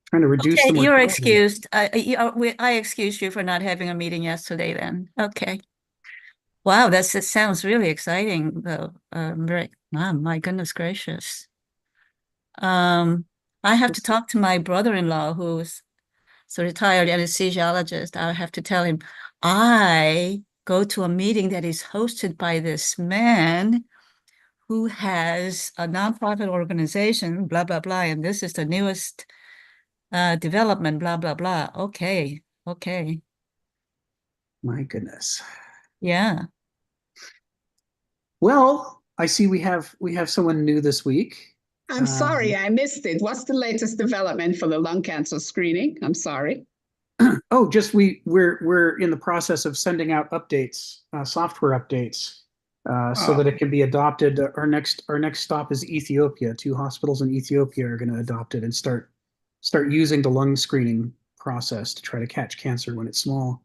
trying to reduce Okay, the you're mortality. excused. I excuse you for not having a meeting yesterday then. Okay. Wow, it sounds really exciting though. Rick. Wow, my goodness gracious. Um, I have to talk to my brother-in-law who's a retired anesthesiologist. I have to tell him I go to a meeting that is hosted by this man who has a nonprofit organization, blah, blah, blah, and this is the newest development, blah, blah, blah. Okay, okay. My goodness. Yeah. Well, I see we have someone new this week. I'm sorry, Um, I missed it. What's the latest development for the lung cancer screening? I'm sorry. oh, just we're in the process of sending out updates, software updates, so that Oh, it can be adopted. Our next stop is Ethiopia. Two hospitals in Ethiopia are going to adopt it and start using the lung screening process to try to catch cancer when it's small.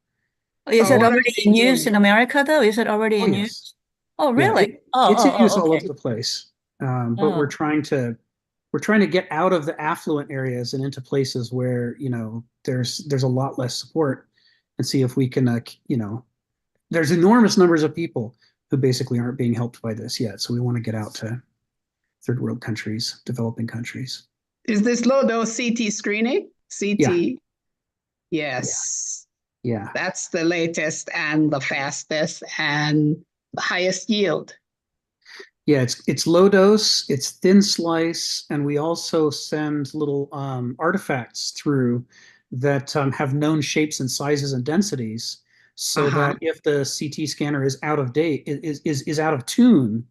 Is oh, it what are already they in use doing? in America though? Is it already Oh in yes, use? Oh, yeah, really? Oh, it's in use all over okay. the place. But Oh, we're trying to get out of the affluent areas and into places where there's a lot less support, and see if we can there's enormous numbers of people who basically aren't being helped by this yet. So we want to get out to third world countries, developing countries. Is this low dose CT screening? Yeah, CT, yeah, yes. yeah. That's the latest and the fastest and the highest yield. Yeah, it's low dose, it's thin slice, and we also send little artifacts through that have known shapes and sizes and densities, so Uh-huh. that if the CT scanner is out of date, is out of tune,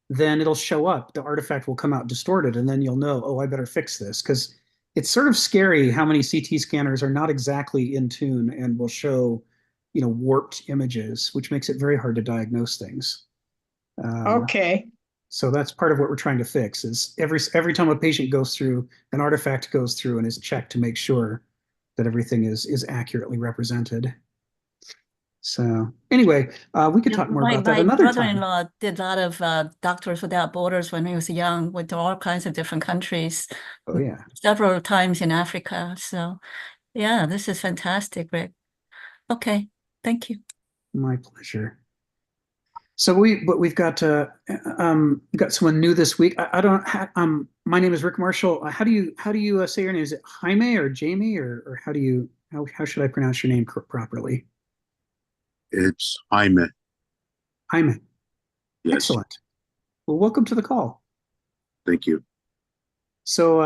then it'll show up. The artifact will come out distorted, and then you'll know, oh, I better fix this, because it's sort of scary how many CT scanners are not exactly in tune and will show, warped images, which makes it very hard to diagnose things. Um, Okay. so that's part of what we're trying to fix. Is every time a patient goes through, an artifact goes through and is checked to make sure that everything is accurately represented. So anyway, we could yeah, talk more my about that my another time. brother-in-law did a lot of Doctors Without Borders when he was young, went to all kinds of different countries, Oh yeah, several times in Africa. So yeah, this is fantastic, Rick. Okay, thank you. my pleasure. So we've got someone new this week. I don't my name is Rick Marshall. How do you say your name? Is it Jaime or Jamie, or how should I pronounce your name properly? It's Hyman. Jaime. Yes, Excellent. Well, welcome to the call. thank you. So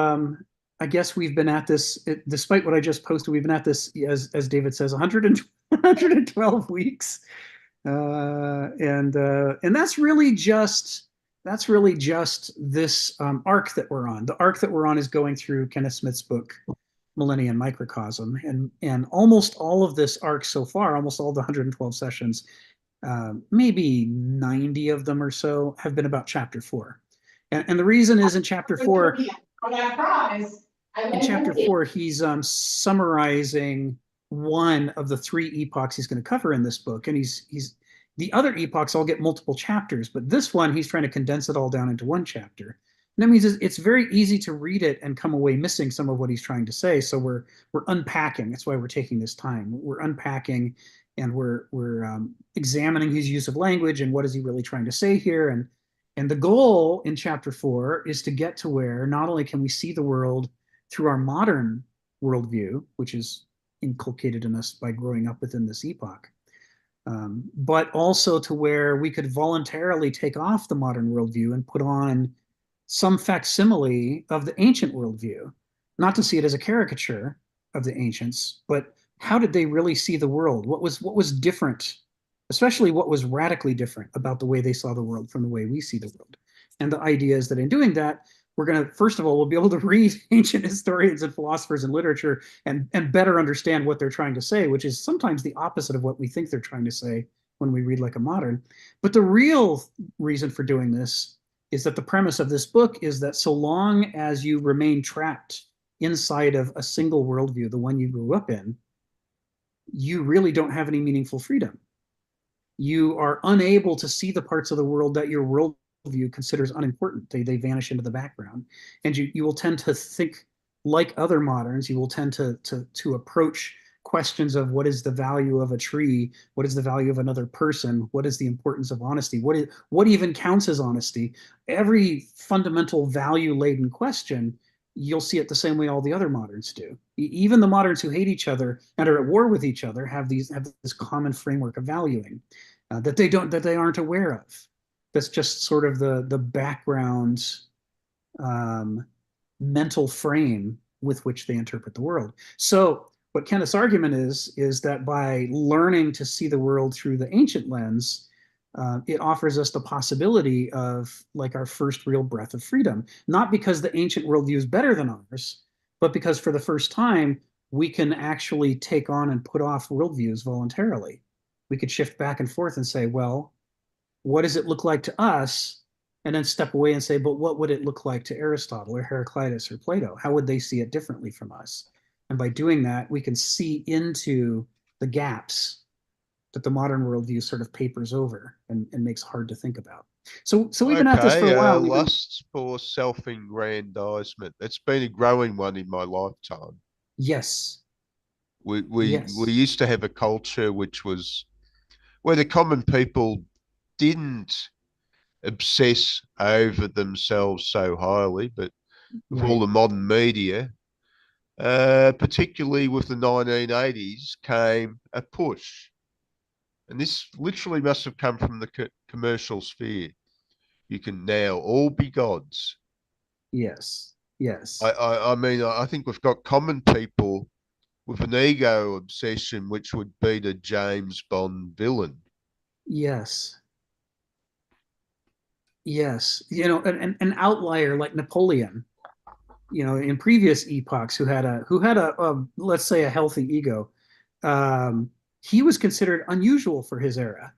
I guess we've been at this, despite what I just posted, we've been at this, as David says, 112 weeks. And that's really just this arc that we're on. The arc that we're on is going through Kenneth Smith's book, Millennia and Microcosm. And almost all of this arc so far, almost all the 112 sessions, maybe 90 of them or so, have been about chapter four. And the reason is in chapter four, he's summarizing one of the three epochs he's going to cover in this book, and he's the other epochs all get multiple chapters, but this one he's trying to condense it all down into one chapter. And that means it's very easy to read it and come away missing some of what he's trying to say. So we're unpacking. That's why we're taking this time. We're unpacking, and we're examining his use of language and what is he really trying to say here. And the goal in chapter four is to get to where not only can we see the world through our modern worldview, which is inculcated in us by growing up within this epoch, but also to where we could voluntarily take off the modern worldview and put on some facsimile of the ancient worldview, not to see it as a caricature of the ancients, but how did they really see the world? What was different, especially what was radically different about the way they saw the world from the way we see the world? And the idea is that in doing that, we're going to, first of all, we'll be able to read ancient historians and philosophers and literature and better understand what they're trying to say, which is sometimes the opposite of what we think they're trying to say when we read like a modern. But the real reason for doing this is that the premise of this book is that so long as you remain trapped inside of a single worldview, the one you grew up in, you really don't have any meaningful freedom. You are unable to see the parts of the world that your worldview considers unimportant. They vanish into the background. And you will tend to think like other moderns, you will tend to approach questions of what is the value of a tree, what is the value of another person, what is the importance of honesty, what even counts as honesty. Every fundamental value-laden question, you'll see it the same way all the other moderns do. Even the moderns who hate each other and are at war with each other have this common framework of valuing that they aren't aware of. That's just sort of the background mental frame with which they interpret the world. So what Kenneth's argument is that by learning to see the world through the ancient lens, it offers us the possibility of like our first real breath of freedom, not because the ancient worldview is better than ours, but because for the first time, we can actually take on and put off worldviews voluntarily. We could shift back and forth and say, well, what does it look like to us? And then step away and say, but what would it look like to Aristotle or Heraclitus or Plato? How would they see it differently from us? And by doing that, we can see into the gaps that the modern worldview sort of papers over and makes hard to think about. So we've been at this for a while. Lust for self-aggrandizement. It's been a growing one in my lifetime. Yes. We Yes. used to have a culture which was where the common people didn't obsess over themselves so highly, but with all the modern media, particularly with the 1980s, came a push. And this literally must have come from the commercial sphere. You can now all be gods. Yes. Yes. I mean, I think we've got common people with an ego obsession, which would beat a James Bond villain. Yes. Yes. You know, an outlier like Napoleon, you know, in previous epochs who had a let's say a healthy ego, he was considered unusual for his era.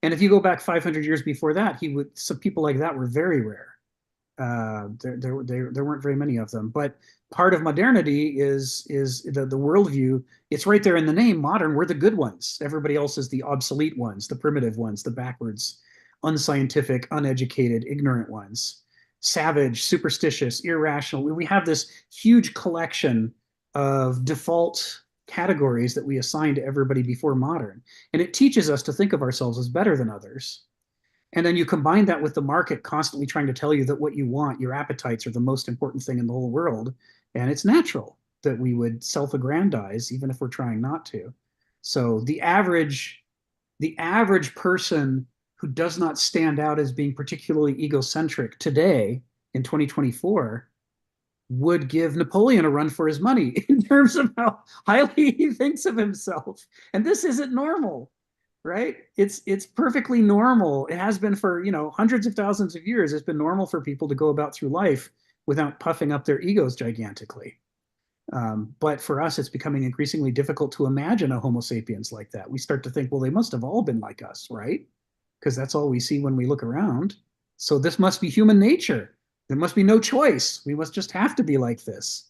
And if you go back 500 years before that, some people like that were very rare. There weren't very many of them. But part of modernity is the worldview. It's right there in the name. Modern, we're the good ones. Everybody else is the obsolete ones, the primitive ones, the backwards, unscientific, uneducated, ignorant ones. Savage, superstitious, irrational. We have this huge collection of default categories that we assign to everybody before modern. And it teaches us to think of ourselves as better than others. And then you combine that with the market constantly trying to tell you that what you want, your appetites, are the most important thing in the whole world. And it's natural that we would self-aggrandize, even if we're trying not to. So the average person who does not stand out as being particularly egocentric today in 2024 would give Napoleon a run for his money in terms of how highly he thinks of himself. And this isn't normal, right? It's perfectly normal. It has been for, you know, hundreds of thousands of years. It's been normal for people to go about through life without puffing up their egos gigantically. But for us, it's becoming increasingly difficult to imagine a Homo sapiens like that. We start to think, well, they must have all been like us, right? Because that's all we see when we look around. So this must be human nature. There must be no choice. We must just have to be like this.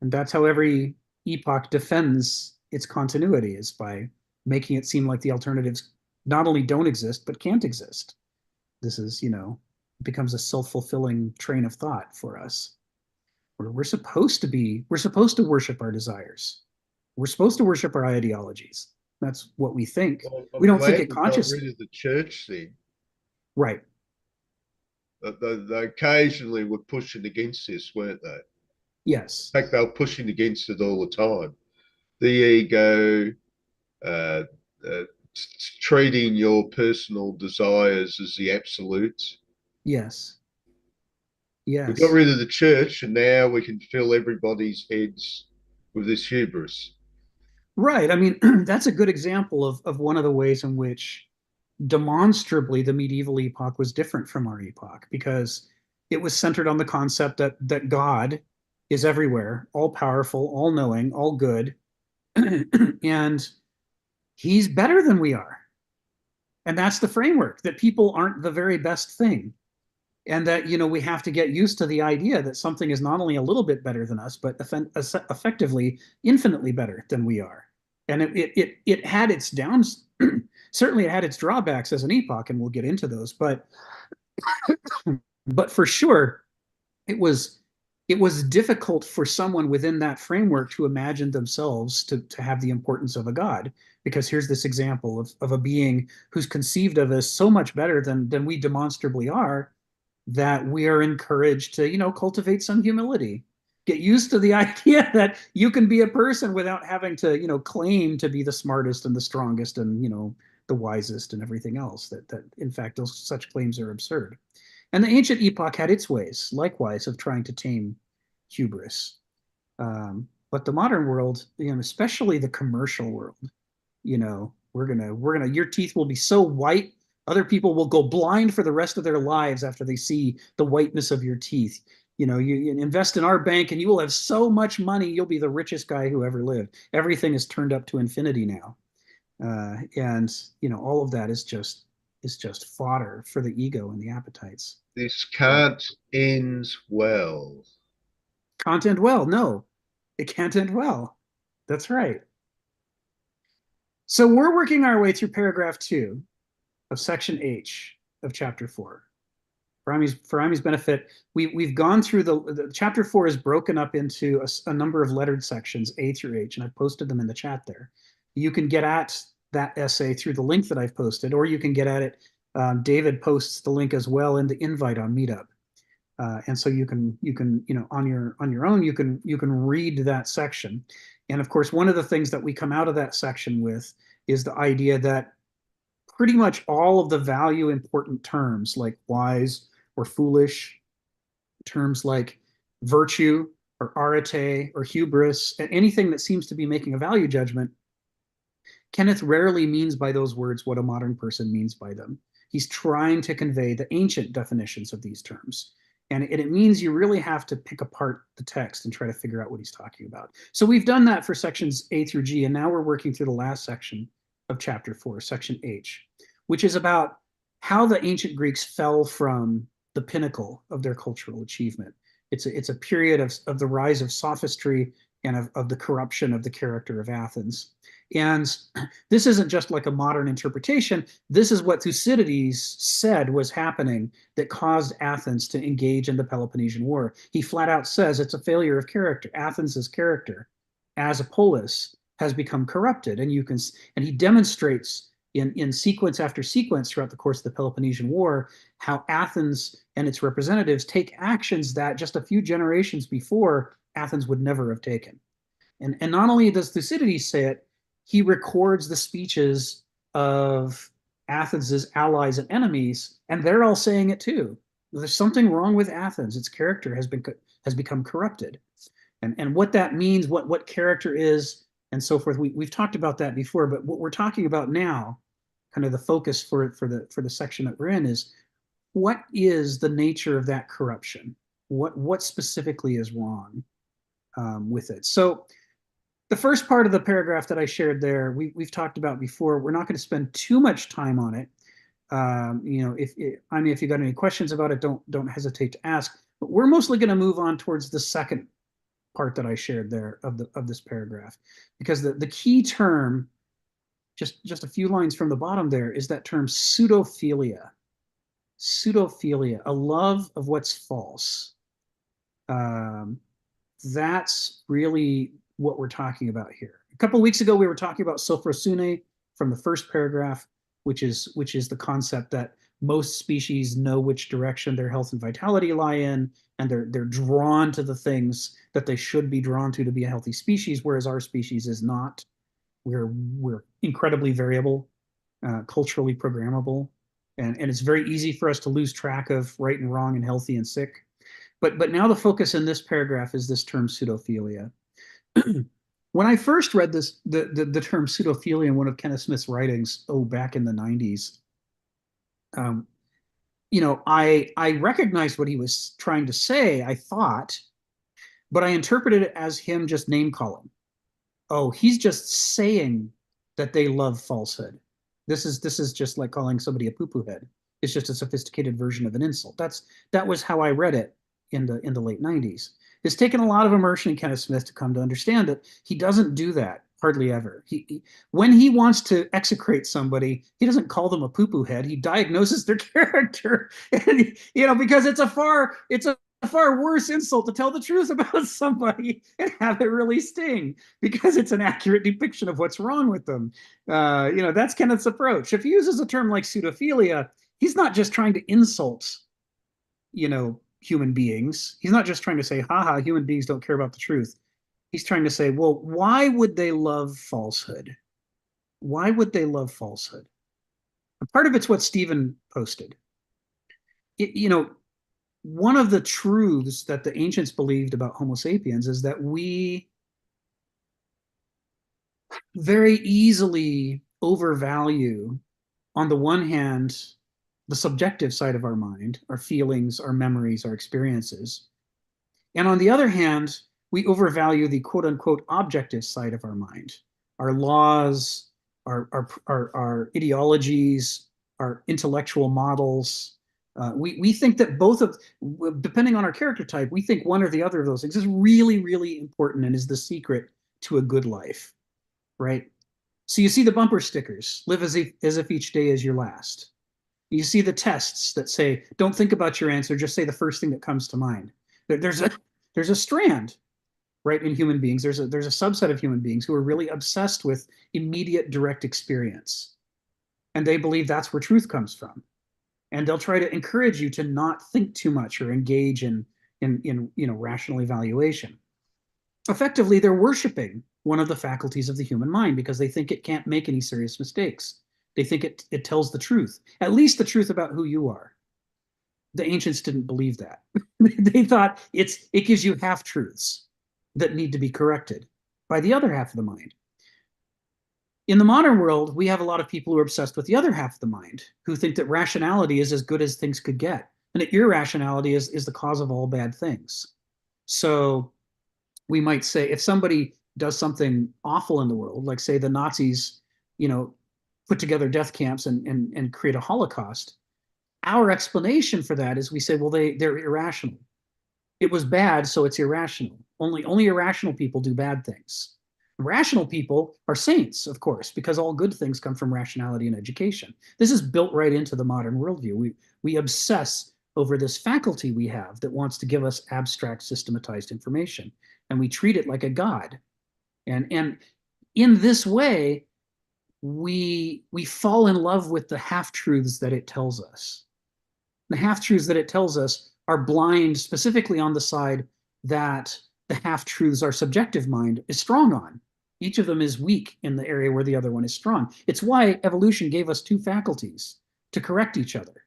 And that's how every epoch defends its continuity, is by making it seem like the alternatives not only don't exist, but can't exist. This is, you know, becomes a self-fulfilling train of thought for us. We're supposed to worship our desires. We're supposed to worship our ideologies. That's what we think. Well, we don't think it consciously. Got rid of the church thing. Right. They occasionally were pushing against this, weren't they? Yes. In fact, they were pushing against it all the time. The ego, treating your personal desires as the absolutes. Yes. Yes. We got rid of the church, and now we can fill everybody's heads with this hubris. Right. I mean, that's a good example of one of the ways in which demonstrably the medieval epoch was different from our epoch, because it was centered on the concept that God is everywhere, all powerful, all knowing, all good, and he's better than we are. And that's the framework, that people aren't the very best thing. And that, you know, we have to get used to the idea that something is not only a little bit better than us, but effectively infinitely better than we are. And it had its downs. Certainly it had its drawbacks as an epoch, and we'll get into those. But for sure, it was it was difficult for someone within that framework to imagine themselves to have the importance of a god, because here's this example of a being who's conceived of as so much better than we demonstrably are, that we are encouraged to, cultivate some humility. Get used to the idea that you can be a person without having to, claim to be the smartest and the strongest and, the wisest and everything else. That in fact, such claims are absurd. And the ancient epoch had its ways, likewise, of trying to tame hubris. But the modern world, especially the commercial world, your teeth will be so white, other people will go blind for the rest of their lives after they see the whiteness of your teeth. You invest in our bank and you will have so much money, you'll be the richest guy who ever lived. Everything is turned up to infinity now. And all of that is just fodder for the ego and the appetites. This can't end well. Can't end well. No, it can't end well. That's right. So we're working our way through paragraph 2 of section H of chapter 4. For Ami's benefit, we've gone through the chapter 4 is broken up into a number of lettered sections, A through H, and I've posted them in the chat there. You can get at that essay through the link that I've posted, or you can get at it. David posts the link as well in the invite on Meetup, and so you can on your own you can read that section. And of course, one of the things that we come out of that section with is the idea that pretty much all of the value important terms like wise or foolish, terms like virtue or arete or hubris, and anything that seems to be making a value judgment, Kenneth rarely means by those words what a modern person means by them. He's trying to convey the ancient definitions of these terms. And it means you really have to pick apart the text and try to figure out what he's talking about. So we've done that for sections A through G, and now we're working through the last section of chapter 4, section H, which is about how the ancient Greeks fell from the pinnacle of their cultural achievement. It's a period of the rise of sophistry and of the corruption of the character of Athens. And this isn't just like a modern interpretation. This is what Thucydides said was happening that caused Athens to engage in the Peloponnesian War. He flat out says it's a failure of character. Athens's character as a polis has become corrupted. And he demonstrates in sequence after sequence throughout the course of the Peloponnesian War how Athens and its representatives take actions that just a few generations before Athens would never have taken. And not only does Thucydides say it, he records the speeches of Athens's allies and enemies, and they're all saying it too. There's something wrong with Athens. Its character has become corrupted. And what that means, what character is, and so forth, we've talked about that before, but what we're talking about now, kind of the focus for the section that we're in, is what is the nature of that corruption? What specifically is wrong with it? So the first part of the paragraph that I shared there, we've talked about before. We're not going to spend too much time on it. If you got any questions about it, don't hesitate to ask. But we're mostly going to move on towards the second part that I shared there of this paragraph, because the key term, just a few lines from the bottom there, is that term pseudophilia. Pseudophilia, a love of what's false. That's really what we're talking about here. A couple of weeks ago, we were talking about sophrosune from the first paragraph, which is the concept that most species know which direction their health and vitality lie in, and they're drawn to the things that they should be drawn to be a healthy species, whereas our species is not. We're incredibly variable, culturally programmable, and it's very easy for us to lose track of right and wrong and healthy and sick. But now the focus in this paragraph is this term pseudophilia. When I first read the term pseudophilia in one of Kenneth Smith's writings, back in the 90s, I recognized what he was trying to say, I thought, but I interpreted it as him just name calling. Oh, he's just saying that they love falsehood. This is just like calling somebody a poo-poo head. It's just a sophisticated version of an insult. That was how I read it in the late 90s. It's taken a lot of immersion in Kenneth Smith to come to understand that he doesn't do that hardly ever. When he wants to execrate somebody, he doesn't call them a poo-poo head. He diagnoses their character, and because it's a a far worse insult to tell the truth about somebody and have it really sting because it's an accurate depiction of what's wrong with them. That's Kenneth's approach. If he uses a term like pseudophilia, he's not just trying to insult, human beings. He's not just trying to say, haha, human beings don't care about the truth. He's trying to say, well, why would they love falsehood? Why would they love falsehood? Part of it's what Stephen posted. One of the truths that the ancients believed about Homo sapiens is that we very easily overvalue, on the one hand, the subjective side of our mind, our feelings, our memories, our experiences. And on the other hand, we overvalue the quote unquote objective side of our mind, our laws, our ideologies, our intellectual models. We think that both of, depending on our character type, we think one or the other of those things is really, really important and is the secret to a good life, right? So you see the bumper stickers, live as if each day is your last. You see the tests that say, don't think about your answer, just say the first thing that comes to mind. There's a strand, right, in human beings. There's a subset of human beings who are really obsessed with immediate direct experience. And they believe that's where truth comes from. And they'll try to encourage you to not think too much or engage in rational evaluation. Effectively, they're worshiping one of the faculties of the human mind because they think it can't make any serious mistakes. They think it tells the truth, at least the truth about who you are. The ancients didn't believe that. They thought it gives you half-truths that need to be corrected by the other half of the mind. In the modern world, we have a lot of people who are obsessed with the other half of the mind, who think that rationality is as good as things could get, and that irrationality is the cause of all bad things. So we might say, if somebody does something awful in the world, like say the Nazis, put together death camps and create a Holocaust, our explanation for that is we say, well, they're irrational. It was bad, so it's irrational. Only irrational people do bad things. Rational people are saints, of course, because all good things come from rationality and education. This is built right into the modern worldview. We obsess over this faculty we have that wants to give us abstract, systematized information, and we treat it like a god. And in this way, we fall in love with the half-truths that it tells us. The half-truths that it tells us are blind specifically on the side that the half-truths our subjective mind is strong on. Each of them is weak in the area where the other one is strong. It's why evolution gave us two faculties to correct each other,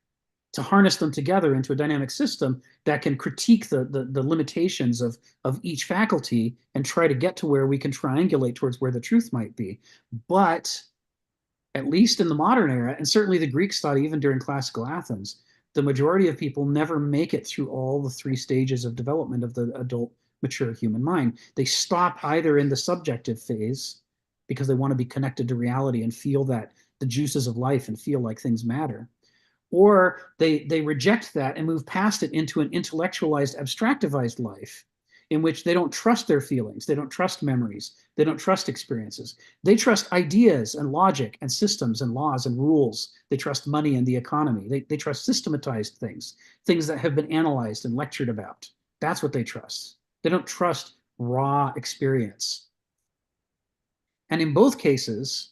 to harness them together into a dynamic system that can critique the limitations of each faculty and try to get to where we can triangulate towards where the truth might be. But at least in the modern era, and certainly the Greeks thought even during classical Athens, the majority of people never make it through all the three stages of development of the adult, mature human mind. They stop either in the subjective phase because they want to be connected to reality and feel that the juices of life and feel like things matter, or they reject that and move past it into an intellectualized, abstractivized life in which they don't trust their feelings, they don't trust memories, they don't trust experiences. They trust ideas and logic and systems and laws and rules. They trust money and the economy. They trust systematized things that have been analyzed and lectured about. That's what they trust. They don't trust raw experience. And in both cases,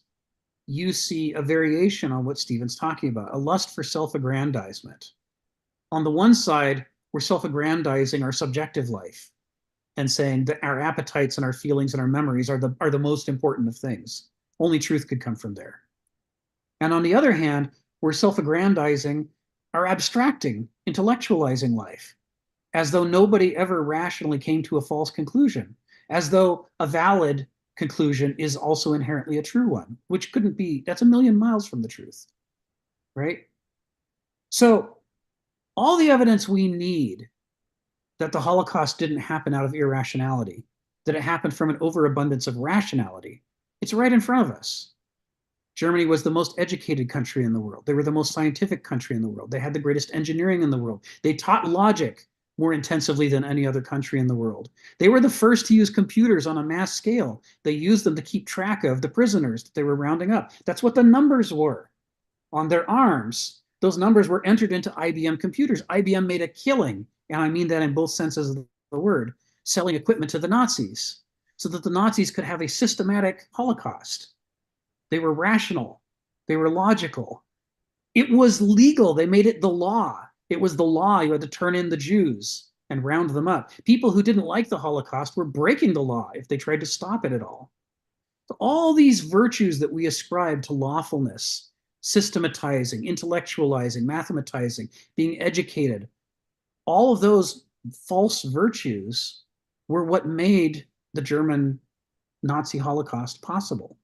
you see a variation on what Stephen's talking about, a lust for self-aggrandizement. On the one side, we're self-aggrandizing our subjective life and saying that our appetites and our feelings and our memories are the most important of things. Only truth could come from there. And on the other hand, we're self-aggrandizing our abstracting, intellectualizing life, as though nobody ever rationally came to a false conclusion, as though a valid conclusion is also inherently a true one, which couldn't be. That's a million miles from the truth, right? So all the evidence we need that the Holocaust didn't happen out of irrationality, that it happened from an overabundance of rationality, it's right in front of us. Germany was the most educated country in the world. They were the most scientific country in the world. They had the greatest engineering in the world. They taught logic more intensively than any other country in the world. They were the first to use computers on a mass scale. They used them to keep track of the prisoners that they were rounding up. That's what the numbers were on their arms. Those numbers were entered into IBM computers. IBM made a killing and I mean that in both senses of the word, selling equipment to the Nazis so that the Nazis could have a systematic Holocaust. They were rational. They were logical. It was legal. They made it the law. It was the law. You had to turn in the Jews and round them up. People who didn't like the Holocaust were breaking the law if they tried to stop it at all. So all these virtues that we ascribe to lawfulness, systematizing, intellectualizing, mathematizing, being educated, all of those false virtues were what made the German Nazi Holocaust possible.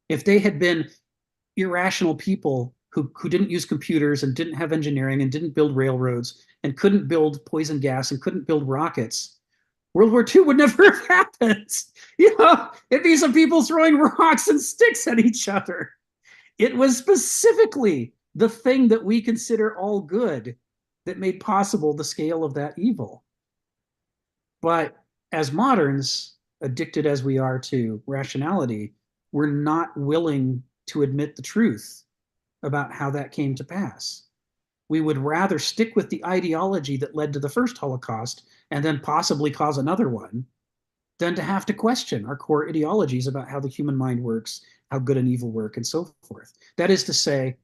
If they had been irrational people who didn't use computers and didn't have engineering and didn't build railroads and couldn't build poison gas and couldn't build rockets, World War II would never have happened. You know, it'd be some people throwing rocks and sticks at each other. It was specifically the thing that we consider all good that made possible the scale of that evil. But as moderns, addicted as we are to rationality, we're not willing to admit the truth about how that came to pass. We would rather stick with the ideology that led to the first Holocaust and then possibly cause another one than to have to question our core ideologies about how the human mind works, how good and evil work, and so forth. That is to say,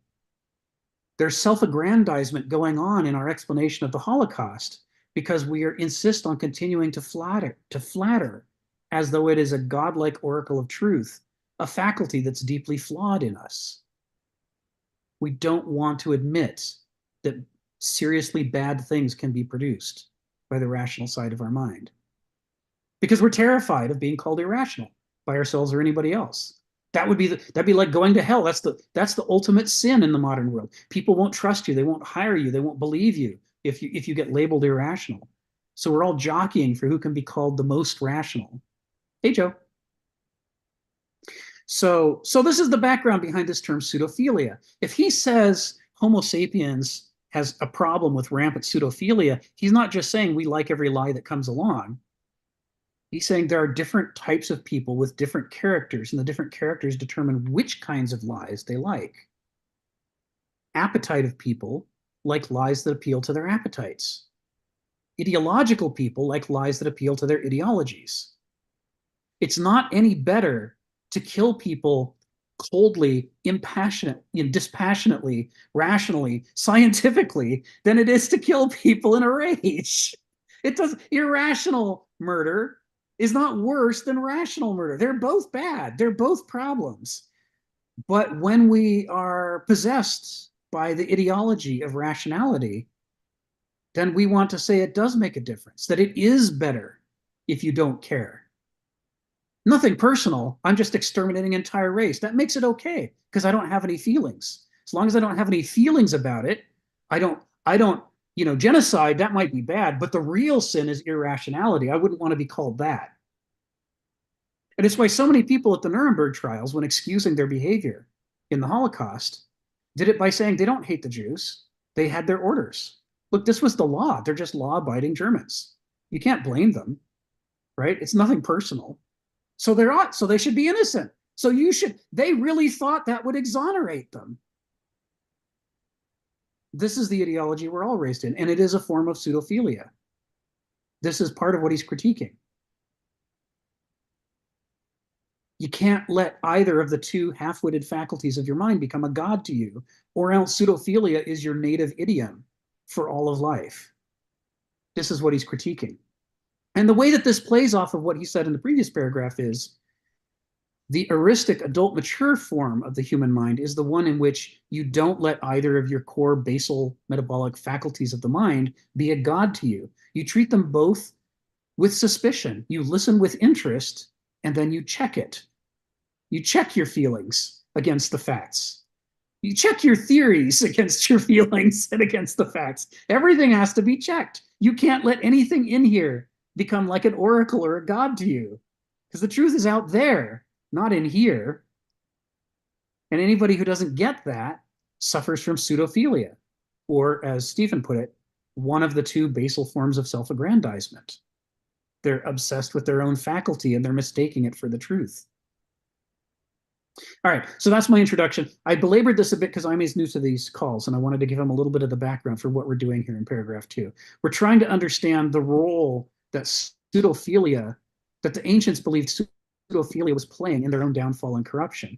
there's self-aggrandizement going on in our explanation of the Holocaust because we insist on continuing to flatter as though it is a godlike oracle of truth, a faculty that's deeply flawed in us. We don't want to admit that seriously bad things can be produced by the rational side of our mind because we're terrified of being called irrational by ourselves or anybody else. That'd be like going to hell. That's the ultimate sin in the modern world. People won't trust you. They won't hire you. They won't believe you if you get labeled irrational. So we're all jockeying for who can be called the most rational. Hey, Joe. So this is the background behind this term pseudophilia. If he says Homo sapiens has a problem with rampant pseudophilia, he's not just saying we like every lie that comes along. He's saying there are different types of people with different characters, and the different characters determine which kinds of lies they like. Appetite of people like lies that appeal to their appetites. Ideological people like lies that appeal to their ideologies. It's not any better to kill people coldly, dispassionately, rationally, scientifically than it is to kill people in a rage. Irrational murder is not worse than rational murder. They're both bad. They're both problems. But when we are possessed by the ideology of rationality, then we want to say it does make a difference, that it is better if you don't care. Nothing personal. I'm just exterminating an entire race. That makes it okay because I don't have any feelings. As long as I don't have any feelings about it, I don't, genocide, that might be bad, but the real sin is irrationality. I wouldn't want to be called that. And it's why so many people at the Nuremberg trials, when excusing their behavior in the Holocaust, did it by saying they don't hate the Jews. They had their orders. Look, this was the law. They're just law-abiding Germans. You can't blame them, right? It's nothing personal. So they should be innocent. They really thought that would exonerate them. This is the ideology we're all raised in, and it is a form of pseudophilia. This is part of what he's critiquing. You can't let either of the two half-witted faculties of your mind become a god to you, or else pseudophilia is your native idiom for all of life. This is what he's critiquing. And the way that this plays off of what he said in the previous paragraph is the heuristic adult mature form of the human mind is the one in which you don't let either of your core basal metabolic faculties of the mind be a god to you. You treat them both with suspicion. You listen with interest, and then you check it. You check your feelings against the facts. You check your theories against your feelings and against the facts. Everything has to be checked. You can't let anything in here become like an oracle or a god to you, because the truth is out there, not in here. And anybody who doesn't get that suffers from pseudophilia, or as Stephen put it, one of the two basal forms of self-aggrandizement. They're obsessed with their own faculty and they're mistaking it for the truth. All right, so that's my introduction. I belabored this a bit because Aime's new to these calls, and I wanted to give him a little bit of the background for what we're doing here in paragraph 2. We're trying to understand the role that pseudophilia, that the ancients believed pseudophilia was playing in their own downfall and corruption.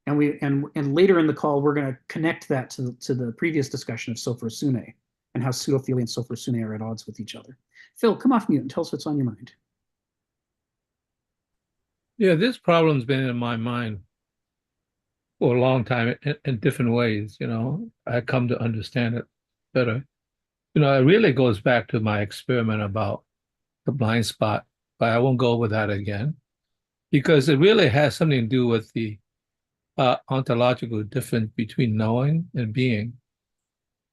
And later in the call, we're going to connect that to the previous discussion of Sophrosyne and how pseudophilia and Sophrosyne are at odds with each other. Phil, come off mute and tell us what's on your mind. Yeah, this problem's been in my mind for a long time in different ways. I come to understand it better. It really goes back to my experiment about the blind spot, but I won't go over that again because it really has something to do with the ontological difference between knowing and being.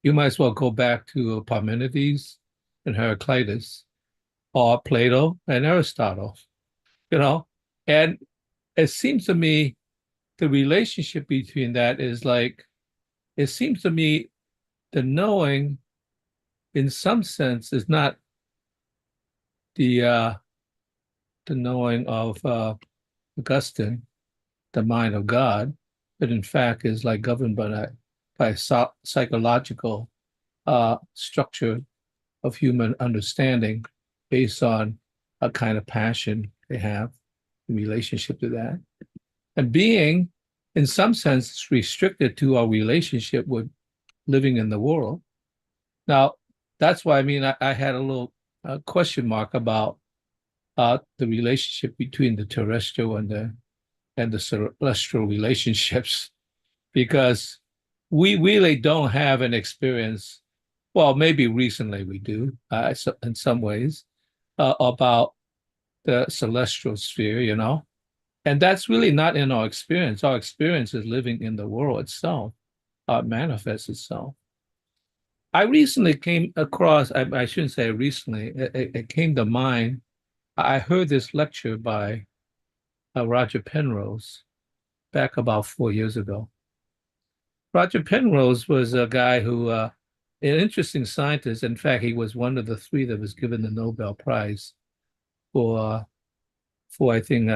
You might as well go back to Parmenides and Heraclitus or Plato and Aristotle, and it seems to me the relationship between that is like, it seems to me the knowing in some sense is not the knowing of Augustine, the mind of God, but in fact is like governed by psychological structure of human understanding based on a kind of passion they have in relationship to that. And being, in some sense, is restricted to our relationship with living in the world. Now, that's why I had a little question mark about the relationship between the terrestrial and the celestial relationships, because we really don't have an experience. Well, maybe recently we do, in some ways, about the celestial sphere, and that's really not in our experience. Our experience is living in the world itself, manifests itself. I recently came across, I shouldn't say recently, it came to mind. I heard this lecture by Roger Penrose back about 4 years ago. Roger Penrose was a guy who, an interesting scientist. In fact, he was one of the 3 that was given the Nobel Prize for I think,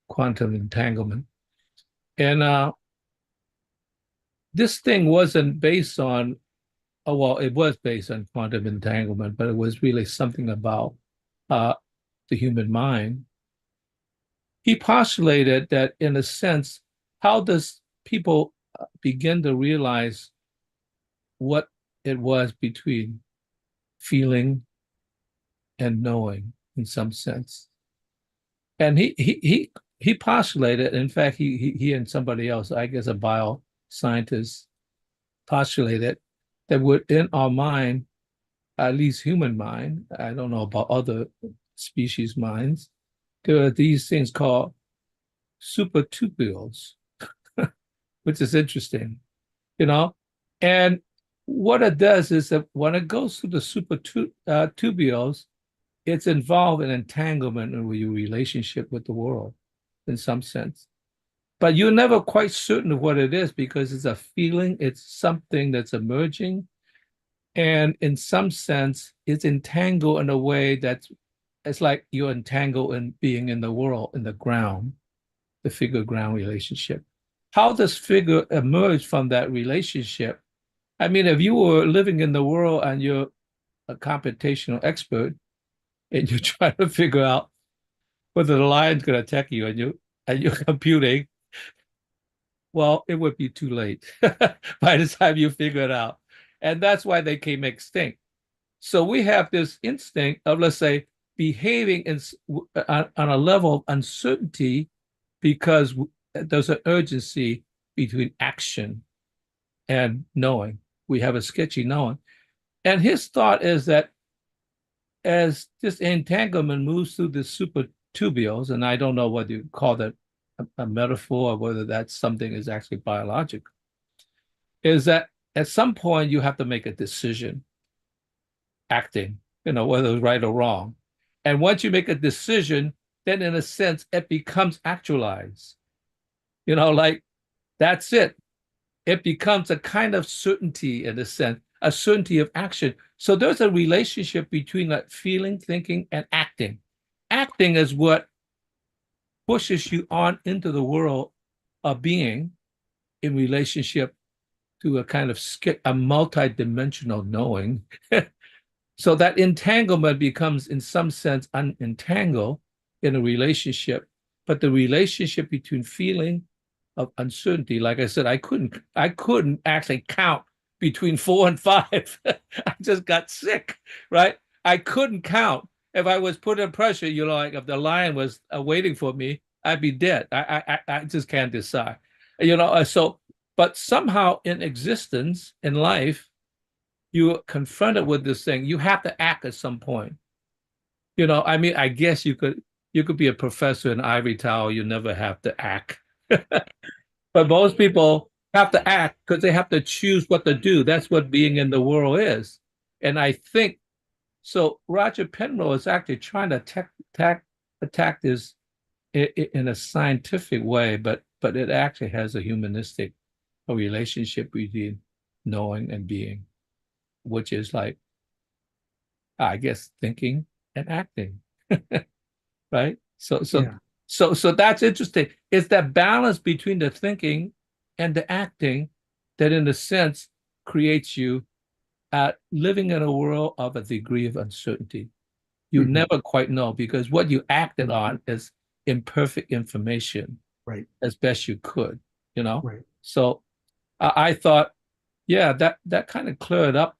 quantum entanglement. And this thing wasn't based on, well, it was based on quantum entanglement, but it was really something about the human mind. He postulated that, in a sense, how does people begin to realize what it was between feeling and knowing, in some sense? And he postulated, in fact, he and somebody else, I guess a bioscientist, postulated that within our mind, at least human mind, I don't know about other species' minds, there are these things called supertubules, which is interesting, And what it does is that when it goes through the supertubules, it's involved in entanglement with your relationship with the world, in some sense. But you're never quite certain of what it is because it's a feeling, it's something that's emerging. And in some sense, it's entangled in a way that's, it's like you're entangled in being in the world, in the ground, the figure-ground relationship. How does figure emerge from that relationship? If you were living in the world and you're a computational expert, and you're trying to figure out whether the lion's going to attack you, and you're computing, well, it would be too late by the time you figure it out. And that's why they came extinct. So we have this instinct of, let's say, behaving on a level of uncertainty because there's an urgency between action and knowing. We have a sketchy knowing. And his thought is that as this entanglement moves through the supertubules, and I don't know whether you call that a metaphor or whether that's something is actually biological, is that at some point you have to make a decision, acting, whether it's right or wrong. And once you make a decision, then in a sense, it becomes actualized. Like that's it. It becomes a kind of certainty, in a sense, a certainty of action. So there's a relationship between that feeling, thinking, and acting. Acting is what pushes you on into the world a being in relationship to a kind of a multi-dimensional knowing. So that entanglement becomes, in some sense, unentangled in a relationship. But the relationship between feeling of uncertainty, like I said, I couldn't actually count between 4 and 5. I just got sick, right? I couldn't count. If I was put in pressure, like if the lion was waiting for me, I'd be dead. I just can't decide, so. But somehow in existence, in life, you're confronted with this thing. You have to act at some point. I mean, I guess you could be a professor in ivory tower. You never have to act. But most people have to act because they have to choose what to do. That's what being in the world is. And I think so. Roger Penrose is actually trying to attack this in a scientific way, but it actually has a humanistic relationship between knowing and being, which is like, I guess, thinking and acting, right? So that's interesting. It's that balance between the thinking and the acting that, in a sense, creates you living in a world of a degree of uncertainty. You never quite know, because what you acted on is imperfect information, right, as best you could, right. So I thought, yeah, that kind of cleared up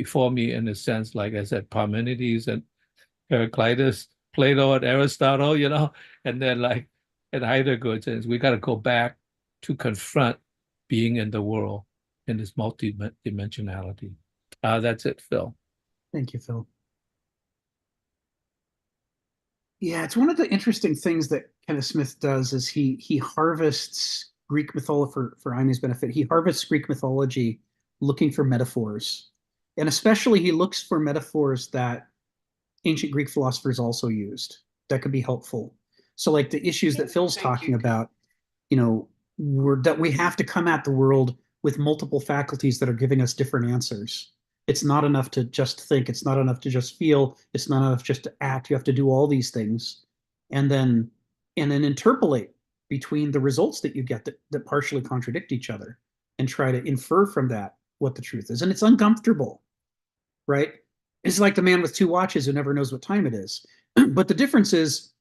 for me, in a sense. Like I said, Parmenides and Heraclitus, Plato and Aristotle, and then like and Heidegger says we got to go back to confront being in the world in this multi-dimensionality. That's it, Phil. Thank you, Phil. Yeah, it's one of the interesting things that Kenneth Smith does is he harvests Greek mythology for Aime's benefit. He harvests Greek mythology looking for metaphors. And especially he looks for metaphors that ancient Greek philosophers also used that could be helpful. So like the issues that Phil's talking about, that we have to come at the world with multiple faculties that are giving us different answers. It's not enough to just think. It's not enough to just feel. It's not enough just to act. You have to do all these things and then interpolate between the results that you get that partially contradict each other and try to infer from that what the truth is. And it's uncomfortable, right? It's like the man with 2 watches who never knows what time it is. But the difference is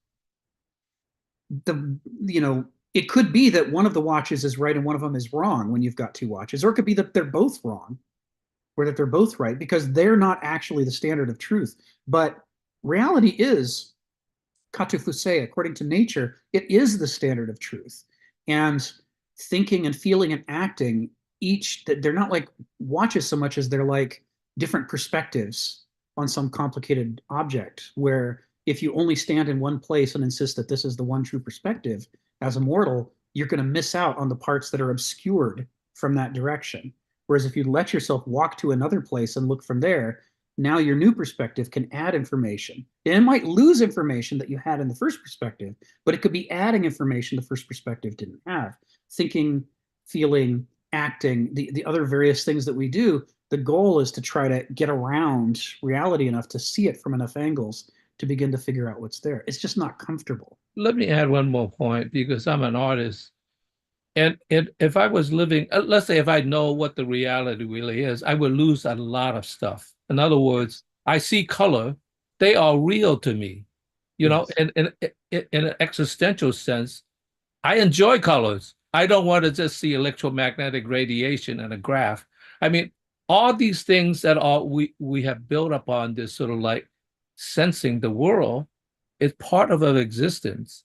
it could be that one of the watches is right and one of them is wrong when you've got 2 watches, or it could be that they're both wrong or that they're both right, because they're not actually the standard of truth. But reality is, katufuse, according to nature, it is the standard of truth. And thinking and feeling and acting, they're not like watches so much as they're like different perspectives on some complicated object, where if you only stand in one place and insist that this is the one true perspective, as a mortal, you're going to miss out on the parts that are obscured from that direction. Whereas if you let yourself walk to another place and look from there, now your new perspective can add information. It might lose information that you had in the first perspective, but it could be adding information the first perspective didn't have. Thinking, feeling, acting, the other various things that we do, the goal is to try to get around reality enough to see it from enough angles to begin to figure out what's there. It's just not comfortable. Let me add one more point, because I'm an artist. And if I was living, let's say if I know what the reality really is, I would lose a lot of stuff. In other words, I see color, they are real to me. Yes. In an existential sense, I enjoy colors. I don't want to just see electromagnetic radiation in a graph. I mean, all these things that we have built up on this sort of like sensing the world is part of our existence.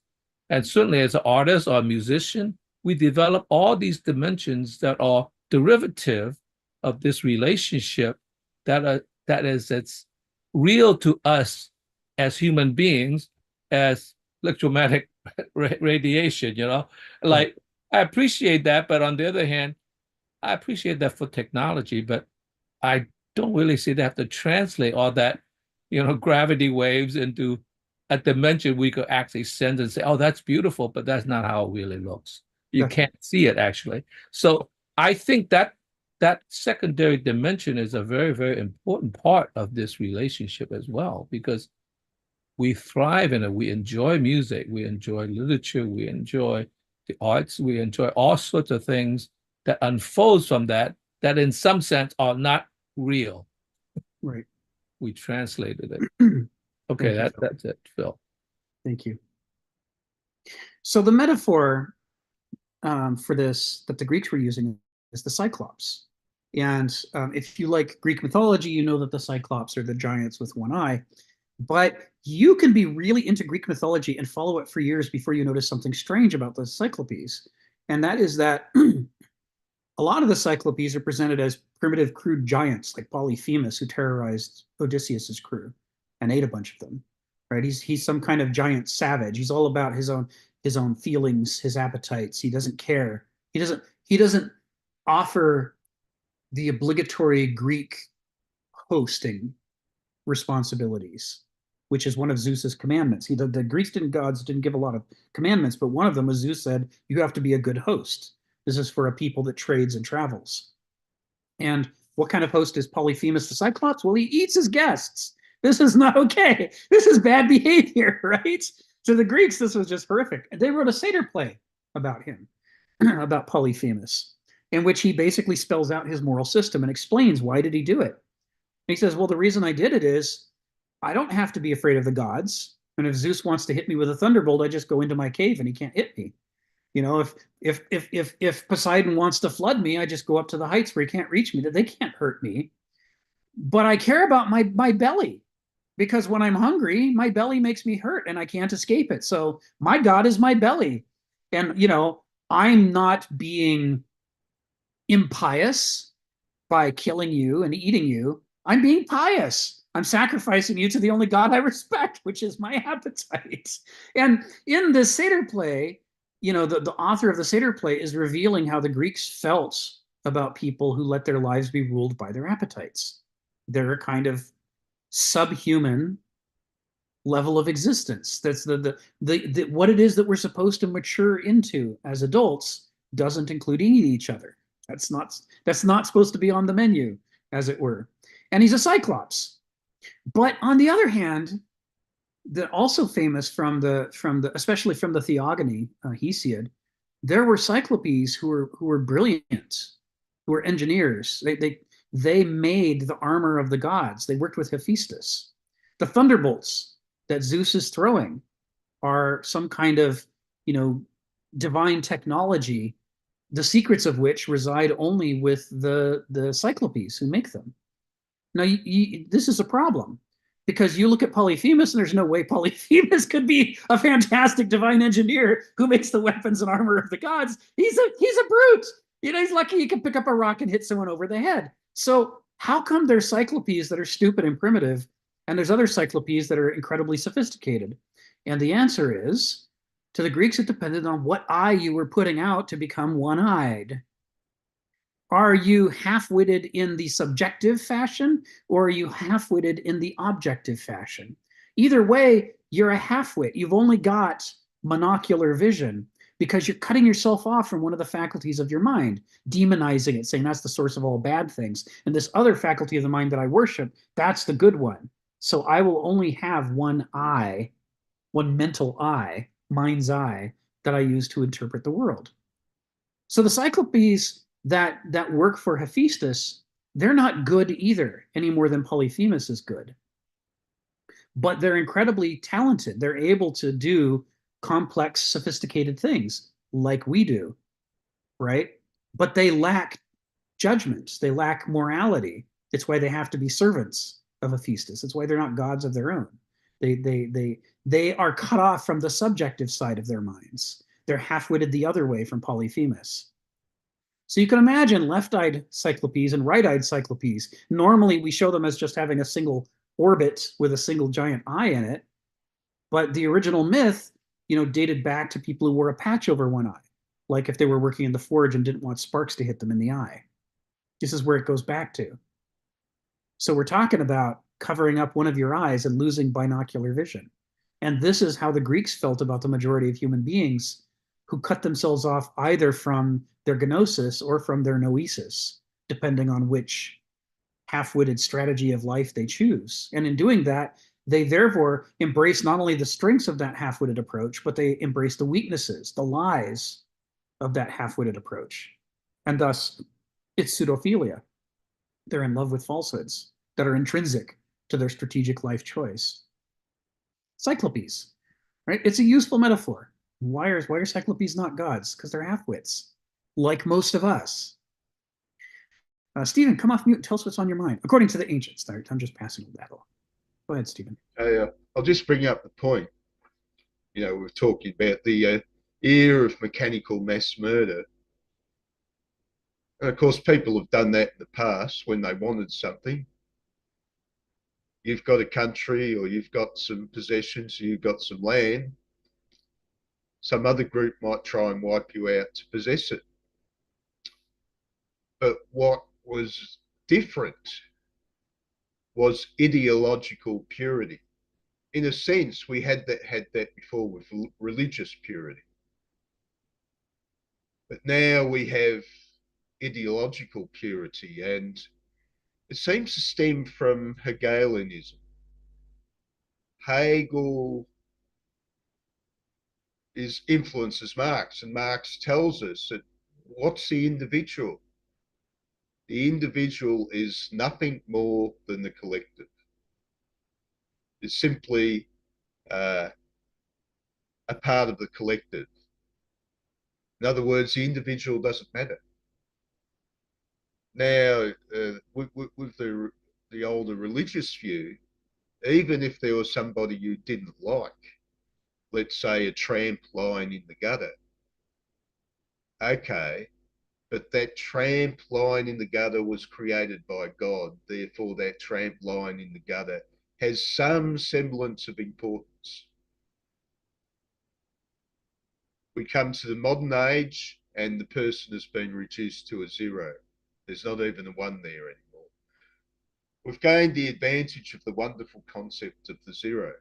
And certainly as an artist or a musician, we develop all these dimensions that are derivative of this relationship that's real to us as human beings, as electromagnetic radiation, like I appreciate that. But on the other hand, I appreciate that for technology, but I don't really see they have to translate all that, gravity waves into a dimension we could actually sense and say, oh, that's beautiful, but that's not how it really looks. You can't see it actually. So I think that secondary dimension is a very, very important part of this relationship as well, because we thrive in it. We enjoy music, we enjoy literature, we enjoy the arts. We enjoy all sorts of things that unfolds from that in some sense are not real. Right. We translated it. Thank Okay, you, Phil. that's it, Phil. Thank you. So the metaphor for this that the Greeks were using is the Cyclops. And if you like Greek mythology, you know that the Cyclops are the giants with one eye. But you can be really into Greek mythology and follow it for years before you notice something strange about the Cyclopes. And that is that a lot of the Cyclopes are presented as primitive, crude giants like Polyphemus, who terrorized Odysseus's crew and ate a bunch of them. Right? He's some kind of giant savage. He's all about his own feelings, his appetites. He doesn't care. He doesn't offer the obligatory Greek hosting responsibilities, which is one of Zeus's commandments. The Greek gods didn't give a lot of commandments, but one of them was Zeus said, you have to be a good host. This is for a people that trades and travels. And what kind of host is Polyphemus the Cyclops? Well, he eats his guests. This is not okay. This is bad behavior, right? To the Greeks, this was just horrific. They wrote a satyr play about him, about Polyphemus, in which he basically spells out his moral system and explains why did he do it. And he says, well, the reason I did it is I don't have to be afraid of the gods. And if Zeus wants to hit me with a thunderbolt, I just go into my cave and he can't hit me. You know, if Poseidon wants to flood me, I just go up to the heights where he can't reach me, that they can't hurt me. But I care about my belly, because when I'm hungry, my belly makes me hurt and I can't escape it. So my God is my belly. And, you know, I'm not being impious by killing you and eating you. I'm being pious. I'm sacrificing you to the only God I respect, which is my appetite. And in this satyr play, you know, the author of the satyr play is revealing how the Greeks felt about people who let their lives be ruled by their appetites. They're a kind of subhuman level of existence. That's the what it is that we're supposed to mature into as adults doesn't include eating each other. That's not supposed to be on the menu, as it were. And he's a Cyclops. But on the other hand, also famous from the especially from the Theogony, Hesiod, there were Cyclopes who were brilliant, who were engineers. They made the armor of the gods. They worked with Hephaestus. The thunderbolts that Zeus is throwing are some kind of, you know, divine technology, the secrets of which reside only with the Cyclopes who make them. Now, this is a problem, because you look at Polyphemus and there's no way Polyphemus could be a fantastic divine engineer who makes the weapons and armor of the gods. He's a brute. You know, he's lucky he can pick up a rock and hit someone over the head. So how come there's Cyclopes that are stupid and primitive, and there's other Cyclopes that are incredibly sophisticated? And the answer is, to the Greeks, it depended on what eye you were putting out to become one-eyed. Are you half-witted in the subjective fashion, or are you half-witted in the objective fashion? Either way, you're a half-wit. You've only got monocular vision, because you're cutting yourself off from one of the faculties of your mind, demonizing it, saying that's the source of all bad things. And this other faculty of the mind that I worship, that's the good one. So I will only have one eye, one mental eye, mind's eye, that I use to interpret the world. So the Cyclopes that work for Hephaestus, they're not good either, any more than Polyphemus is good. But they're incredibly talented. They're able to do complex, sophisticated things like we do, right? But they lack judgment. They lack morality. It's why they have to be servants of Hephaestus. It's why they're not gods of their own. They are cut off from the subjective side of their minds. They're half-witted the other way from Polyphemus. So you can imagine left-eyed Cyclopes and right-eyed Cyclopes. Normally, we show them as just having a single orbit with a single giant eye in it. But the original myth, you know, dated back to people who wore a patch over one eye, like if they were working in the forge and didn't want sparks to hit them in the eye. This is where it goes back to. So we're talking about covering up one of your eyes and losing binocular vision. And this is how the Greeks felt about the majority of human beings who cut themselves off either from their gnosis or from their noesis, depending on which half-witted strategy of life they choose. And in doing that, they therefore embrace not only the strengths of that half-witted approach, but they embrace the weaknesses, the lies of that half-witted approach. And thus, it's pseudophilia. They're in love with falsehoods that are intrinsic to their strategic life choice. Cyclopes, right? It's a useful metaphor. Why are cyclopes not gods? Because they're half-wits, like most of us. Stephen, come off mute and tell us what's on your mind. According to the ancients, I'm just passing the battle. Go ahead, Stephen. I'll just bring up the point. You know, we're talking about the era of mechanical mass murder. And of course, people have done that in the past when they wanted something. You've got a country, or you've got some possessions, you've got some land. Some other group might try and wipe you out to possess it. But what was different was ideological purity. In a sense, we had that before with religious purity. But now we have ideological purity, and it seems to stem from Hegelianism. Hegel influences Marx, and Marx tells us that what's the individual? The individual is nothing more than the collective. It's simply a part of the collective. In other words, the individual doesn't matter. Now, with the older religious view, even if there was somebody you didn't like, let's say a tramp lying in the gutter, okay, but that tramp lying in the gutter was created by God. Therefore, that tramp lying in the gutter has some semblance of importance. We come to the modern age, and the person has been reduced to a zero. There's not even a one there anymore. We've gained the advantage of the wonderful concept of the zero.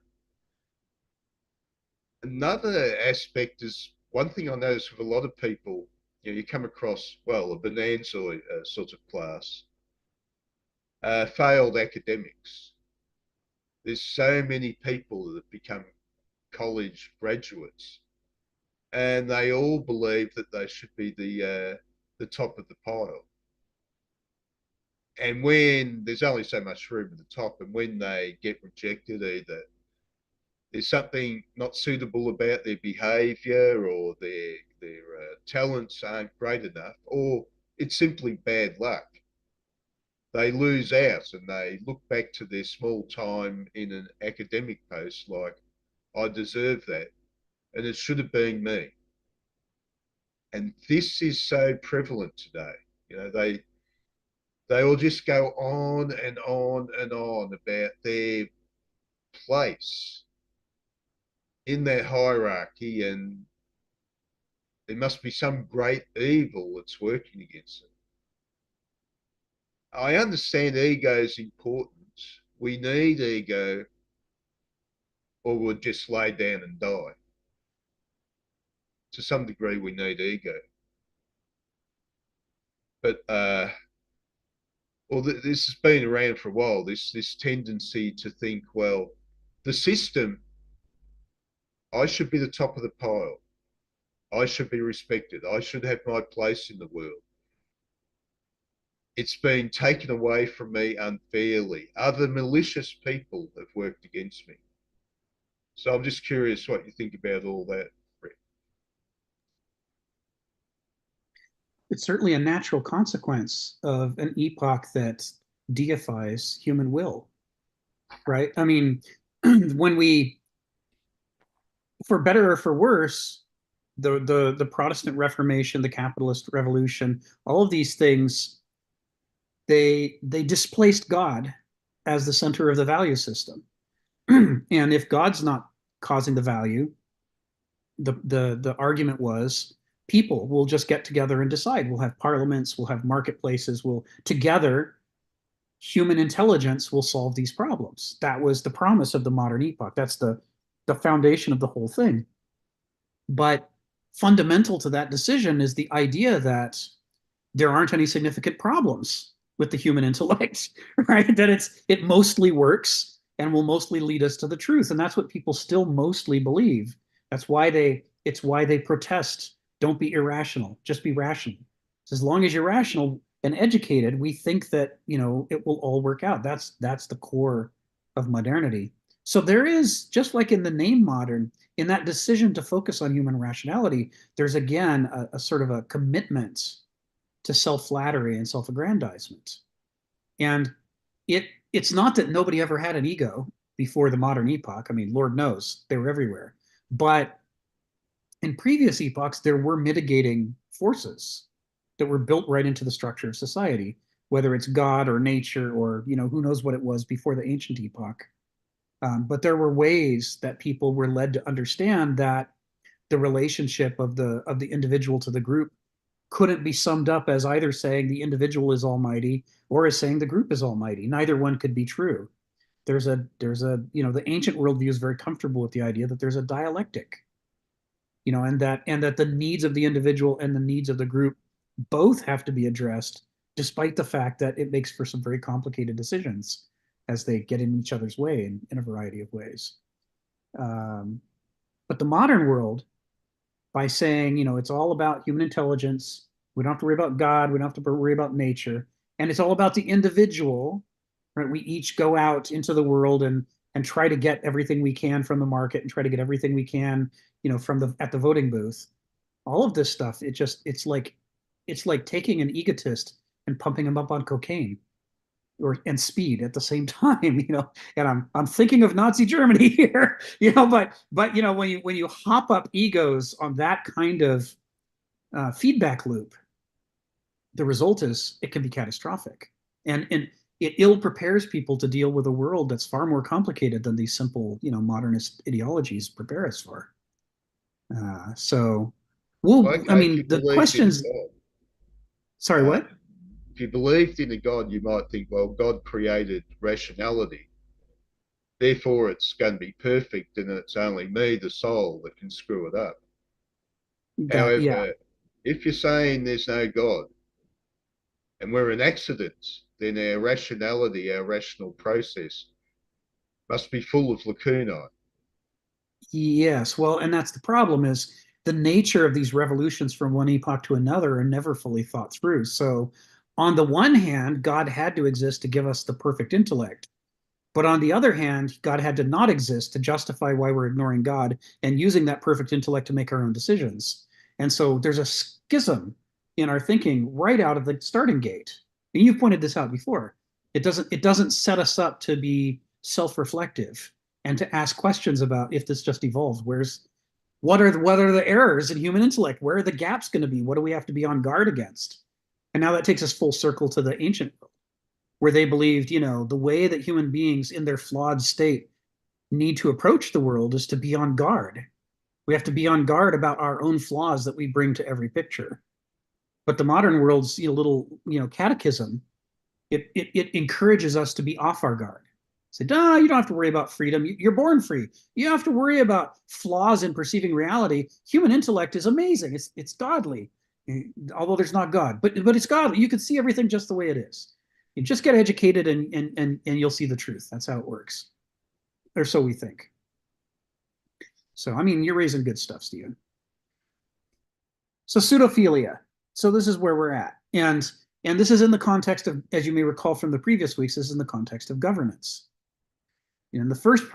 Another aspect is, one thing I notice with a lot of people, you come across, well, a bonanza sort of class, failed academics. There's so many people that have become college graduates, and they all believe that they should be the top of the pile. And when there's only so much room at the top, and when they get rejected, either there's something not suitable about their behavior, or their talents aren't great enough, or it's simply bad luck. They lose out, and they look back to their small time in an academic post like, I deserve that, and it should have been me. And this is so prevalent today. You know, they all just go on and on and on about their place in their hierarchy, and there must be some great evil that's working against them. I understand ego is important. We need ego, or we'll just lay down and die. To some degree, we need ego. But well, this has been around for a while, this tendency to think, well, the system, I should be the top of the pile. I should be respected. I should have my place in the world. It's been taken away from me unfairly. Other malicious people have worked against me. So I'm just curious what you think about all that, Brett. It's certainly a natural consequence of an epoch that deifies human will, right? I mean, when we, for better or for worse, the Protestant Reformation, the capitalist revolution, all of these things, they displaced God as the center of the value system. And if God's not causing the value, the argument was, people will just get together and decide. We'll have parliaments, we'll have marketplaces, together, human intelligence will solve these problems. That was the promise of the modern epoch. That's the foundation of the whole thing. But fundamental to that decision is the idea that there aren't any significant problems with the human intellect, right? That it mostly works and will mostly lead us to the truth. And that's what people still mostly believe. It's why they protest Don't be irrational, just be rational. So as long as you're rational and educated, we think that, you know, it will all work out. That's the core of modernity. So there is, just like in the name modern, in that decision to focus on human rationality, there's again a sort of a commitment to self-flattery and self-aggrandizement. And it's not that nobody ever had an ego before the modern epoch. I mean, Lord knows they were everywhere. But in previous epochs, there were mitigating forces that were built right into the structure of society, whether it's God or nature or, you know, who knows what it was before the ancient epoch. But there were ways that people were led to understand that the relationship of the individual to the group couldn't be summed up as either saying the individual is almighty or as saying the group is almighty. Neither one could be true. There's a, you know, the ancient worldview is very comfortable with the idea that there's a dialectic, you know, and that the needs of the individual and the needs of the group both have to be addressed, despite the fact that it makes for some very complicated decisions as they get in each other's way in a variety of ways. But the modern world, by saying, you know, it's all about human intelligence, we don't have to worry about God, we don't have to worry about nature, and it's all about the individual, right? We each go out into the world and try to get everything we can from the market and try to get everything we can, you know, from at the voting booth. All of this stuff, it's like taking an egotist and pumping him up on cocaine and speed at the same time, you know. And I'm thinking of Nazi Germany here, you know, but you know, when you hop up egos on that kind of feedback loop, the result is it can be catastrophic, and it ill prepares people to deal with a world that's far more complicated than these simple, you know, modernist ideologies prepare us for. So, well, Okay, I mean, the questions. Sorry, what? If you believed in a God, you might think, well, God created rationality. Therefore, it's going to be perfect, and it's only me, the soul, that can screw it up. However, Yeah. if you're saying there's no God and we're an accident, then our rationality, our rational process must be full of lacunae. Yes, well, and that's the problem, is the nature of these revolutions from one epoch to another are never fully thought through. So on the one hand, God had to exist to give us the perfect intellect. But on the other hand, God had to not exist to justify why we're ignoring God and using that perfect intellect to make our own decisions. And so there's a schism in our thinking right out of the starting gate. And you've pointed this out before. It doesn't set us up to be self-reflective and to ask questions about if this just evolved. What are the errors in human intellect? Where are the gaps going to be? What do we have to be on guard against? And now that takes us full circle to the ancient world, where they believed, you know, the way that human beings in their flawed state need to approach the world is to be on guard. We have to be on guard about our own flaws that we bring to every picture. But the modern world's, you know, little, you know, catechism, it encourages us to be off our guard. Say, no, you don't have to worry about freedom. You're born free. You don't have to worry about flaws in perceiving reality. Human intellect is amazing. It's godly, although there's not God, but it's godly. You can see everything just the way it is. You just get educated and you'll see the truth. That's how it works. Or so we think. So, I mean, you're raising good stuff, Stephen. So pseudophilia. So this is where we're at. And this is in the context of, as you may recall from the previous weeks, this is in the context of governance. In the first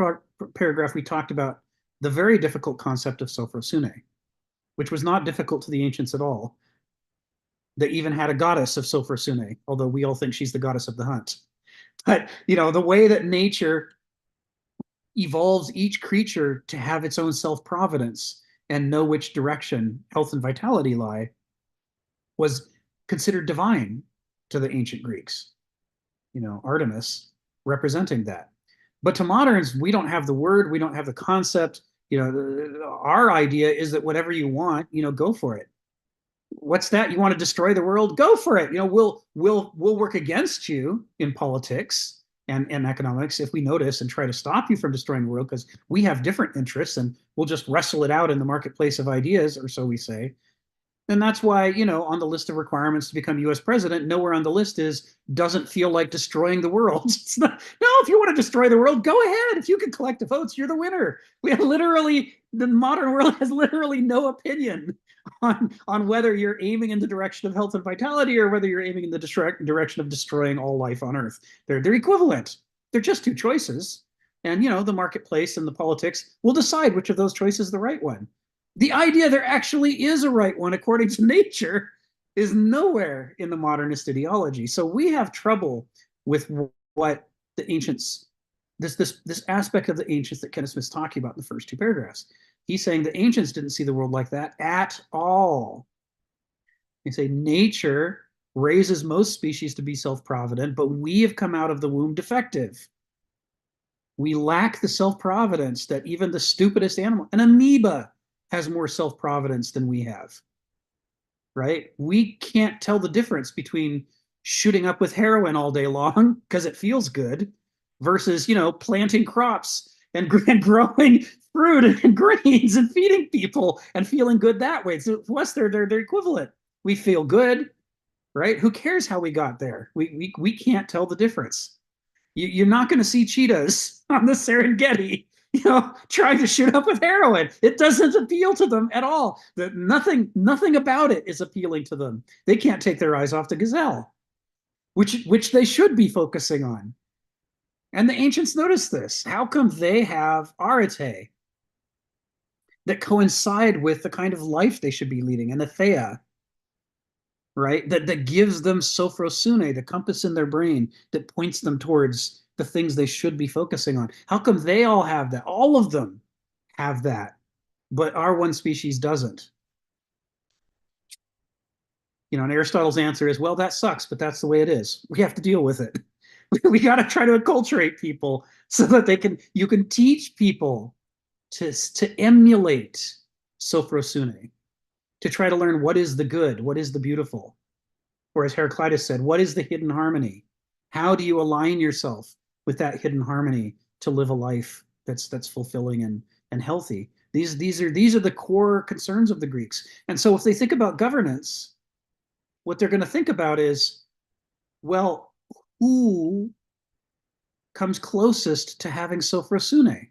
paragraph, we talked about the very difficult concept of sophrosune, which was not difficult to the ancients at all. They even had a goddess of sophrosune, although we all think she's the goddess of the hunt. But, you know, the way that nature evolves each creature to have its own self-providence and know which direction health and vitality lie was considered divine to the ancient Greeks. You know, Artemis representing that. But to moderns, we don't have the word, we don't have the concept. You know, our idea is that whatever you want, you know, go for it. What's that? You want to destroy the world? Go for it. You know, we'll work against you in politics and economics if we notice and try to stop you from destroying the world, because we have different interests, and we'll just wrestle it out in the marketplace of ideas, or so we say. And that's why, you know, on the list of requirements to become US president, nowhere on the list is doesn't feel like destroying the world. It's not, no, if you want to destroy the world, go ahead. If you can collect the votes, you're the winner. We have literally, the modern world has literally no opinion on whether you're aiming in the direction of health and vitality or whether you're aiming in the direction of destroying all life on Earth. They're equivalent. They're just two choices. And, you know, the marketplace and the politics will decide which of those choices is the right one. The idea there actually is a right one according to nature is nowhere in the modernist ideology. So we have trouble with what the ancients, this aspect of the ancients that Kenneth Smith's talking about in the first two paragraphs. He's saying the ancients didn't see the world like that at all. They say nature raises most species to be self-provident, but we have come out of the womb defective. We lack the self-providence that even the stupidest animal, an amoeba, has more self-providence than we have, right? We can't tell the difference between shooting up with heroin all day long because it feels good versus, you know, planting crops and growing fruit and grains and feeding people and feeling good that way. So to us, they're equivalent. We feel good, right? Who cares how we got there? We can't tell the difference. You're not going to see cheetahs on the Serengeti, you know, trying to shoot up with heroin. It doesn't appeal to them at all. Nothing about it is appealing to them. They can't take their eyes off the gazelle, which they should be focusing on. And the ancients noticed this. How come they have arete that coincide with the kind of life they should be leading, and atheia, right? That gives them sophrosune, the compass in their brain that points them towards the things they should be focusing on. How come they all have that? All of them have that, but our one species doesn't. You know, and Aristotle's answer is, well, that sucks, but that's the way it is. We have to deal with it. We got to try to acculturate people so that you can teach people to emulate sophrosune, to try to learn what is the good, what is the beautiful. Or as Heraclitus said, what is the hidden harmony? How do you align yourself with that hidden harmony to live a life that's fulfilling and healthy? These are the core concerns of the Greeks. And so if they think about governance, what they're going to think about is, well, who comes closest to having sophrosune?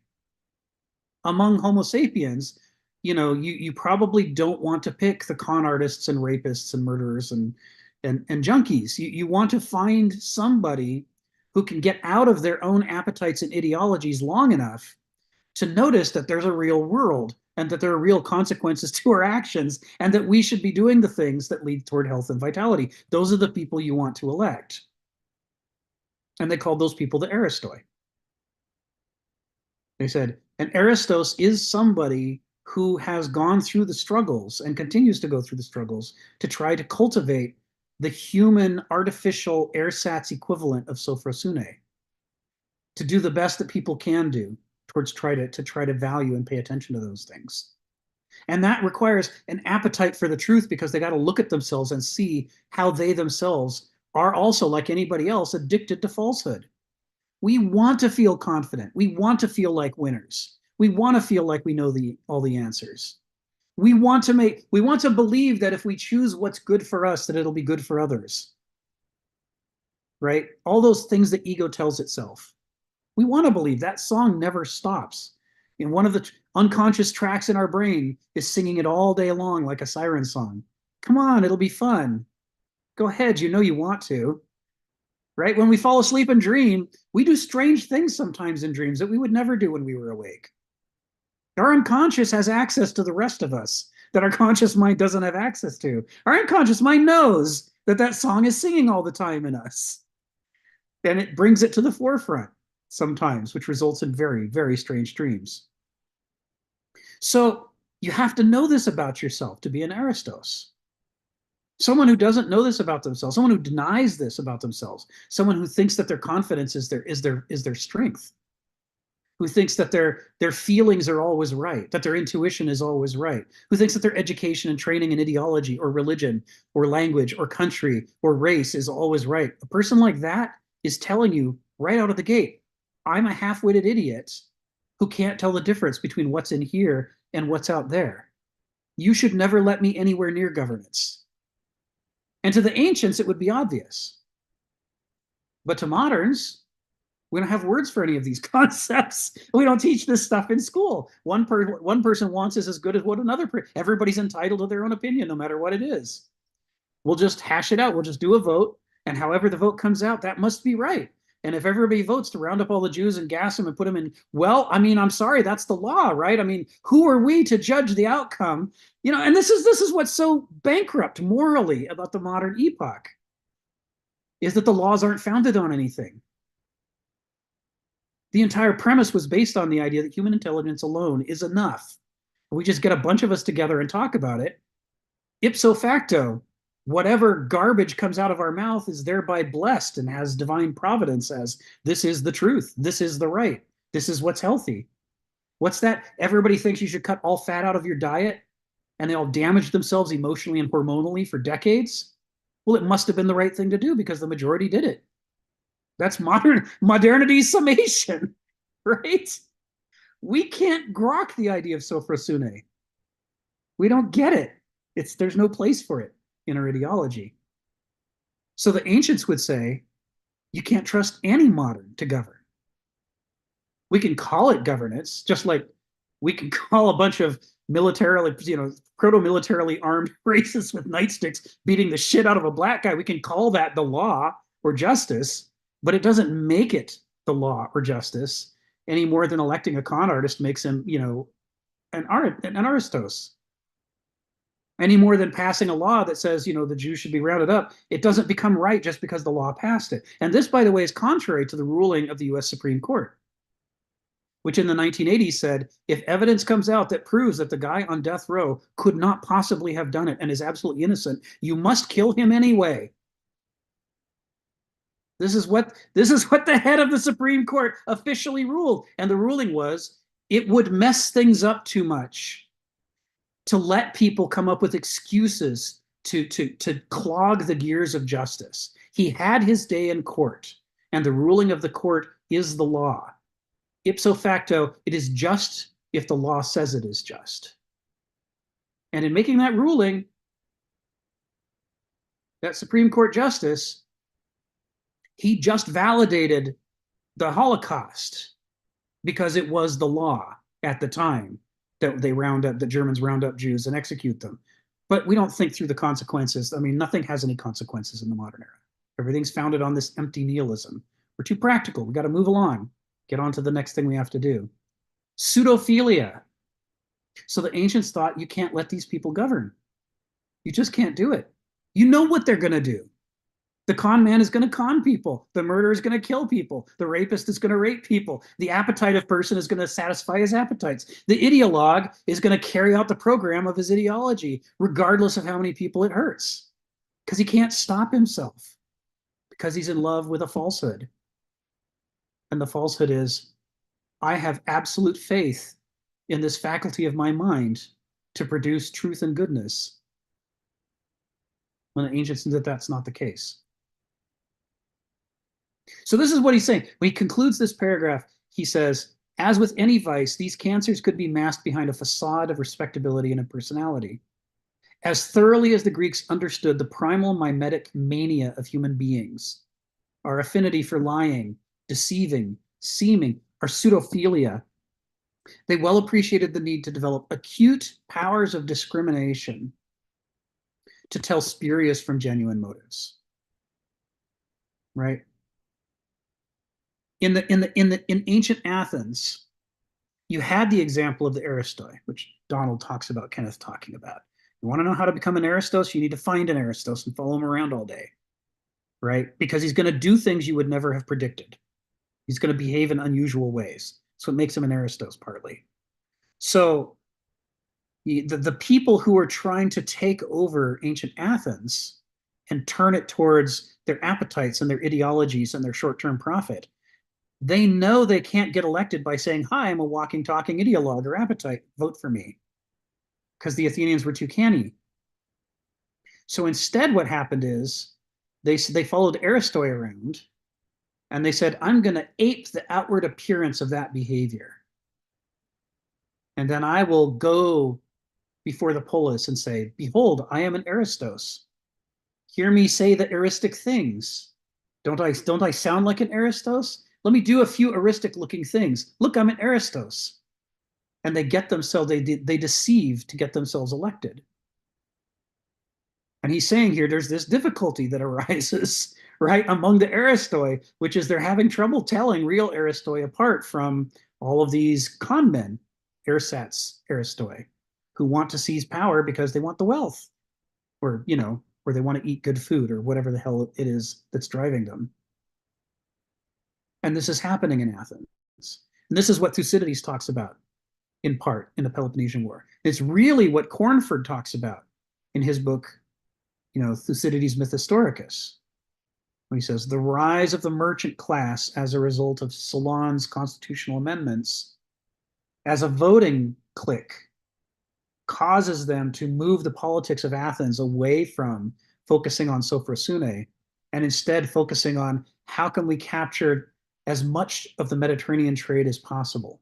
Among Homo sapiens, you know, you probably don't want to pick the con artists and rapists and murderers and junkies. You want to find somebody who can get out of their own appetites and ideologies long enough to notice that there's a real world and that there are real consequences to our actions and that we should be doing the things that lead toward health and vitality. Those are the people you want to elect. And they called those people the Aristoi. They said, an Aristos is somebody who has gone through the struggles and continues to go through the struggles to try to cultivate the human artificial ersatz equivalent of sophrosune, to do the best that people can do towards try to value and pay attention to those things. And that requires an appetite for the truth, because they got to look at themselves and see how they themselves are also, like anybody else, addicted to falsehood. We want to feel confident. We want to feel like winners. We want to feel like we know all the answers. We want to believe that if we choose what's good for us, that it'll be good for others. Right? All those things that ego tells itself. We want to believe that song never stops. And one of the unconscious tracks in our brain is singing it all day long like a siren song. Come on, it'll be fun. Go ahead, you know you want to. Right? When we fall asleep and dream, we do strange things sometimes in dreams that we would never do when we were awake. Our unconscious has access to the rest of us that our conscious mind doesn't have access to. Our unconscious mind knows that song is singing all the time in us. And it brings it to the forefront sometimes, which results in very, very strange dreams. So you have to know this about yourself to be an Aristos. Someone who doesn't know this about themselves, someone who denies this about themselves, someone who thinks that their confidence is their strength, who thinks that their feelings are always right, that their intuition is always right, who thinks that their education and training and ideology or religion or language or country or race is always right. A person like that is telling you right out of the gate, I'm a half-witted idiot who can't tell the difference between what's in here and what's out there. You should never let me anywhere near governance. And to the ancients, it would be obvious. But to moderns, We don't have words for any of these concepts. We don't teach this stuff in school. One person wants is as good as what another person. Everybody's entitled to their own opinion, no matter what it is. We'll just hash it out. We'll just do a vote, and however the vote comes out, that must be right. And if everybody votes to round up all the Jews and gas them and put them in, well, I mean, I'm sorry, that's the law, right? I mean, who are we to judge the outcome? You know, and this is what's so bankrupt morally about the modern epoch, is that the laws aren't founded on anything. The entire premise was based on the idea that human intelligence alone is enough. We just get a bunch of us together and talk about it. Ipso facto, whatever garbage comes out of our mouth is thereby blessed and has divine providence as this is the truth. This is the right. This is what's healthy. What's that? Everybody thinks you should cut all fat out of your diet, and they all damage themselves emotionally and hormonally for decades. Well, it must have been the right thing to do because the majority did it. That's modernity's summation, right? We can't grok the idea of sophrosune. We don't get it. There's no place for it in our ideology. So the ancients would say, you can't trust any modern to govern. We can call it governance, just like we can call a bunch of militarily, proto-militarily armed racists with nightsticks beating the shit out of a black guy. We can call that the law or justice, but it doesn't make it the law or justice any more than electing a con artist makes him, an aristos. Any more than passing a law that says, the Jews should be rounded up. It doesn't become right just because the law passed it. And this, by the way, is contrary to the ruling of the US Supreme Court, which in the 1980s said, if evidence comes out that proves that the guy on death row could not possibly have done it and is absolutely innocent, you must kill him anyway. This is what the head of the Supreme Court officially ruled. And the ruling was, it would mess things up too much to let people come up with excuses to clog the gears of justice. He had his day in court, and the ruling of the court is the law. Ipso facto, it is just if the law says it is just. And in making that ruling, that Supreme Court justice, he just validated the Holocaust because it was the law at the time that the Germans round up Jews and execute them. But we don't think through the consequences. I mean, nothing has any consequences in the modern era. Everything's founded on this empty nihilism. We're too practical. We got to move along, get on to the next thing we have to do. Pseudophilia. So the ancients thought you can't let these people govern. You just can't do it. You know what they're going to do. The con man is going to con people. The murderer is going to kill people. The rapist is going to rape people. The appetitive person is going to satisfy his appetites. The ideologue is going to carry out the program of his ideology, regardless of how many people it hurts. Because he can't stop himself. Because he's in love with a falsehood. And the falsehood is, I have absolute faith in this faculty of my mind to produce truth and goodness. When the ancients knew that that's not the case. So this is what he's saying. When he concludes this paragraph, he says, as with any vice, these cancers could be masked behind a facade of respectability and impersonality. As thoroughly as the Greeks understood the primal mimetic mania of human beings, our affinity for lying, deceiving, seeming, our pseudophilia, they well appreciated the need to develop acute powers of discrimination to tell spurious from genuine motives. Right? In ancient Athens, you had the example of the Aristoi, which Donald talks about, Kenneth talking about. You want to know how to become an Aristos? You need to find an Aristos and follow him around all day, right? Because he's going to do things you would never have predicted. He's going to behave in unusual ways. That's what makes him an Aristos, partly. So the people who are trying to take over ancient Athens and turn it towards their appetites and their ideologies and their short-term profit, they know they can't get elected by saying, hi, I'm a walking, talking ideologue or appetite, vote for me. Because the Athenians were too canny. So instead what happened is they followed Aristoi around and they said, I'm going to ape the outward appearance of that behavior. And then I will go before the polis and say, behold, I am an Aristos. Hear me say the Aristic things. Don't I sound like an Aristos? let me do a few eristic looking things. Look, I'm an Aristos. And they get themselves, they deceive to get themselves elected. And he's saying here, there's this difficulty that arises, right, among the Aristoi, which is they're having trouble telling real Aristoi apart from all of these con men, ersatz Aristoi, who want to seize power because they want the wealth, or, you know, or they want to eat good food, or whatever the hell it is that's driving them. And this is happening in Athens. And this is what Thucydides talks about, in part, in the Peloponnesian War. It's really what Cornford talks about in his book, you know, Thucydides Mythhistoricus, when he says the rise of the merchant class as a result of Solon's constitutional amendments as a voting clique causes them to move the politics of Athens away from focusing on Sophrosune and instead focusing on how can we capture as much of the Mediterranean trade as possible.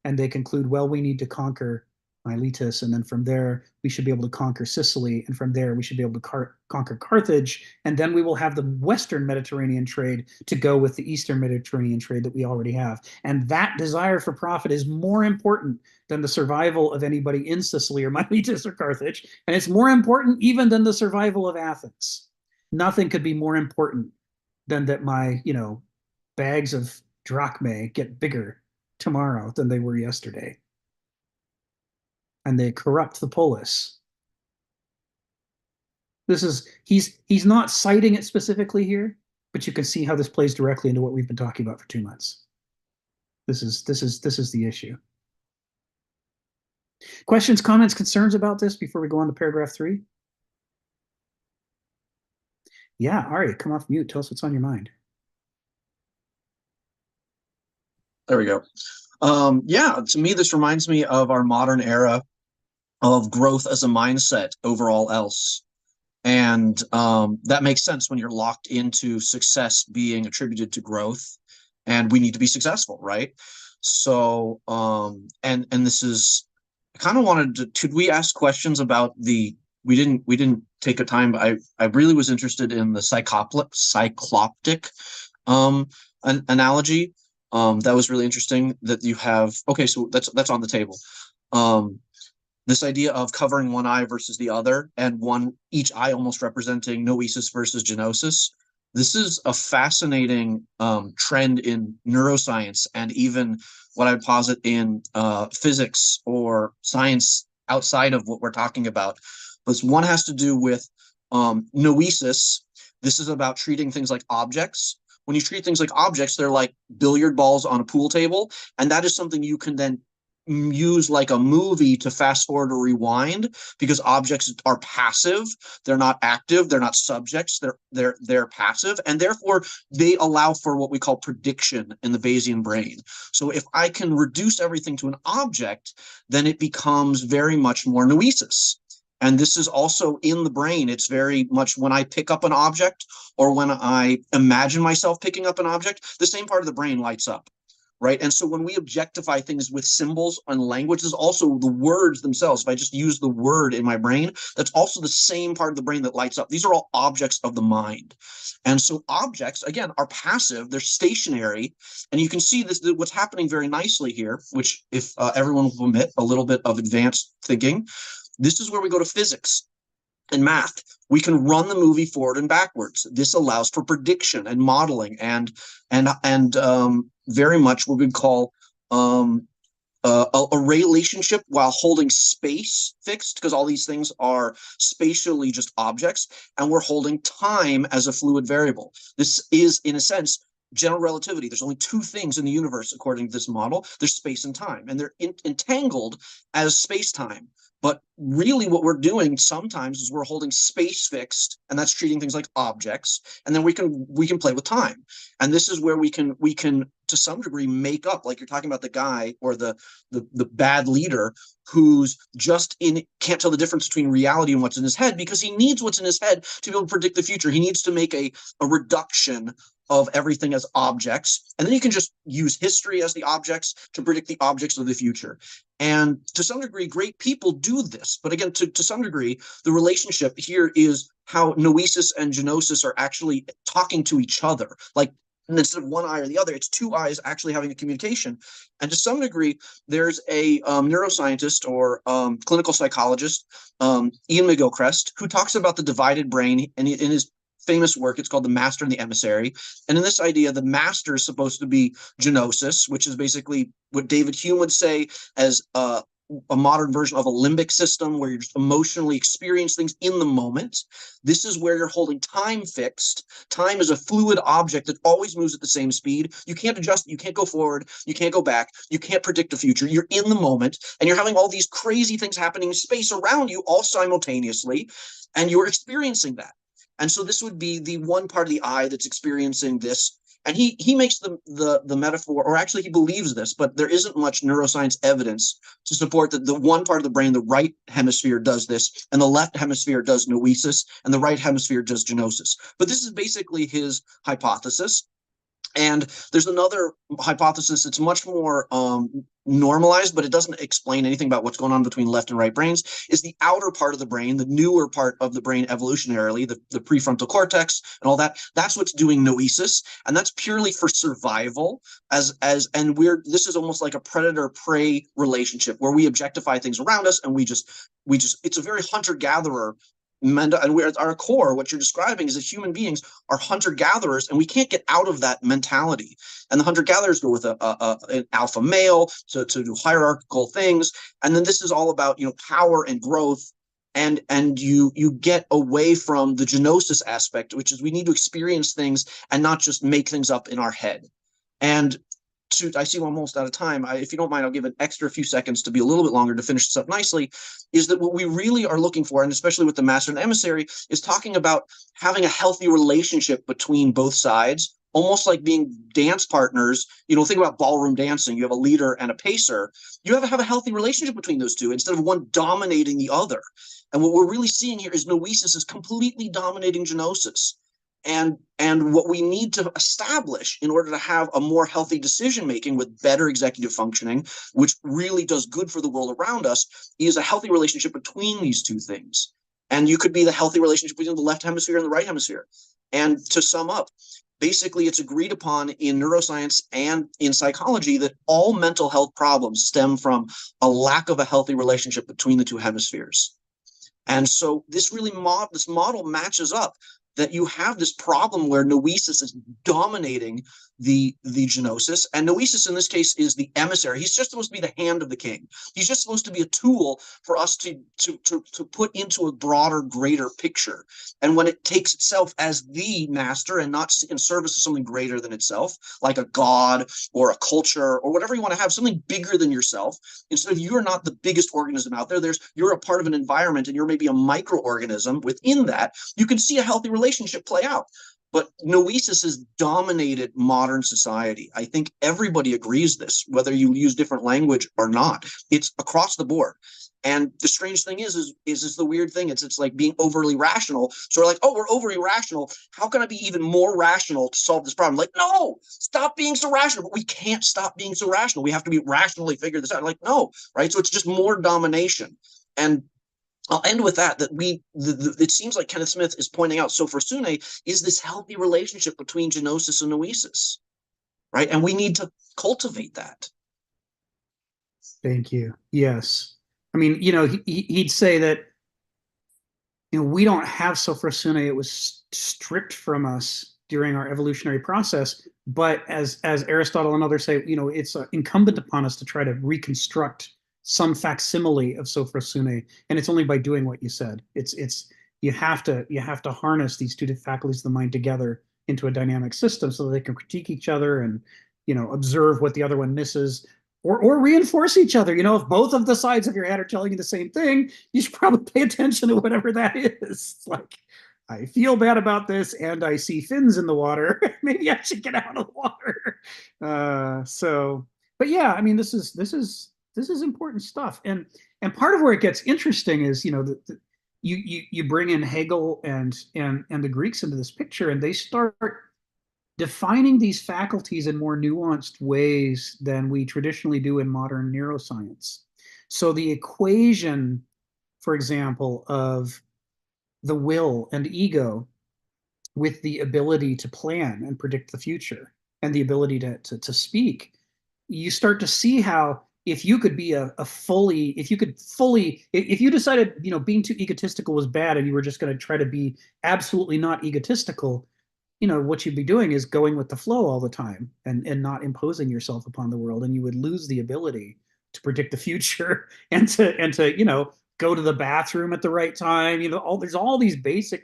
And they conclude, well, we need to conquer Miletus, and then from there we should be able to conquer Sicily, and from there we should be able to conquer Carthage, and then we will have the Western Mediterranean trade to go with the Eastern Mediterranean trade that we already have. And that desire for profit is more important than the survival of anybody in Sicily or Miletus or Carthage, and it's more important even than the survival of Athens. Nothing could be more important than that my, you know, bags of drachmae get bigger tomorrow than they were yesterday. And they corrupt the polis. This is, he's not citing it specifically here, but you can see how this plays directly into what we've been talking about for 2 months. This is the issue. Questions, comments, concerns about this before we go on to paragraph 3? Yeah, Ari, come off mute. Tell us what's on your mind. There we go. Yeah, to me, this reminds me of our modern era of growth as a mindset over all else. And that makes sense when you're locked into success being attributed to growth, and we need to be successful, right? So, and this is, I kind of wanted to, could we ask questions about the, we didn't take a time, but I really was interested in the cycloptic analogy. That was really interesting that you have, okay, so that's on the table. This idea of covering one eye versus the other, and each eye almost representing noesis versus genosis. This is a fascinating trend in neuroscience, and even what I would posit in physics or science outside of what we're talking about. But one has to do with noesis. This is about treating things like objects. When you treat things like objects, they're like billiard balls on a pool table, and that is something you can then use like a movie to fast forward or rewind, because objects are passive, they're not active, they're not subjects, they're passive, and therefore they allow for what we call prediction in the Bayesian brain. So if I can reduce everything to an object, then it becomes very much more noesis. And this is also in the brain. It's very much when I pick up an object or when I imagine myself picking up an object, the same part of the brain lights up. Right. And so when we objectify things with symbols and language, is also the words themselves. If I just use the word in my brain, that's also the same part of the brain that lights up. These are all objects of the mind. And so objects, again, are passive. They're stationary. And you can see this, what's happening very nicely here, which if everyone will permit a little bit of advanced thinking, this is where we go to physics and math. We can run the movie forward and backwards. This allows for prediction and modeling and very much what we'd call a relationship while holding space fixed, because all these things are spatially just objects, and we're holding time as a fluid variable. This is, in a sense, general relativity. There's only two things in the universe, according to this model. There's space and time, and they're entangled as space-time. But really what we're doing sometimes is we're holding space fixed, and that's treating things like objects, and then we can play with time. And this is where we can to some degree make up, like you're talking about the guy or the bad leader who's just can't tell the difference between reality and what's in his head, because he needs what's in his head to be able to predict the future. He needs to make a reduction of everything as objects, and then you can just use history as the objects to predict the objects of the future. And to some degree, great people do this. But again, to some degree, the relationship here is how noesis and genosis are actually talking to each other. Like And instead of one eye or the other, it's two eyes actually having a communication. And to some degree, there's a neuroscientist or clinical psychologist, Ian McGilchrist, who talks about the divided brain. And in his famous work, it's called The Master and the Emissary. And in this idea, the master is supposed to be genosis, which is basically what David Hume would say as a modern version of a limbic system, where you're just emotionally experience things in the moment. This is where you're holding time fixed. Time is a fluid object that always moves at the same speed. You can't adjust, you can't go forward, you can't go back, you can't predict the future. You're in the moment, and you're having all these crazy things happening in space around you all simultaneously, and you're experiencing that. And so this would be the one part of the eye that's experiencing this. And he makes the metaphor, or actually he believes this, but there isn't much neuroscience evidence to support that the one part of the brain, the right hemisphere, does this, and the left hemisphere does noesis, and the right hemisphere does genosis. But this is basically his hypothesis. And there's another hypothesis that's much more normalized, but it doesn't explain anything about what's going on between left and right brains, is the outer part of the brain, the newer part of the brain evolutionarily, the prefrontal cortex and all that. That's what's doing noesis, and that's purely for survival. And this is almost like a predator-prey relationship where we objectify things around us, and we just it's a very hunter-gatherer. And we're at our core, what you're describing is that human beings are hunter-gatherers, and we can't get out of that mentality. And the hunter-gatherers go with an alpha male to do hierarchical things. And then this is all about, power and growth. And you get away from the genosis aspect, which is we need to experience things and not just make things up in our head. And I see I'm almost out of time. If you don't mind, I'll give an extra few seconds to be a little bit longer to finish this up nicely, is that what we really are looking for, and especially with the master and the emissary, is talking about having a healthy relationship between both sides, almost like being dance partners. Think about ballroom dancing. You have a leader and a pacer. You have to have a healthy relationship between those two instead of one dominating the other. And what we're really seeing here is noesis is completely dominating genosis. And what we need to establish in order to have a more healthy decision making with better executive functioning, which really does good for the world around us, is a healthy relationship between these two things. And you could be the healthy relationship between the left hemisphere and the right hemisphere. And to sum up, basically it's agreed upon in neuroscience and in psychology that all mental health problems stem from a lack of a healthy relationship between the two hemispheres. And so this model matches up, that you have this problem where noesis is dominating the genosis, and noesis in this case is the emissary. He's just supposed to be the hand of the king. He's just supposed to be a tool for us to put into a broader, greater picture. And when it takes itself as the master and not in service of something greater than itself, like a god or a culture or whatever you want to have, something bigger than yourself, instead of you're not the biggest organism out there, you're a part of an environment and you're maybe a microorganism within that, you can see a healthy relationship play out. But noesis has dominated modern society. I think everybody agrees this, whether you use different language or not. It's across the board. And the strange thing is the weird thing. It's like being overly rational. So we're like, oh, we're overly rational. How can I be even more rational to solve this problem? Like, no, stop being so rational. But we can't stop being so rational. We have to be rationally figure this out. Like, no, right? So it's just more domination. And I'll end with that it seems like Kenneth Smith is pointing out, so for Sune, is this healthy relationship between genosis and noesis, right? And we need to cultivate that. Thank you. Yes. I mean, he'd say that, we don't have Sophrosune. It was stripped from us during our evolutionary process. But as Aristotle and others say, it's incumbent upon us to try to reconstruct some facsimile of Sophrosune, and it's only by doing what you said. You have to harness these two faculties of the mind together into a dynamic system so that they can critique each other and observe what the other one misses, or reinforce each other. If both of the sides of your head are telling you the same thing, you should probably pay attention to whatever that is. It's like, I feel bad about this and I see fins in the water. Maybe I should get out of the water. But yeah, I mean, this is important stuff, and part of where it gets interesting is you bring in Hegel and the Greeks into this picture, and they start defining these faculties in more nuanced ways than we traditionally do in modern neuroscience. So the equation, for example, of the will and ego with the ability to plan and predict the future and the ability to speak, you start to see how if you could be if you decided, being too egotistical was bad and you were just going to try to be absolutely not egotistical, what you'd be doing is going with the flow all the time and not imposing yourself upon the world, and you would lose the ability to predict the future and to go to the bathroom at the right time. There's all these basic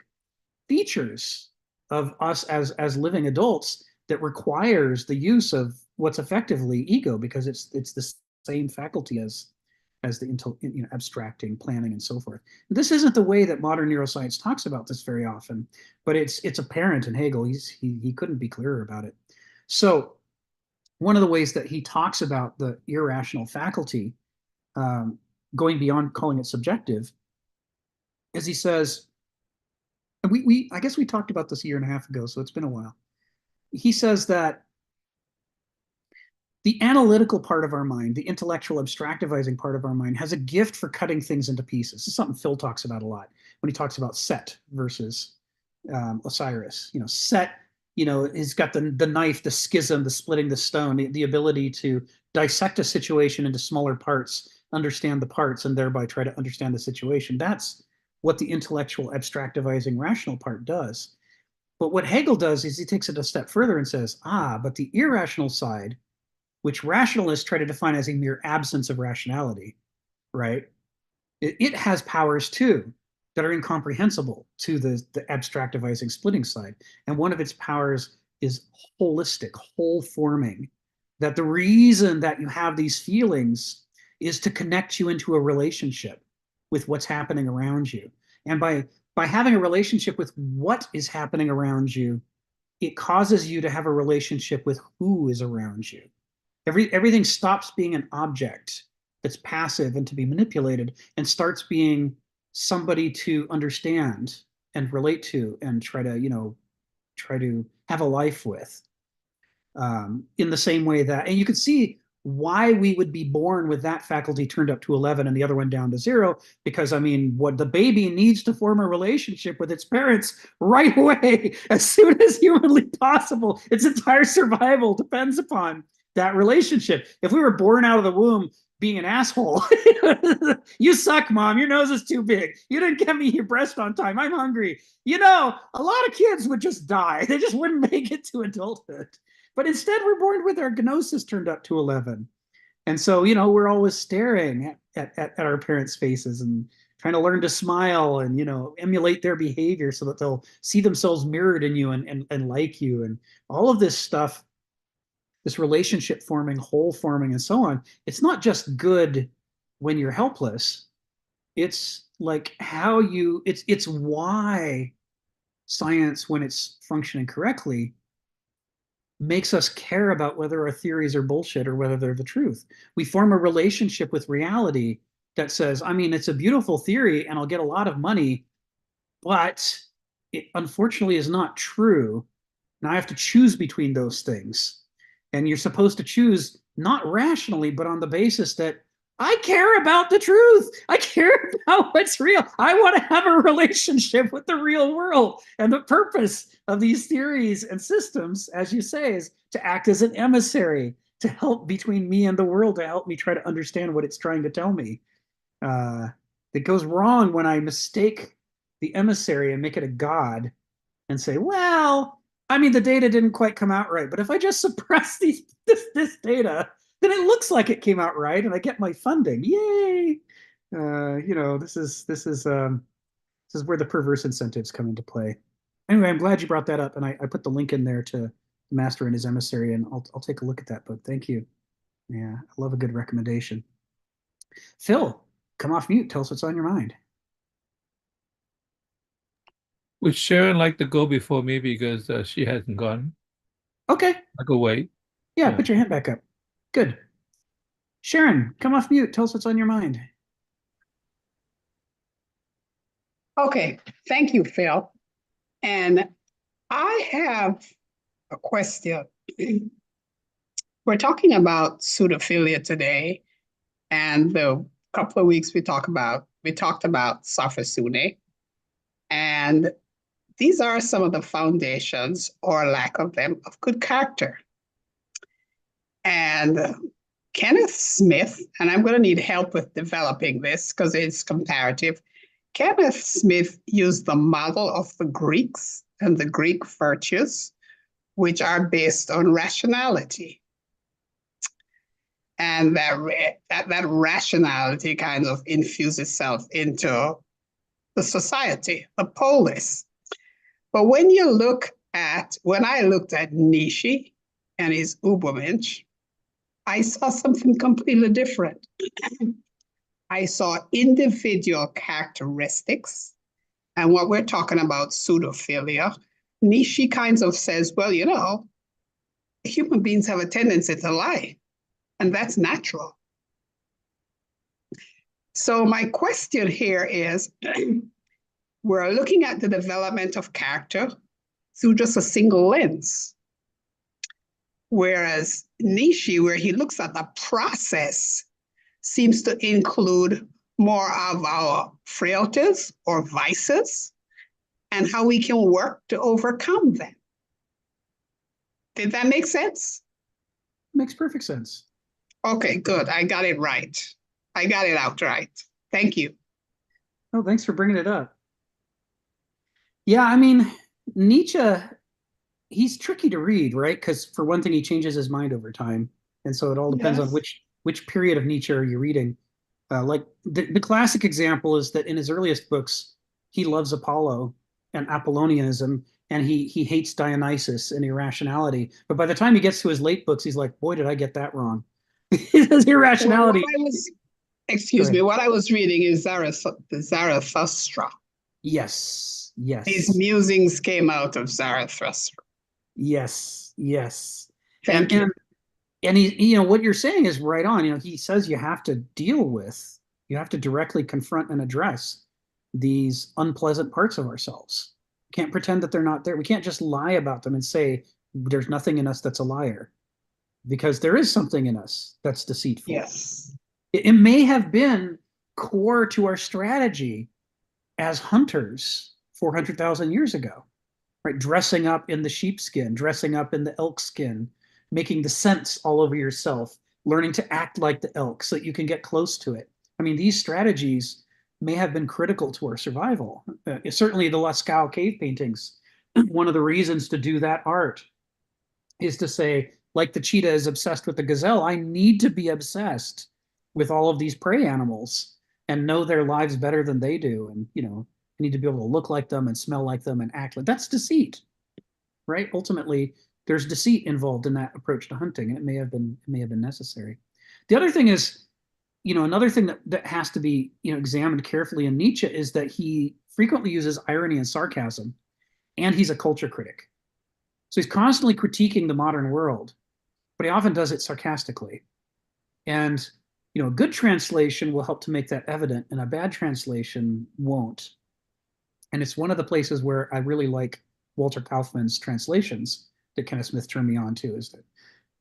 features of us as living adults that requires the use of what's effectively ego, because it's the same faculty as the abstracting, planning, and so forth. This isn't the way that modern neuroscience talks about this very often, but it's apparent in Hegel. He couldn't be clearer about it. So one of the ways that he talks about the irrational faculty, going beyond calling it subjective, is he says, and I guess we talked about this a year and a half ago, so it's been a while. He says that the analytical part of our mind, the intellectual abstractivizing part of our mind, has a gift for cutting things into pieces. This is something Phil talks about a lot when he talks about Set versus Osiris. Set, he's got the knife, the schism, the splitting the stone, the ability to dissect a situation into smaller parts, understand the parts, and thereby try to understand the situation. That's what the intellectual abstractivizing rational part does. But what Hegel does is he takes it a step further and says, but the irrational side, which rationalists try to define as a mere absence of rationality, right? It has powers too that are incomprehensible to the abstractivizing splitting side. And one of its powers is holistic, whole forming. That the reason that you have these feelings is to connect you into a relationship with what's happening around you. And by having a relationship with what is happening around you, it causes you to have a relationship with who is around you. Everything stops being an object that's passive and to be manipulated and starts being somebody to understand and relate to and try to have a life with. In the same way that, and you can see why we would be born with that faculty turned up to 11 and the other one down to 0, because what the baby needs to form a relationship with its parents right away, as soon as humanly possible. Its entire survival depends upon that relationship. If we were born out of the womb being an asshole, you suck, mom, your nose is too big, you didn't get me your breast on time, I'm hungry, a lot of kids would just die. They just wouldn't make it to adulthood. But instead, we're born with our gnosis turned up to 11. And so, we're always staring at our parents' faces and trying to learn to smile and, emulate their behavior so that they'll see themselves mirrored in you and like you. And all of this stuff, this relationship forming, whole forming, and so on, it's not just good when you're helpless. It's like it's why science, when it's functioning correctly, makes us care about whether our theories are bullshit or whether they're the truth. We form a relationship with reality that says, it's a beautiful theory and I'll get a lot of money, but it unfortunately is not true. Now I have to choose between those things. And you're supposed to choose not rationally, but on the basis that I care about the truth. I care about what's real. I want to have a relationship with the real world. And the purpose of these theories and systems, as you say, is to act as an emissary, to help between me and the world, to help me try to understand what it's trying to tell me. It goes wrong when I mistake the emissary and make it a god and say, well, the data didn't quite come out right, but if I just suppress this data, then it looks like it came out right and I get my funding. Yay! This is where the perverse incentives come into play. Anyway, I'm glad you brought that up, and I put the link in there to the Master and his Emissary, and I'll take a look at that book. Thank you. Yeah, I love a good recommendation. Phil, come off mute. Tell us what's on your mind. Would Sharon like to go before me because she hasn't gone? Okay. I'll go wait. Yeah, put your hand back up. Good. Sharon, come off mute. Tell us what's on your mind. Okay, thank you, Phil. And I have a question. We're talking about pseudophilia today, and the couple of weeks we talked about Safasune. And these are some of the foundations, or lack of them, of good character. And Kenneth Smith, and I'm going to need help with developing this because it's comparative. Kenneth Smith used the model of the Greeks and the Greek virtues, which are based on rationality. And that rationality kind of infuses itself into the society, the polis. But when I looked at Nietzsche and his Übermensch, I saw something completely different. I saw individual characteristics, and what we're talking about, pseudophilia. Nietzsche kind of says, well, you know, human beings have a tendency to lie, and that's natural. So my question here is, we're looking at the development of character through just a single lens. Whereas Nietzsche, where he looks at the process, seems to include more of our frailties or vices and how we can work to overcome them. Did that make sense? Makes perfect sense. Okay, good. I got it right. I got it out right. Thank you. Oh, thanks for bringing it up. Yeah, I mean, Nietzsche, he's tricky to read, right? Because for one thing, he changes his mind over time. And so it all depends on which period of Nietzsche are you reading. Like the classic example is that in his earliest books, he loves Apollo and Apollonianism, and he hates Dionysus and irrationality. But by the time he gets to his late books, he's like, boy, did I get that wrong. His irrationality. What I was reading is Zarathustra. Yes, yes. His musings came out of Zarathustra. Yes, yes. Thank you. And he, what you're saying is right on. He says you have to you have to directly confront and address these unpleasant parts of ourselves. We can't pretend that they're not there. We can't just lie about them and say there's nothing in us that's a liar, because there is something in us that's deceitful. Yes. It may have been core to our strategy as hunters 400,000 years ago, right? Dressing up in the sheepskin, dressing up in the elk skin, making the scents all over yourself, learning to act like the elk so that you can get close to it. I mean, these strategies may have been critical to our survival. Certainly the Lascaux cave paintings, one of the reasons to do that art is to say, like the cheetah is obsessed with the gazelle, I need to be obsessed with all of these prey animals and know their lives better than they do. And, I need to be able to look like them and smell like them and act like that's deceit, right? Ultimately, there's deceit involved in that approach to hunting, and it may have been necessary. The other thing is, another thing that has to be, examined carefully in Nietzsche is that he frequently uses irony and sarcasm, and he's a culture critic. So he's constantly critiquing the modern world, but he often does it sarcastically. And, a good translation will help to make that evident, and a bad translation won't. And it's one of the places where I really like Walter Kaufmann's translations that Kenneth Smith turned me on to, is that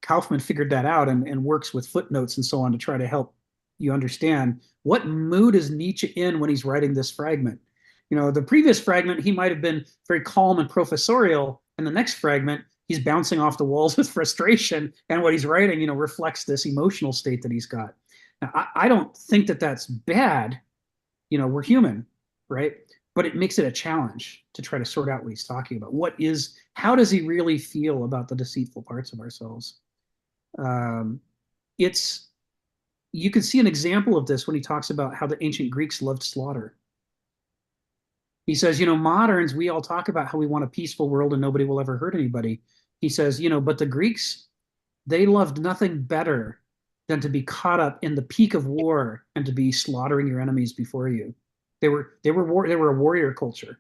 Kaufmann figured that out and works with footnotes and so on to try to help you understand what mood is Nietzsche in when he's writing this fragment. The previous fragment, he might have been very calm and professorial, and the next fragment, he's bouncing off the walls with frustration, and what he's writing, reflects this emotional state that he's got. Now, I don't think that that's bad. We're human, right? But it makes it a challenge to try to sort out what he's talking about. How does he really feel about the deceitful parts of ourselves? You can see an example of this when he talks about how the ancient Greeks loved slaughter. He says, moderns, we all talk about how we want a peaceful world and nobody will ever hurt anybody. He says, but the Greeks, they loved nothing better than to be caught up in the peak of war and to be slaughtering your enemies before you. They were a warrior culture,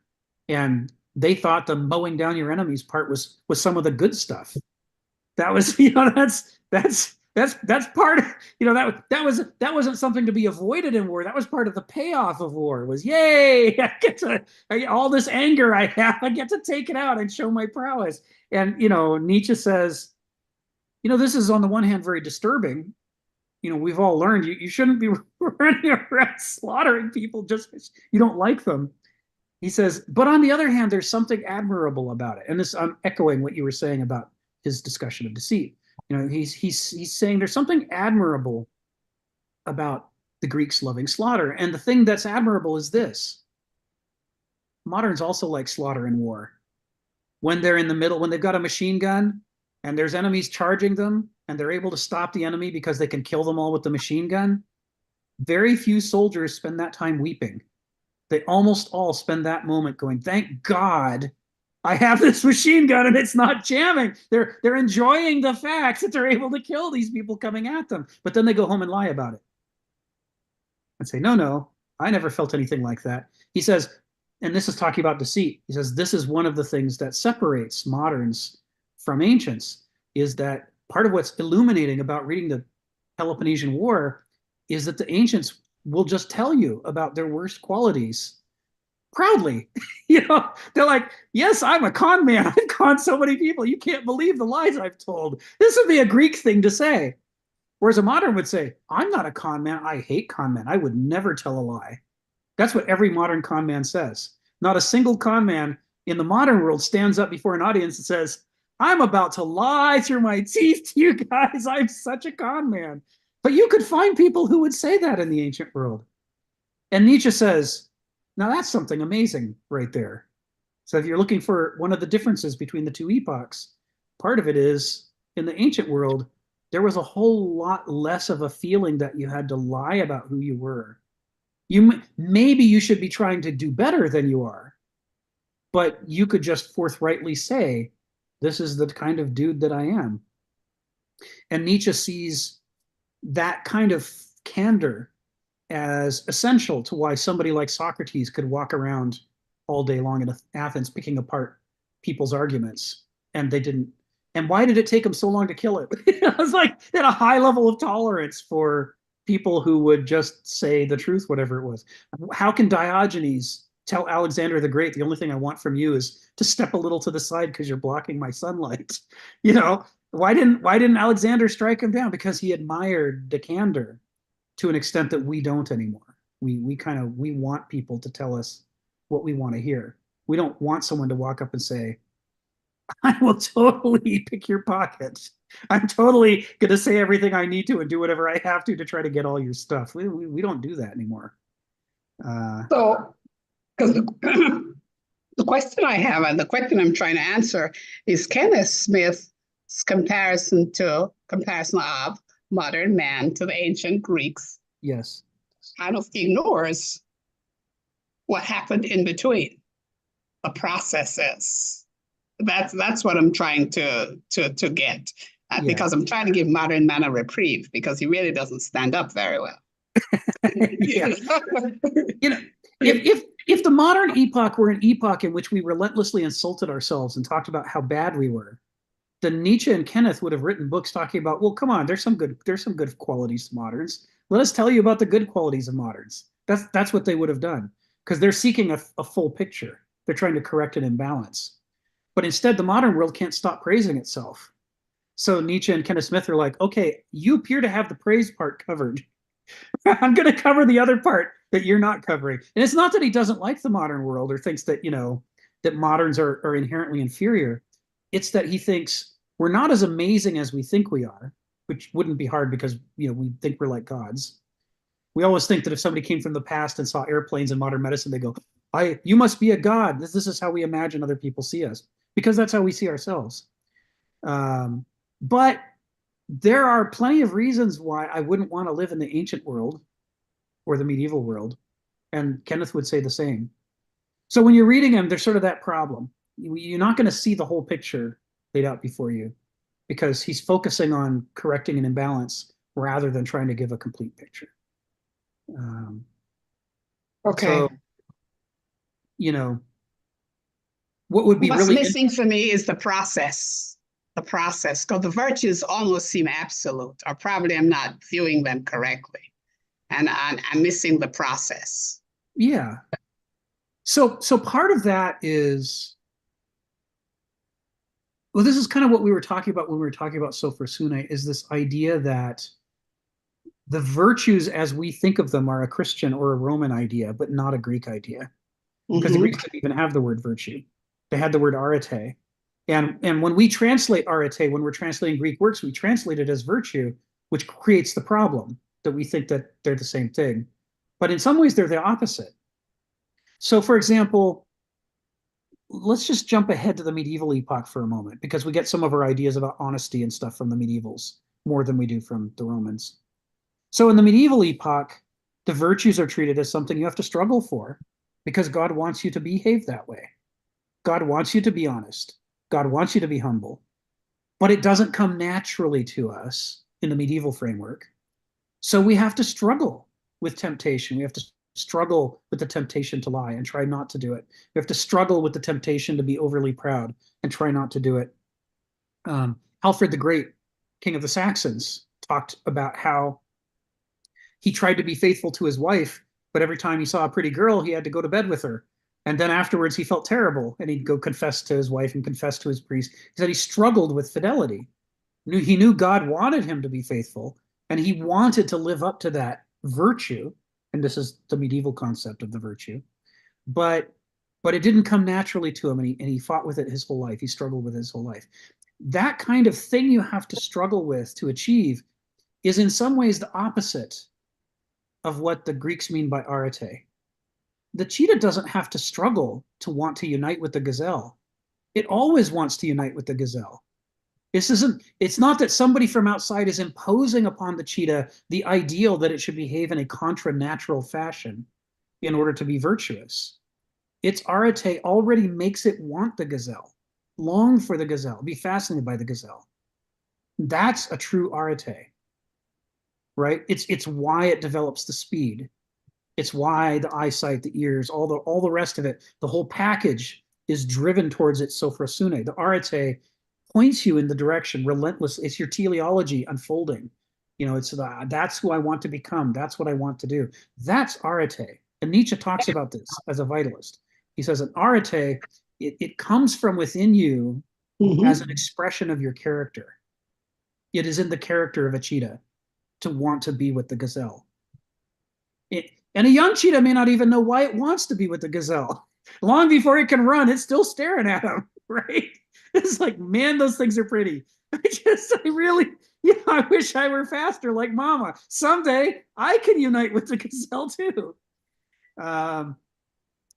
and they thought the mowing down your enemies part was some of the good stuff. That was, that's part of, that wasn't something to be avoided in war. That was part of the payoff of war. Was, yay, all this anger I have, I get to take it out and show my prowess. And Nietzsche says, this is on the one hand very disturbing. We've all learned you shouldn't be running around slaughtering people just because you don't like them. He says, but on the other hand, there's something admirable about it. And this, I'm echoing what you were saying about his discussion of deceit. You know, he's saying there's something admirable about the Greeks loving slaughter. And the thing that's admirable is this: moderns also like slaughter and war. When they're in the middle, when they've got a machine gun and there's enemies charging them and they're able to stop the enemy because they can kill them all with the machine gun, very few soldiers spend that time weeping. They almost all spend that moment going, thank God I have this machine gun and it's not jamming. They're enjoying the fact that they're able to kill these people coming at them. But then they go home and lie about it and say, no, I never felt anything like that. He says, and this is talking about deceit. He says, this is one of the things that separates moderns from ancients, is that part of what's illuminating about reading the Peloponnesian War is that the ancients will just tell you about their worst qualities proudly. You know, they're like, yes, I'm a con man. I've conned so many people. You can't believe the lies I've told. This would be a Greek thing to say. Whereas a modern would say, I'm not a con man. I hate con men. I would never tell a lie. That's what every modern con man says. Not a single con man in the modern world stands up before an audience and says, I'm about to lie through my teeth to you guys. I'm such a con man. But you could find people who would say that in the ancient world. And Nietzsche says, now that's something amazing right there. So if you're looking for one of the differences between the two epochs, part of it is in the ancient world, there was a whole lot less of a feeling that you had to lie about who you were. Maybe you should be trying to do better than you are, but you could just forthrightly say, this is the kind of dude that I am. And Nietzsche sees that kind of candor as essential to why somebody like Socrates could walk around all day long in Athens picking apart people's arguments, and they didn't. And why did it take him so long to kill it? It was like they had a high level of tolerance for people who would just say the truth, whatever it was. How can Diogenes tell Alexander the Great, the only thing I want from you is to step a little to the side because you're blocking my sunlight? You know, why didn't Alexander strike him down? Because he admired the candor to an extent that we don't anymore. We want people to tell us what we want to hear. We don't want someone to walk up and say, I will totally pick your pockets. I'm totally going to say everything I need to and do whatever I have to try to get all your stuff. We don't do that anymore. So, because the question I have and the question I'm trying to answer is Kenneth Smith's comparison of modern man to the ancient Greeks. Yes. Kind of ignores what happened in between, the processes. That's what I'm trying to get, because I'm trying to give modern man a reprieve because he really doesn't stand up very well. Yeah. You know, if the modern epoch were an epoch in which we relentlessly insulted ourselves and talked about how bad we were, then Nietzsche and Kenneth would have written books talking about, well, come on, there's some good qualities to moderns. Let us tell you about the good qualities of moderns. That's what they would have done, because they're seeking a full picture. They're trying to correct an imbalance. But instead, the modern world can't stop praising itself. So Nietzsche and Kenneth Smith are like, okay, you appear to have the praise part covered. I'm going to cover the other part that you're not covering. And it's not that he doesn't like the modern world or thinks that, that moderns are inherently inferior. It's that he thinks we're not as amazing as we think we are, which wouldn't be hard because, we think we're like gods. We always think that if somebody came from the past and saw airplanes in modern medicine, they go, you must be a god. This is how we imagine other people see us, because that's how we see ourselves. But there are plenty of reasons why I wouldn't want to live in the ancient world or the medieval world. And Kenneth would say the same. So when you're reading him, there's sort of that problem. You're not going to see the whole picture laid out before you because he's focusing on correcting an imbalance rather than trying to give a complete picture. Okay. So, what would be What's really missing for me is the process. The process, because the virtues almost seem absolute, or probably I'm not viewing them correctly. And I'm missing the process. Yeah. So part of that is, well, this is kind of what we were talking about when we were talking about Sophrosyne, is this idea that the virtues as we think of them are a Christian or a Roman idea, but not a Greek idea. because the Mhm. Greeks didn't even have the word virtue. They had the word arete. And when we translate arete, when we're translating Greek works, we translate it as virtue, which creates the problem that we think that they're the same thing. But in some ways, they're the opposite. So, for example, let's just jump ahead to the medieval epoch for a moment, because we get some of our ideas about honesty and stuff from the medievals more than we do from the Romans. So in the medieval epoch, the virtues are treated as something you have to struggle for because God wants you to behave that way. God wants you to be honest. God wants you to be humble. But it doesn't come naturally to us in the medieval framework. So we have to struggle with temptation. We have to struggle with the temptation to lie and try not to do it. We have to struggle with the temptation to be overly proud and try not to do it. Alfred the Great, King of the Saxons, talked about how he tried to be faithful to his wife, but every time he saw a pretty girl, he had to go to bed with her. And then afterwards, he felt terrible, and he'd go confess to his wife and confess to his priest. He said he struggled with fidelity. He knew God wanted him to be faithful, and he wanted to live up to that virtue. And this is the medieval concept of the virtue. But it didn't come naturally to him, and he fought with it his whole life. He struggled with it his whole life. That kind of thing you have to struggle with to achieve is in some ways the opposite of what the Greeks mean by arete. The cheetah doesn't have to struggle to want to unite with the gazelle. It always wants to unite with the gazelle. It's not that somebody from outside is imposing upon the cheetah the ideal that it should behave in a contra-natural fashion in order to be virtuous. Its arete already makes it want the gazelle, long for the gazelle, be fascinated by the gazelle. That's a true arete, right? It's why it develops the speed. It's why the eyesight, the ears, all the rest of it, the whole package is driven towards its sophrosune. The arete points you in the direction, relentless. It's your teleology unfolding. It's that's who I want to become. That's what I want to do. That's arete. And Nietzsche talks about this as a vitalist. He says an arete, it comes from within you as an expression of your character. It is in the character of a cheetah to want to be with the gazelle. And a young cheetah may not even know why it wants to be with the gazelle. Long before it can run, it's still staring at him, right? It's like, man, those things are pretty. I wish I were faster like mama. Someday I can unite with the gazelle too. So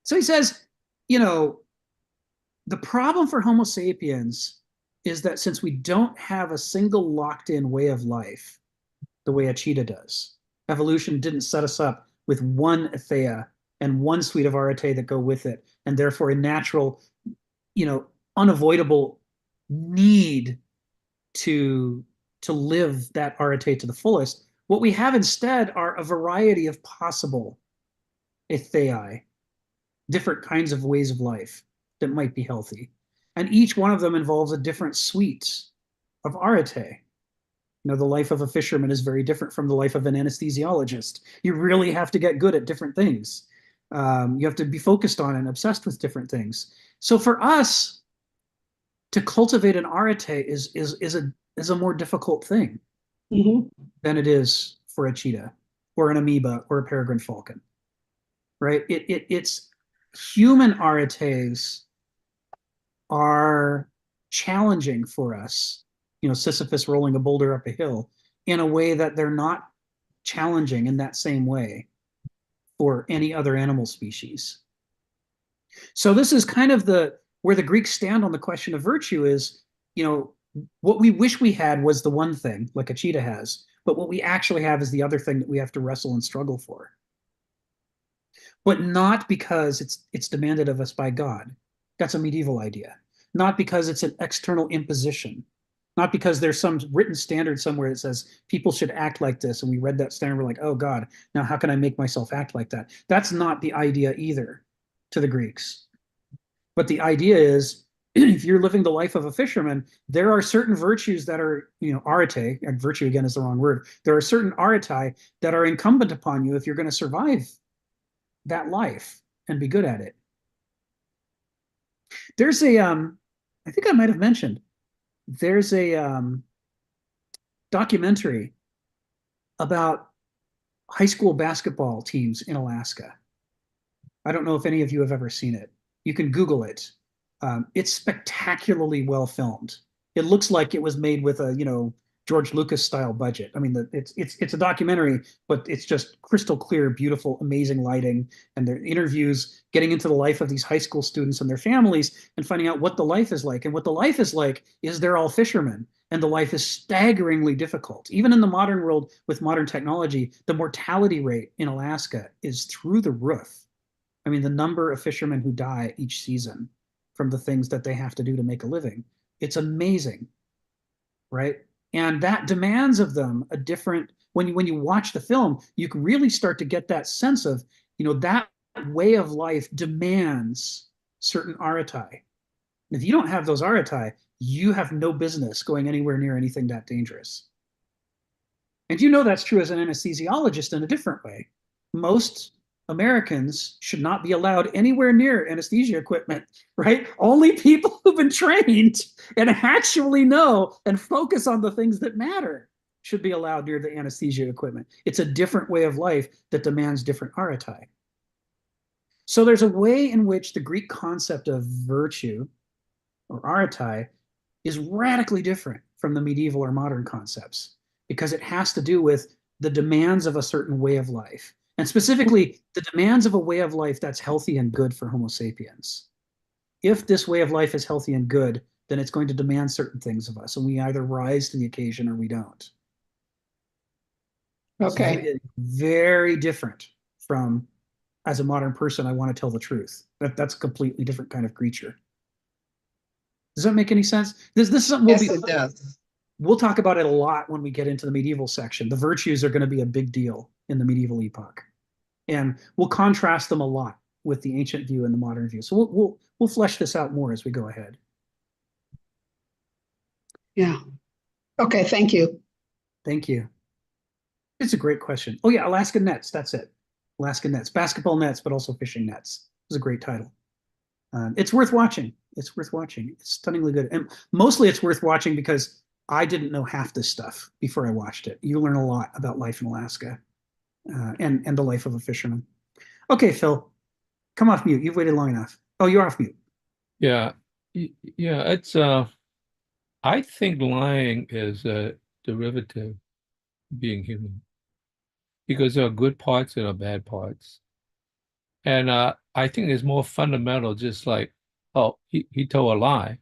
he says, the problem for Homo sapiens is that since we don't have a single locked in way of life, the way a cheetah does, evolution didn't set us up with one ethea and one suite of arete that go with it, and therefore a natural, unavoidable need to live that arete to the fullest. What we have instead are a variety of possible ethei, different kinds of ways of life that might be healthy. And each one of them involves a different suite of arete. The life of a fisherman is very different from the life of an anesthesiologist. You really have to get good at different things. You have to be focused on and obsessed with different things. So for us, to cultivate an arete is a more difficult thing than it is for a cheetah or an amoeba or a peregrine falcon, right? It's human aretes are challenging for us. Sisyphus rolling a boulder up a hill, in a way that they're not challenging in that same way for any other animal species. So this is kind of where the Greeks stand on the question of virtue is, what we wish we had was the one thing, like a cheetah has, but what we actually have is the other thing that we have to wrestle and struggle for. But not because it's demanded of us by God. That's a medieval idea. Not because it's an external imposition. Not because there's some written standard somewhere that says people should act like this, and we read that standard, we're like, oh God, now how can I make myself act like that? That's not the idea either to the Greeks. But the idea is, if you're living the life of a fisherman, there are certain virtues that are, arete, and virtue again is the wrong word. There are certain arete that are incumbent upon you if you're going to survive that life and be good at it. There's I think I might have mentioned, there's a documentary about high school basketball teams in Alaska. I don't know if any of you have ever seen it. You can Google it. It's spectacularly well filmed. It looks like it was made with a, George Lucas style budget. I mean, it's a documentary, but it's just crystal clear, beautiful, amazing lighting, and their interviews, getting into the life of these high school students and their families, and finding out what the life is like. And what the life is like is they're all fishermen, and the life is staggeringly difficult. Even in the modern world with modern technology, the mortality rate in Alaska is through the roof. I mean, the number of fishermen who die each season from the things that they have to do to make a living, it's amazing, right? And that demands of them a different, when you watch the film, you can really start to get that sense of, that way of life demands certain arete. If you don't have those arete, you have no business going anywhere near anything that dangerous. And that's true as an anesthesiologist in a different way. Most Americans should not be allowed anywhere near anesthesia equipment, right? Only people who've been trained and actually know and focus on the things that matter should be allowed near the anesthesia equipment. It's a different way of life that demands different arete. So there's a way in which the Greek concept of virtue or arete is radically different from the medieval or modern concepts, because it has to do with the demands of a certain way of life. And specifically, the demands of a way of life that's healthy and good for Homo sapiens. If this way of life is healthy and good, then it's going to demand certain things of us, and we either rise to the occasion or we don't. Okay. So very different from, as a modern person, I want to tell the truth. That's a completely different kind of creature. Does that make any sense? This is something Yes, it does. We'll talk about it a lot when we get into the medieval section. The virtues are going to be a big deal in the medieval epoch, and we'll contrast them a lot with the ancient view and the modern view. So we'll flesh this out more as we go ahead. Yeah. Okay, thank you. Thank you. It's a great question. Oh yeah, Alaska nets. That's it. Alaska nets, basketball nets, but also fishing nets. It was a great title. It's worth watching. It's worth watching. It's stunningly good, and mostly it's worth watching because I didn't know half this stuff before I watched it. You learn a lot about life in Alaska, and the life of a fisherman. Okay, Phil, come off mute. You've waited long enough. Oh, you're off mute. Yeah, yeah. It's I think lying is a derivative of being human, because there are good parts and there are bad parts, and I think it's more fundamental. Just like, oh, he told a lie.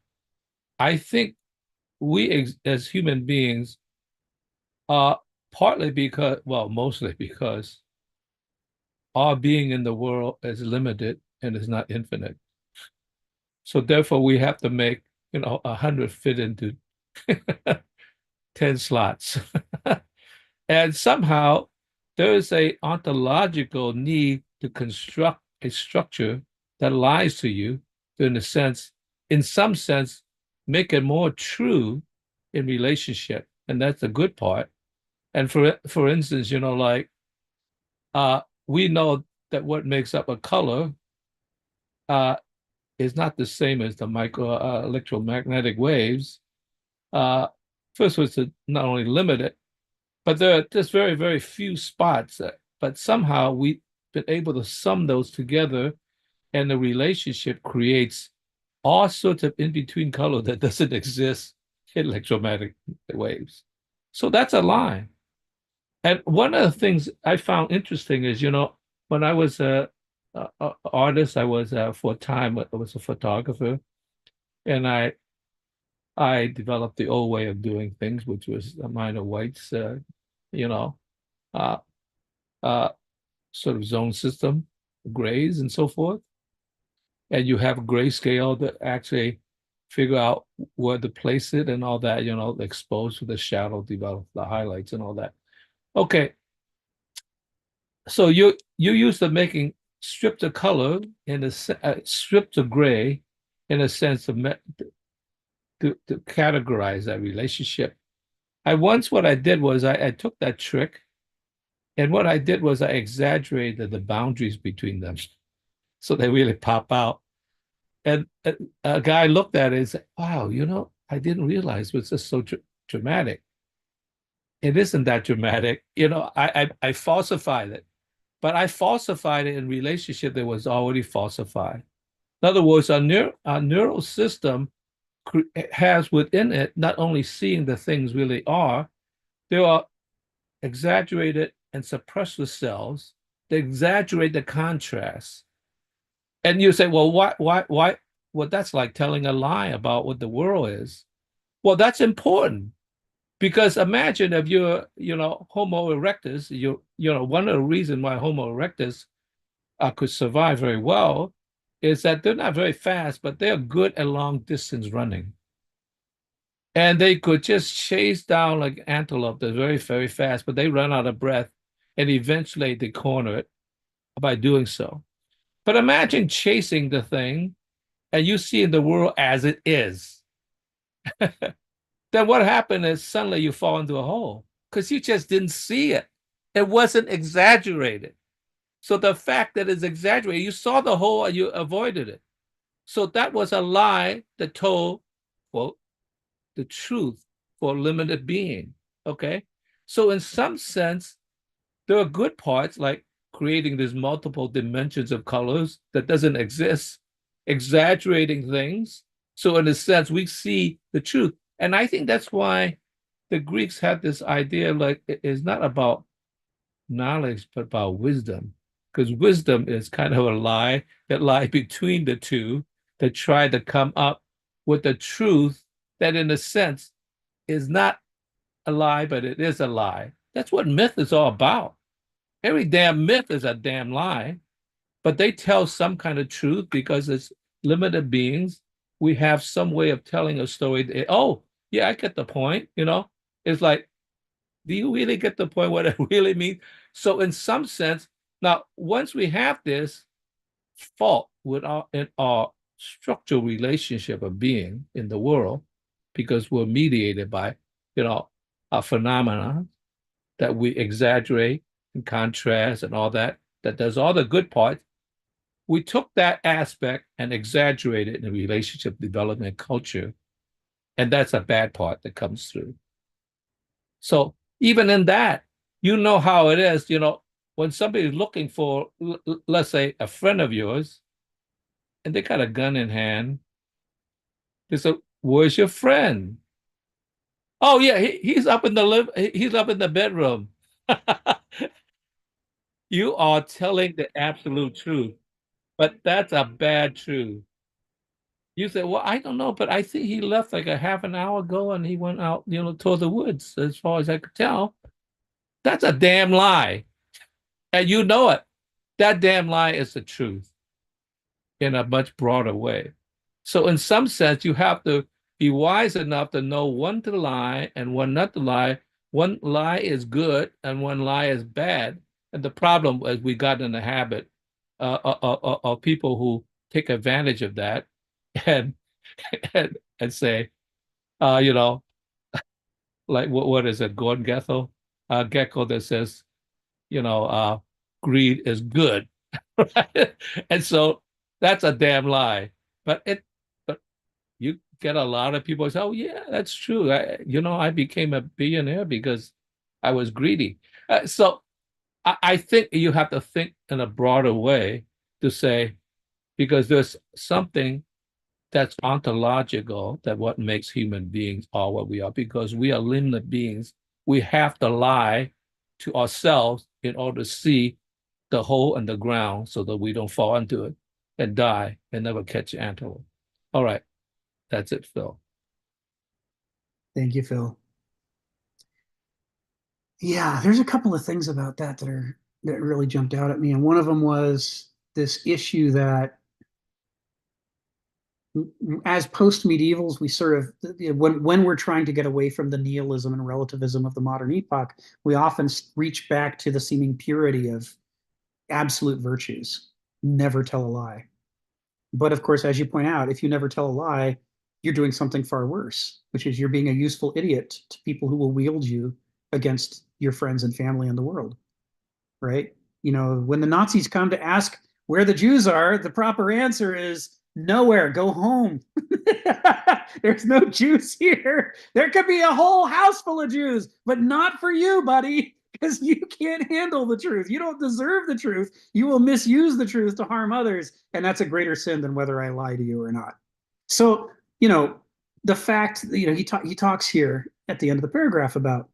I think we as human beings are partly because, well, mostly because our being in the world is limited and is not infinite. So therefore, we have to make 100 fit into 10 slots, and somehow there is a ontological need to construct a structure that lies to you, to, in some sense, make it more true in relationship, and that's the good part. And for instance, we know that what makes up a color is not the same as the micro electromagnetic waves. First, it's not only limited, but there are just very, very few spots. But somehow we've been able to sum those together, and the relationship creates all sorts of in-between color that doesn't exist in electromagnetic waves. So that's a lie. And one of the things I found interesting is, when I was a artist, I was for a time, I was a photographer, and I developed the old way of doing things, which was a minor whites, uh, uh, sort of zone system, grays and so forth. And you have a grayscale to actually figure out where to place it and all that, expose to the shadow, develop the highlights and all that. Okay. So you used to making strips of color in a strips of gray in a sense of to categorize that relationship. What I did was I took that trick, and what I did was I exaggerated the boundaries between them so they really pop out. And a guy looked at it and said, wow, I didn't realize it was just so dramatic. It isn't that dramatic. I falsified it. but I falsified it in relationship that was already falsified. In other words, our neural system has within it not only seeing the things really are, there are exaggerated and suppressed cells that exaggerate the contrast. And you say, well, why? Well, that's like telling a lie about what the world is. Well, that's important because imagine if you're, Homo erectus, one of the reasons why Homo erectus could survive very well is that they're not very fast, but they're good at long distance running. And they could just chase down like antelope. They're very, very fast, but they run out of breath and eventually they corner it by doing so. But imagine chasing the thing and you see the world as it is. Then what happened is suddenly you fall into a hole because you just didn't see it. It wasn't exaggerated. So the fact that it's exaggerated, you saw the hole and you avoided it. So that was a lie that told, well, the truth for a limited being. Okay. So in some sense, there are good parts like creating these multiple dimensions of colors that doesn't exist, exaggerating things. So in a sense, we see the truth. And I think that's why the Greeks had this idea like it's not about knowledge, but about wisdom. Because wisdom is kind of a lie that lies between the two that try to come up with the truth that in a sense is not a lie, but it is a lie. That's what myth is all about. Every damn myth is a damn lie, but they tell some kind of truth because as limited beings, we have some way of telling a story. That, oh, yeah, I get the point. It's like, do you really get the point what it really means? So in some sense, now, once we have this fault in our structural relationship of being in the world, because we're mediated by, a phenomena that we exaggerate and contrast and all that does all the good parts. We took that aspect and exaggerated in the relationship development culture. And that's a bad part that comes through. So even in that, how it is, when somebody's looking for, let's say, a friend of yours, and they got a gun in hand, they say, where's your friend? Oh yeah, he's up in the bedroom. You are telling the absolute truth, but that's a bad truth. You say, well, I don't know, but I think he left like a half an hour ago and he went out, toward the woods, as far as I could tell. That's a damn lie. And you know it. That damn lie is the truth in a much broader way. So in some sense, you have to be wise enough to know when to lie and when not to lie. One lie is good and one lie is bad. And the problem is we got in the habit of people who take advantage of that and and say, like what is it, Gordon Gecko? Gecko that says, greed is good. Right? And so that's a damn lie. But you get a lot of people say, oh yeah, that's true. I became a billionaire because I was greedy. So I think you have to think in a broader way to say, because there's something that's ontological, that what makes human beings are what we are, because we are limited beings. We have to lie to ourselves in order to see the hole in the ground so that we don't fall into it and die and never catch an antelope. All right. That's it, Phil. Thank you, Phil. Yeah, there's a couple of things about that that really jumped out at me. And one of them was this issue that as post-medievals, we sort of, when we're trying to get away from the nihilism and relativism of the modern epoch, we often reach back to the seeming purity of absolute virtues. Never tell a lie. But of course, as you point out, if you never tell a lie, you're doing something far worse, which is you're being a useful idiot to people who will wield you against your friends and family in the world, right? When the Nazis come to ask where the Jews are, the proper answer is nowhere, go home. There's no Jews here. There could be a whole house full of Jews, but not for you, buddy. because you can't handle the truth. You don't deserve the truth. You will misuse the truth to harm others. And that's a greater sin than whether I lie to you or not. So, the fact, he talks here at the end of the paragraph about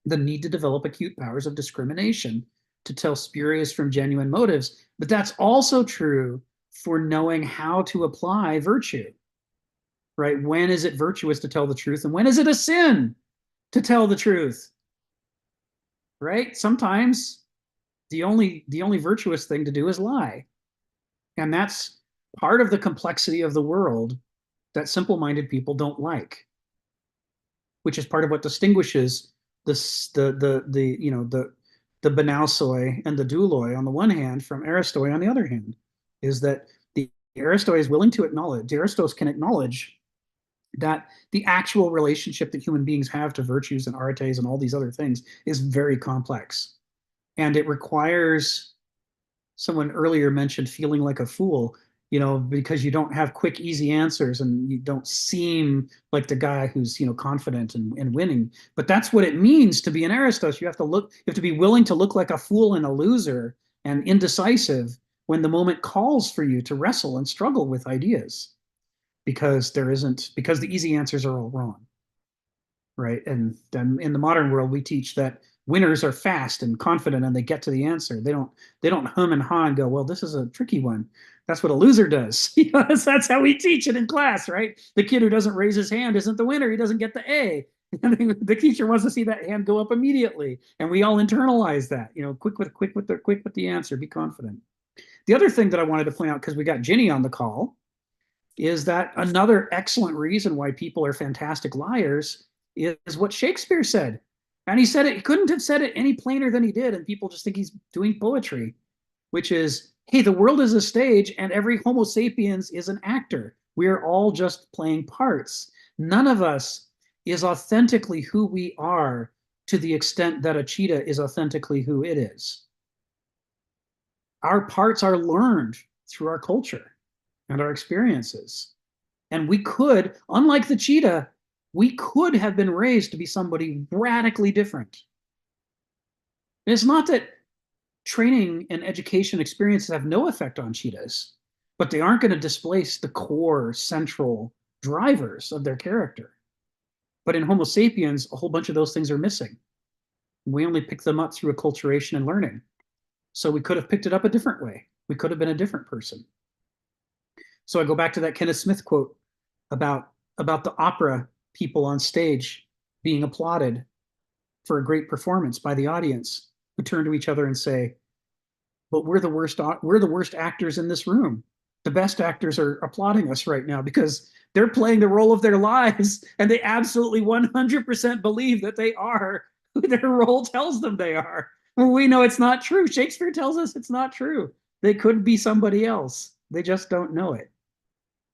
the need to develop acute powers of discrimination to tell spurious from genuine motives. But that's also true for knowing how to apply virtue, right? When is it virtuous to tell the truth, and when is it a sin to tell the truth? Right? Sometimes the only virtuous thing to do is lie. And that's part of the complexity of the world that simple-minded people don't like, which is part of what distinguishes the benousoi and the douloi on the one hand from aristoi on the other hand, is that the aristoi is willing to acknowledge, the aristos can acknowledge that the actual relationship that human beings have to virtues and artes and all these other things is very complex. And it requires, someone earlier mentioned feeling like a fool, because you don't have quick, easy answers and you don't seem like the guy who's, confident and winning. But that's what it means to be an Aristos. You have to be willing to look like a fool and a loser and indecisive when the moment calls for you to wrestle and struggle with ideas, because the easy answers are all wrong. Right. And then in the modern world, we teach that winners are fast and confident and they get to the answer. They don't hum and haw and go, well, this is a tricky one. That's what a loser does. That's how we teach it in class, right? The kid who doesn't raise his hand isn't the winner. He doesn't get the A. The teacher wants to see that hand go up immediately. And we all internalize that, quick with the answer, be confident. The other thing that I wanted to point out, because we got Ginny on the call, is that another excellent reason why people are fantastic liars is what Shakespeare said. And he said it, he couldn't have said it any plainer than he did, and people just think he's doing poetry, which is, hey, the world is a stage and every Homo sapiens is an actor. We're all just playing parts. None of us is authentically who we are to the extent that a cheetah is authentically who it is. Our parts are learned through our culture and our experiences. And we could, unlike the cheetah, we could have been raised to be somebody radically different. And it's not that training and education experiences have no effect on cheetahs, but they aren't going to displace the core central drivers of their character. But in Homo sapiens, a whole bunch of those things are missing. We only pick them up through acculturation and learning. So we could have picked it up a different way. We could have been a different person. So I go back to that Kenneth Smith quote about the opera people on stage being applauded for a great performance by the audience, who turn to each other and say, but we're the worst actors in this room. The best actors are applauding us right now because they're playing the role of their lives, and they absolutely 100% believe that they are who their role tells them they are. Well, we know it's not true. Shakespeare tells us it's not true. They could be somebody else. They just don't know it.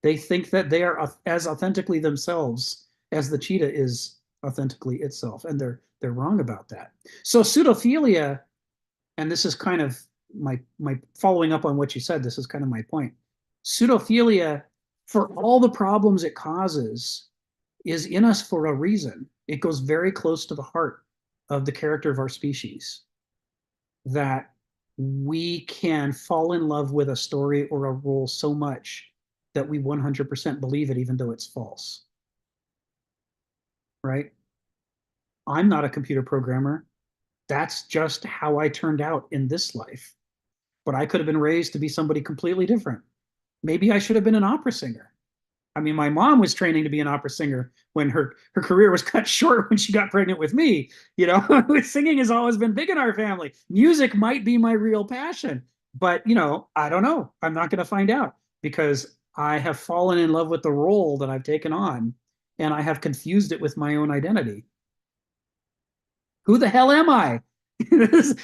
They think that they are as authentically themselves as the cheetah is authentically itself, and they're wrong about that. So pseudophilia, and this is kind of my following up on what you said, this is kind of my point. Pseudophilia, for all the problems it causes, is in us for a reason. It goes very close to the heart of the character of our species, that we can fall in love with a story or a role so much that we 100% believe it, even though it's false. Right? I'm not a computer programmer. That's just how I turned out in this life. But I could have been raised to be somebody completely different. Maybe I should have been an opera singer. I mean, my mom was training to be an opera singer when her career was cut short when she got pregnant with me. Singing has always been big in our family. Music might be my real passion, but I don't know. I'm not going to find out, because I have fallen in love with the role that I've taken on, and I have confused it with my own identity. Who the hell am I?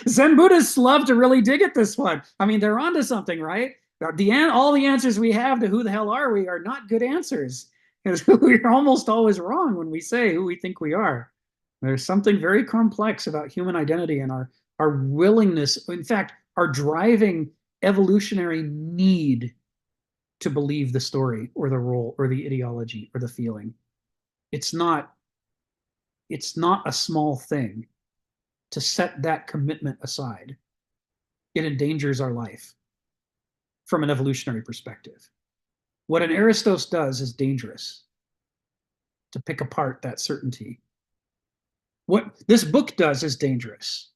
Zen Buddhists love to really dig at this one. I mean, they're onto something, right? All the answers we have to who the hell are we are not good answers, because we're almost always wrong when we say who we think we are. There's something very complex about human identity and our willingness, in fact, our driving evolutionary need to believe the story or the role or the ideology or the feeling. It's not a small thing. to set that commitment aside, it endangers our life from an evolutionary perspective. What an Aristos does is dangerous, to pick apart that certainty. What this book does is dangerous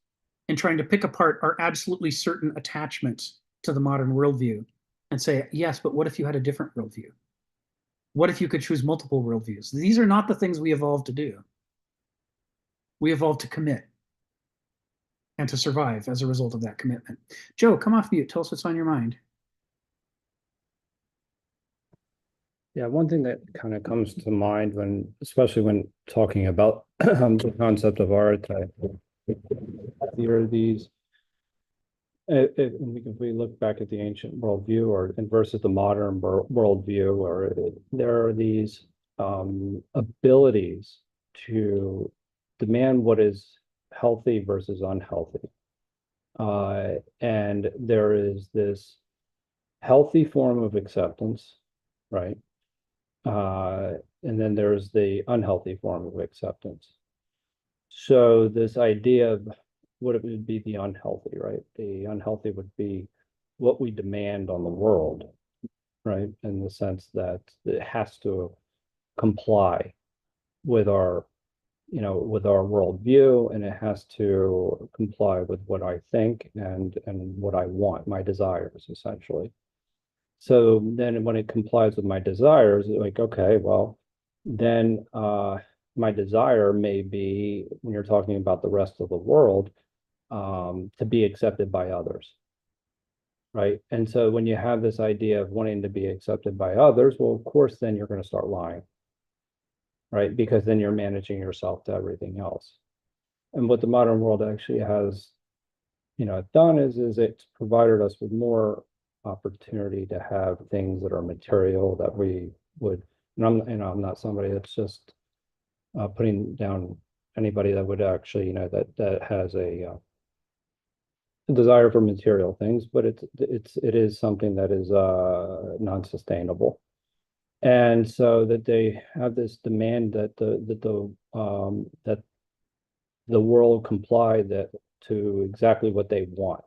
in trying to pick apart our absolutely certain attachments to the modern worldview and say, yes, but what if you had a different worldview? What if you could choose multiple worldviews? These are not the things we evolved to do. We evolved to commit and to survive as a result of that commitment. Joe, come off mute. Tell us what's on your mind. Yeah, one thing that kind of comes to mind when, especially when talking about the concept of archetype, there are these, if we look back at the ancient worldview or versus the modern worldview, or there are these abilities to demand what is healthy versus unhealthy. And there is this healthy form of acceptance, right? And then there's the unhealthy form of acceptance. So this idea of what it would be the unhealthy, right? The unhealthy would be what we demand on the world, right? In the sense that it has to comply with our, with our worldview, and it has to comply with what I think and what I want, my desires, essentially. So then when it complies with my desires, like, okay, well, then my desire may be, when you're talking about the rest of the world, to be accepted by others, right? And so when you have this idea of wanting to be accepted by others, well, of course, then you're going to start lying, right? Because then you're managing yourself to everything else. And what the modern world actually has, done is it's provided us with more opportunity to have things that are material that we would, and I'm not somebody that's just putting down anybody that would actually, that has a desire for material things, but it is something that is non-sustainable. And so that they have this demand that that the world comply to exactly what they want.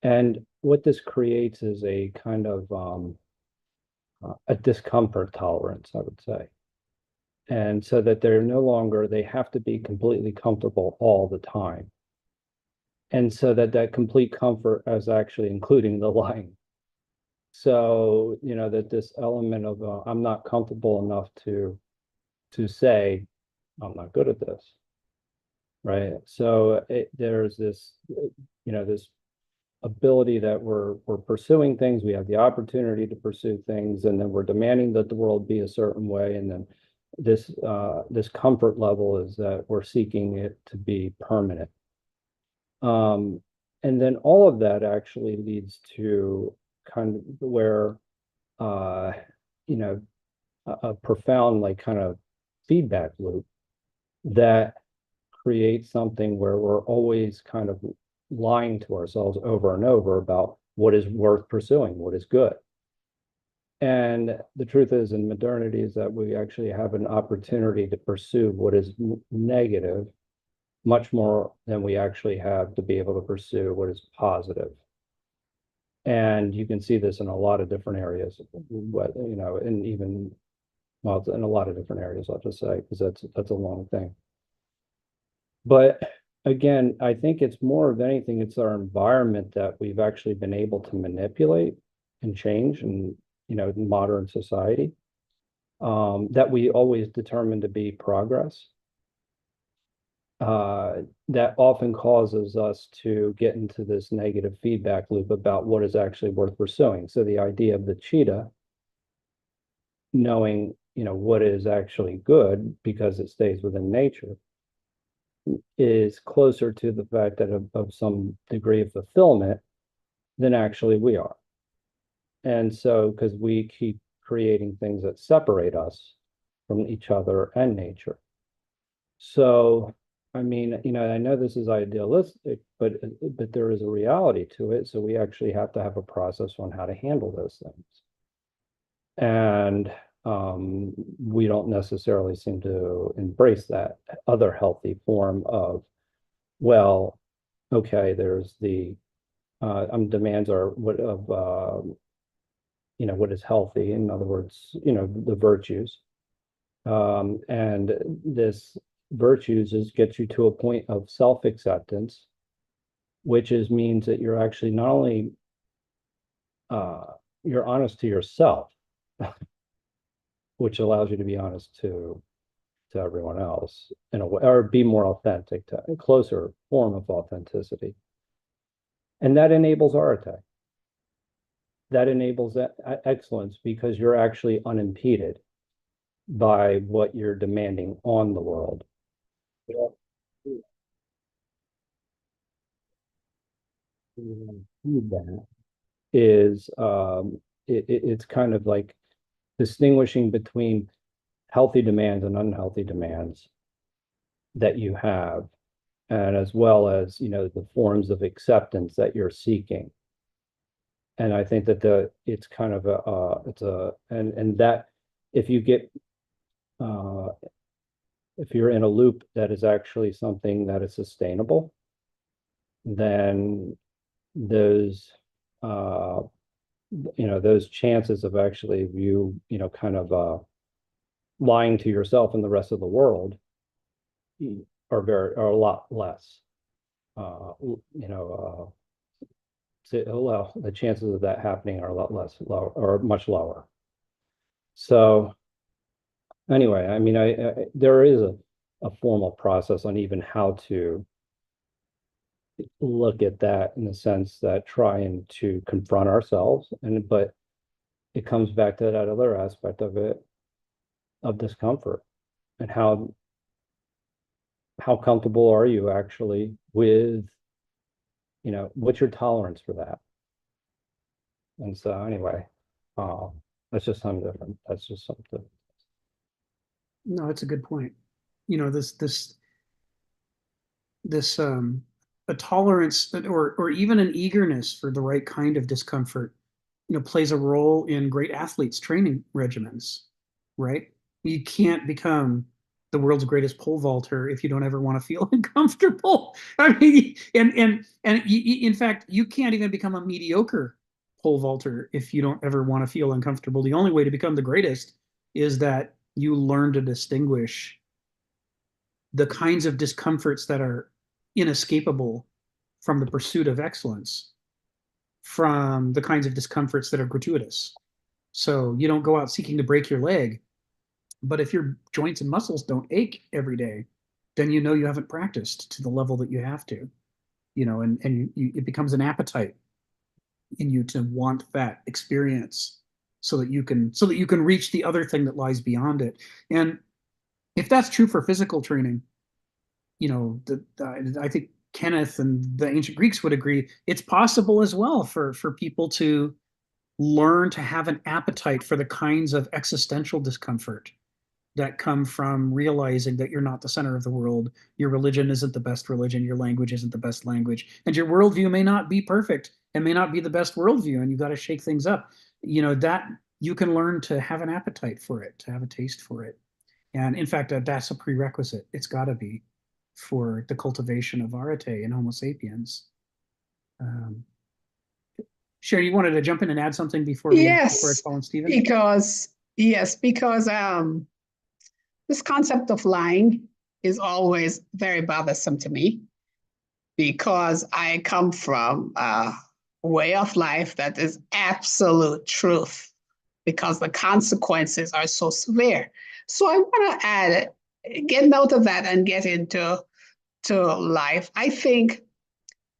And what this creates is a kind of a discomfort tolerance, I would say. And so that they have to be completely comfortable all the time. And so that complete comfort is actually including the lying. So, that this element of I'm not comfortable enough to say I'm not good at this, right? So there's this, this ability that we're pursuing things, we have the opportunity to pursue things, and then we're demanding that the world be a certain way, and then this comfort level is that we're seeking it to be permanent. And then all of that actually leads to kind of where a profound like kind of feedback loop that creates something where we're always kind of lying to ourselves over and over about what is worth pursuing, what is good. And the truth is, in modernity, is that we actually have an opportunity to pursue what is negative much more than we actually have to be able to pursue what is positive. And you can see this in a lot of different areas, and even, well, it's in a lot of different areas, I'll just say, because that's a long thing. But again, I think it's more of anything, it's our environment that we've actually been able to manipulate and change in, in modern society, that we always determine to be progress. That often causes us to get into this negative feedback loop about what is actually worth pursuing. So the idea of the cheetah knowing, what is actually good because it stays within nature is closer to the fact that of some degree of fulfillment than actually we are. And so, because we keep creating things that separate us from each other and nature. So, I mean, I know this is idealistic, but there is a reality to it. So we actually have to have a process on how to handle those things. And we don't necessarily seem to embrace that other healthy form of well, okay, there's the demands are what of what is healthy. In other words, the virtues. And this virtues gets you to a point of self-acceptance, which means that you're actually not only you're honest to yourself, which allows you to be honest to everyone else in a way, or be more authentic, to a closer form of authenticity. And that enables arete. That enables excellence, because you're actually unimpeded by what you're demanding on the world. That is it's kind of like distinguishing between healthy demands and unhealthy demands that you have, and as well as the forms of acceptance that you're seeking. And I think that it's kind of and that if you get if you're in a loop that is actually something that is sustainable, then those those chances of actually you kind of lying to yourself and the rest of the world are a lot less. Well, the chances of that happening are a lot less low, or much lower. So anyway, I mean, there is a formal process on even how to look at that, in the sense that trying to confront ourselves, but it comes back to that other aspect of it, of discomfort, and how comfortable are you actually with, what's your tolerance for that? And so anyway, that's just something different. That's just something. No, that's a good point. This a tolerance, or even an eagerness for the right kind of discomfort, plays a role in great athletes' training regimens, right? You can't become the world's greatest pole vaulter if you don't ever want to feel uncomfortable. I mean, and in fact, you can't even become a mediocre pole vaulter if you don't ever want to feel uncomfortable. The only way to become the greatest is that you learn to distinguish the kinds of discomforts that are inescapable from the pursuit of excellence from the kinds of discomforts that are gratuitous. So you don't go out seeking to break your leg, but if your joints and muscles don't ache every day, then you haven't practiced to the level that you have to, and it becomes an appetite in you to want that experience so that you can reach the other thing that lies beyond it. And if that's true for physical training, I think Kenneth and the ancient Greeks would agree it's possible as well for people to learn to have an appetite for the kinds of existential discomfort that come from realizing that you're not the center of the world. Your religion isn't the best religion. Your language isn't the best language. And your worldview may not be perfect and may not be the best worldview. And you've got to shake things up. That you can learn to have an appetite for it, to have a taste for it. And in fact, that's a prerequisite. It's got to be for the cultivation of arete in Homo sapiens. Sherry, you wanted to jump in and add something before I call on Stephen? Because this concept of lying is always very bothersome to me, because I come from a way of life that is absolute truth, because the consequences are so severe. So I want to get out of that and get into life. I think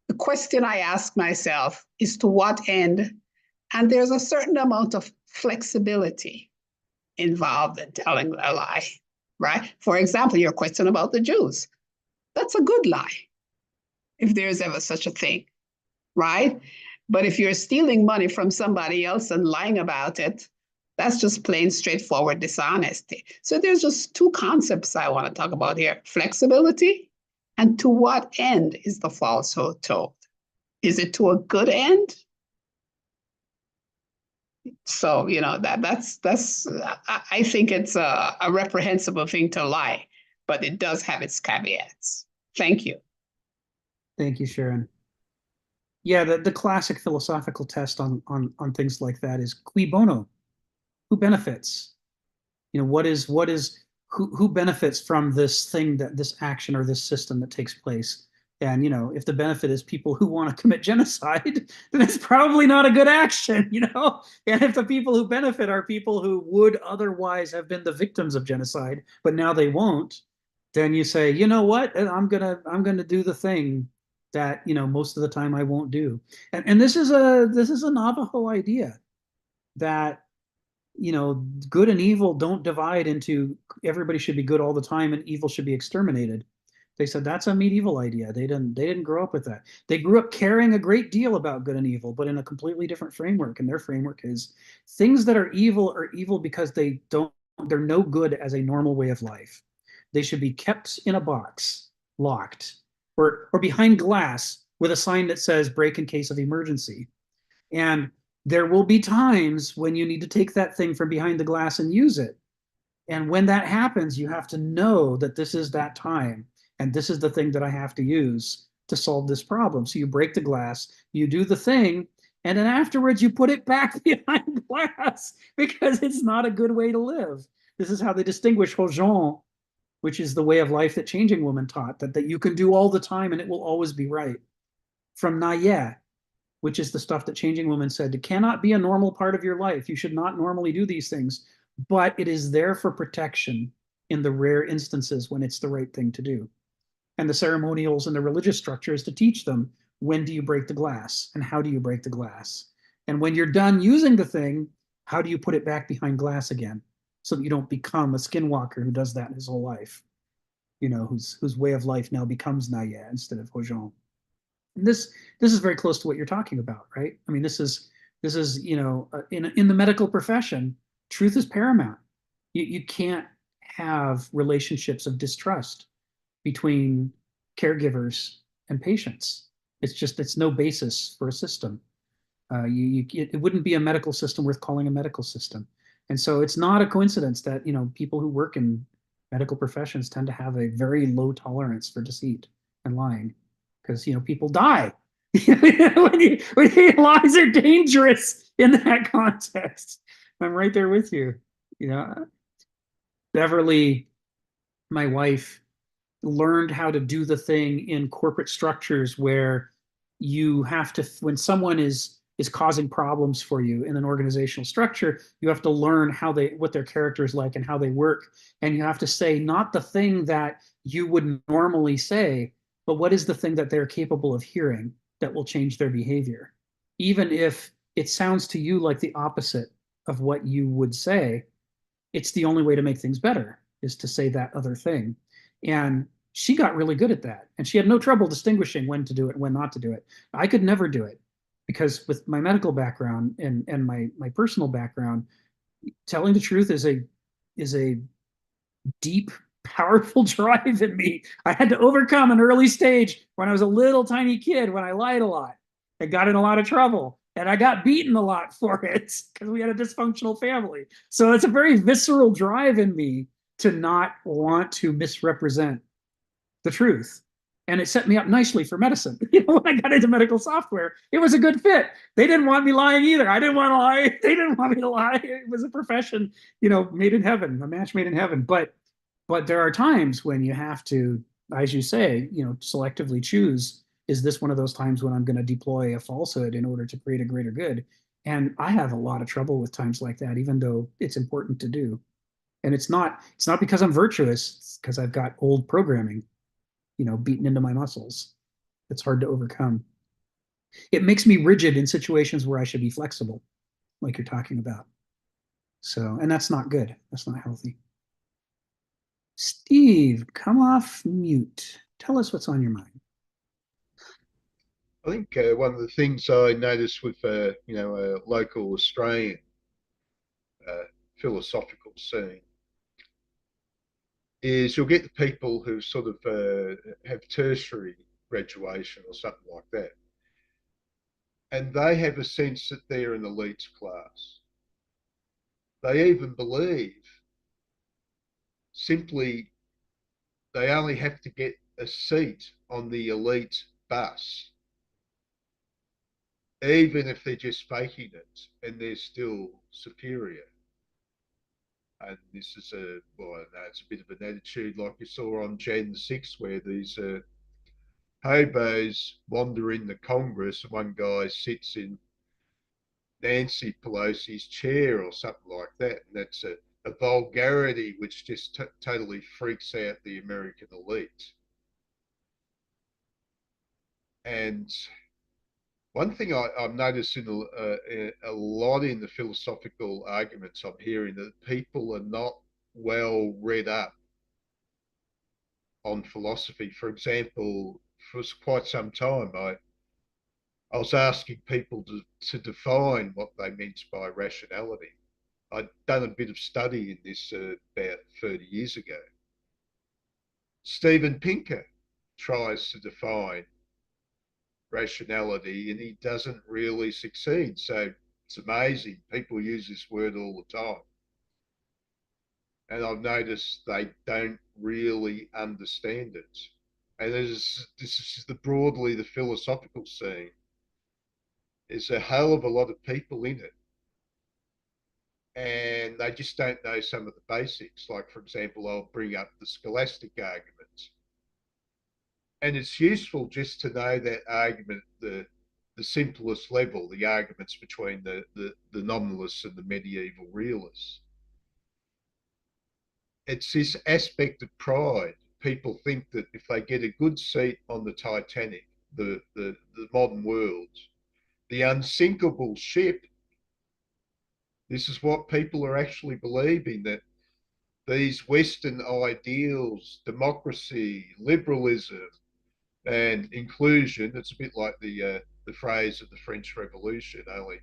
the question I ask myself is, to what end? And there's a certain amount of flexibility involved in telling a lie, right? For example, your question about the Jews. That's a good lie, if there's ever such a thing, right? But if you're stealing money from somebody else and lying about it, that's just plain straightforward dishonesty. So there's just two concepts I want to talk about here: flexibility, and to what end is the falsehood told? Is it to a good end? So, that's I think it's a reprehensible thing to lie, but it does have its caveats. Thank you. Thank you, Sharon. Yeah, the classic philosophical test on things like that is cui bono? Who benefits? What is who benefits from this thing, that this action or this system that takes place? And if the benefit is people who want to commit genocide, then it's probably not a good action. And if the people who benefit are people who would otherwise have been the victims of genocide, but now they won't, then you say, you know what, I'm gonna do the thing that most of the time I won't do. And this is a Navajo idea that good and evil don't divide into everybody should be good all the time and evil should be exterminated. They said that's a medieval idea. They didn't grow up with that. They grew up caring a great deal about good and evil, but in a completely different framework. And their framework is things that are evil because they're no good as a normal way of life. They should be kept in a box, locked, or behind glass with a sign that says break in case of emergency. And there will be times when you need to take that thing from behind the glass and use it. And when that happens, you have to know that this is that time. And this is the thing that I have to use to solve this problem. So you break the glass, you do the thing, and then afterwards you put it back behind glass because it's not a good way to live. This is how they distinguish Hojon, which is the way of life that Changing Woman taught, that you can do all the time and it will always be right, from Naya, which is the stuff that Changing Woman said, it cannot be a normal part of your life. You should not normally do these things, but it is there for protection in the rare instances when it's the right thing to do. And the ceremonials and the religious structure is to teach them, when do you break the glass and how do you break the glass? And when you're done using the thing, how do you put it back behind glass again so that you don't become a skinwalker who does that his whole life, whose way of life now becomes Naya instead of Hojon. This is very close to what you're talking about, right? I mean, this is in the medical profession, truth is paramount. You can't have relationships of distrust between caregivers and patients. It's no basis for a system. It wouldn't be a medical system worth calling a medical system. And so it's not a coincidence that people who work in medical professions tend to have a very low tolerance for deceit and lying, because people die. when lies are dangerous in that context. I'm right there with you. Beverly, my wife, learned how to do the thing in corporate structures where you have to, when someone is causing problems for you in an organizational structure, you have to learn what their character is like and how they work. And you have to say not the thing that you would normally say, but what is the thing that they're capable of hearing that will change their behavior. Even if it sounds to you like the opposite of what you would say, it's the only way to make things better, is to say that other thing. And she got really good at that. And she had no trouble distinguishing when to do it and when not to do it. I could never do it, because with my medical background and my personal background, telling the truth is a deep, powerful drive in me. I had to overcome an early stage when I was a little tiny kid, when I lied a lot and got in a lot of trouble. And I got beaten a lot for it because we had a dysfunctional family. So it's a very visceral drive in me to not want to misrepresent the truth. And it set me up nicely for medicine. When I got into medical software, it was a good fit. They didn't want me lying either. I didn't want to lie. They didn't want me to lie. It was a profession, made in heaven, a match made in heaven. But there are times when you have to, as you say, selectively choose, is this one of those times when I'm going to deploy a falsehood in order to create a greater good? And I have a lot of trouble with times like that, even though it's important to do. And it's not because I'm virtuous, it's because I've got old programming, beaten into my muscles. It's hard to overcome. It makes me rigid in situations where I should be flexible, like you're talking about. So, and that's not good. That's not healthy. Steve, come off mute. Tell us what's on your mind. I think one of the things I noticed with a local Australian philosophical scene is you'll get the people who sort of have tertiary graduation or something like that, and they have a sense that they're an elite class. They even believe simply they only have to get a seat on the elite bus, even if they're just faking it and they're still superior. And this is it's a bit of an attitude like you saw on Jan 6, where these hobos wander in the Congress and one guy sits in Nancy Pelosi's chair or something like that. And that's a vulgarity which just totally freaks out the American elite. And one thing I'm noticing a lot in the philosophical arguments I'm hearing, that people are not well read up on philosophy. For example, for quite some time, I was asking people to define what they meant by rationality. I'd done a bit of study in this about 30 years ago. Steven Pinker tries to define rationality and he doesn't really succeed. So it's amazing. People use this word all the time. And I've noticed they don't really understand it. And this is broadly the philosophical scene. There's a hell of a lot of people in it. And they just don't know some of the basics. Like, for example, I'll bring up the scholastic argument. And it's useful just to know that argument, the simplest level, the arguments between the nominalists and the medieval realists. It's this aspect of pride. People think that if they get a good seat on the Titanic, the modern world, the unsinkable ship, this is what people are actually believing, that these Western ideals, democracy, liberalism, and inclusion, it's a bit like the phrase of the French Revolution, only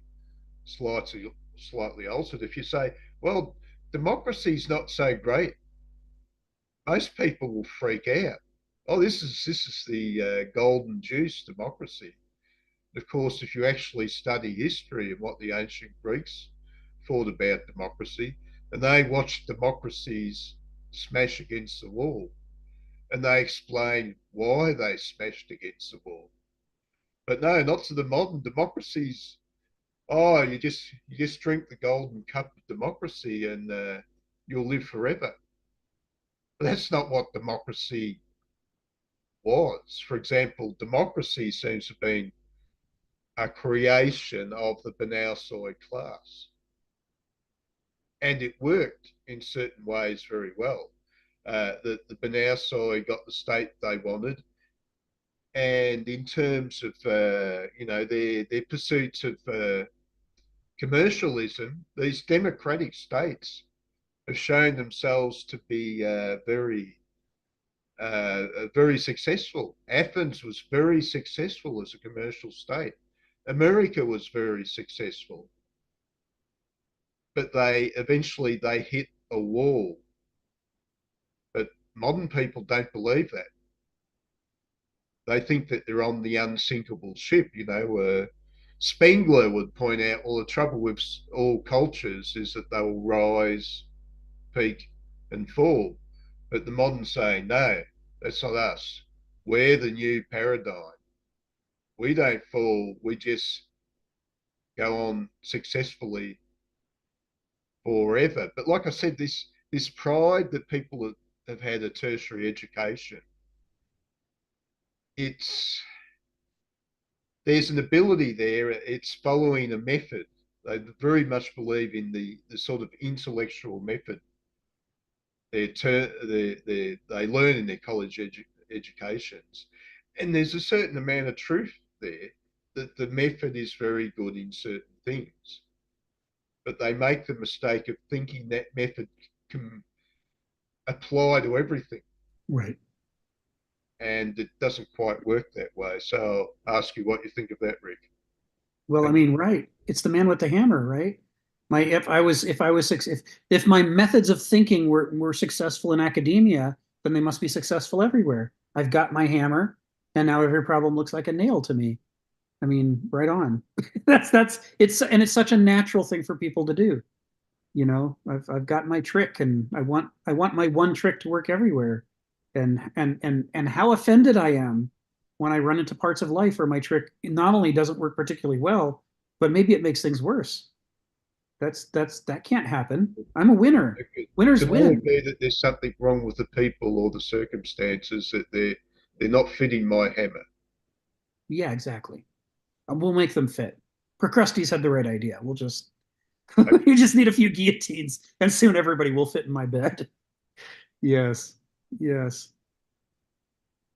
slightly altered. If you say, well, democracy's not so great, most people will freak out. Oh, this is the golden juice, democracy. Of course, if you actually study history and what the ancient Greeks thought about democracy, and they watched democracies smash against the wall, and they explain why they smashed against the wall. But no, not to the modern democracies. Oh, you just drink the golden cup of democracy and you'll live forever. But that's not what democracy was. For example, democracy seems to have been a creation of the Banausoi class. And it worked in certain ways very well. The Banausoi got the state they wanted. And in terms of, their pursuit of commercialism, these democratic states have shown themselves to be very successful. Athens was very successful as a commercial state. America was very successful. But eventually they hit a wall. But modern people don't believe that. They think that they're on the unsinkable ship. Spengler would point out, well, the trouble with all cultures is that they will rise, peak, and fall. But the moderns say, no, that's not us. We're the new paradigm. We don't fall, we just go on successfully forever. But like I said, this pride that people have had a tertiary education, there's an ability there. It's following a method. They very much believe in the sort of intellectual method. They learn in their college educations. And there's a certain amount of truth there, that the method is very good in certain things. But they make the mistake of thinking that method can apply to everything. Right. And it doesn't quite work that way. So I'll ask you what you think of that, Rick. Well, I mean, right. It's the man with the hammer, right? If my methods of thinking were successful in academia, then they must be successful everywhere. I've got my hammer, and now every problem looks like a nail to me. I mean, right on. it's such a natural thing for people to do. I've got my trick, and I want my one trick to work everywhere. And how offended I am when I run into parts of life where my trick not only doesn't work particularly well, but maybe it makes things worse. That can't happen. I'm a winner. Winners It could only win. be that there's something wrong with the people or the circumstances, that they're not fitting my hammer. Yeah, exactly. We'll make them fit. Procrustes had the right idea. We'll just you just need a few guillotines, and soon everybody will fit in my bed. Yes, yes.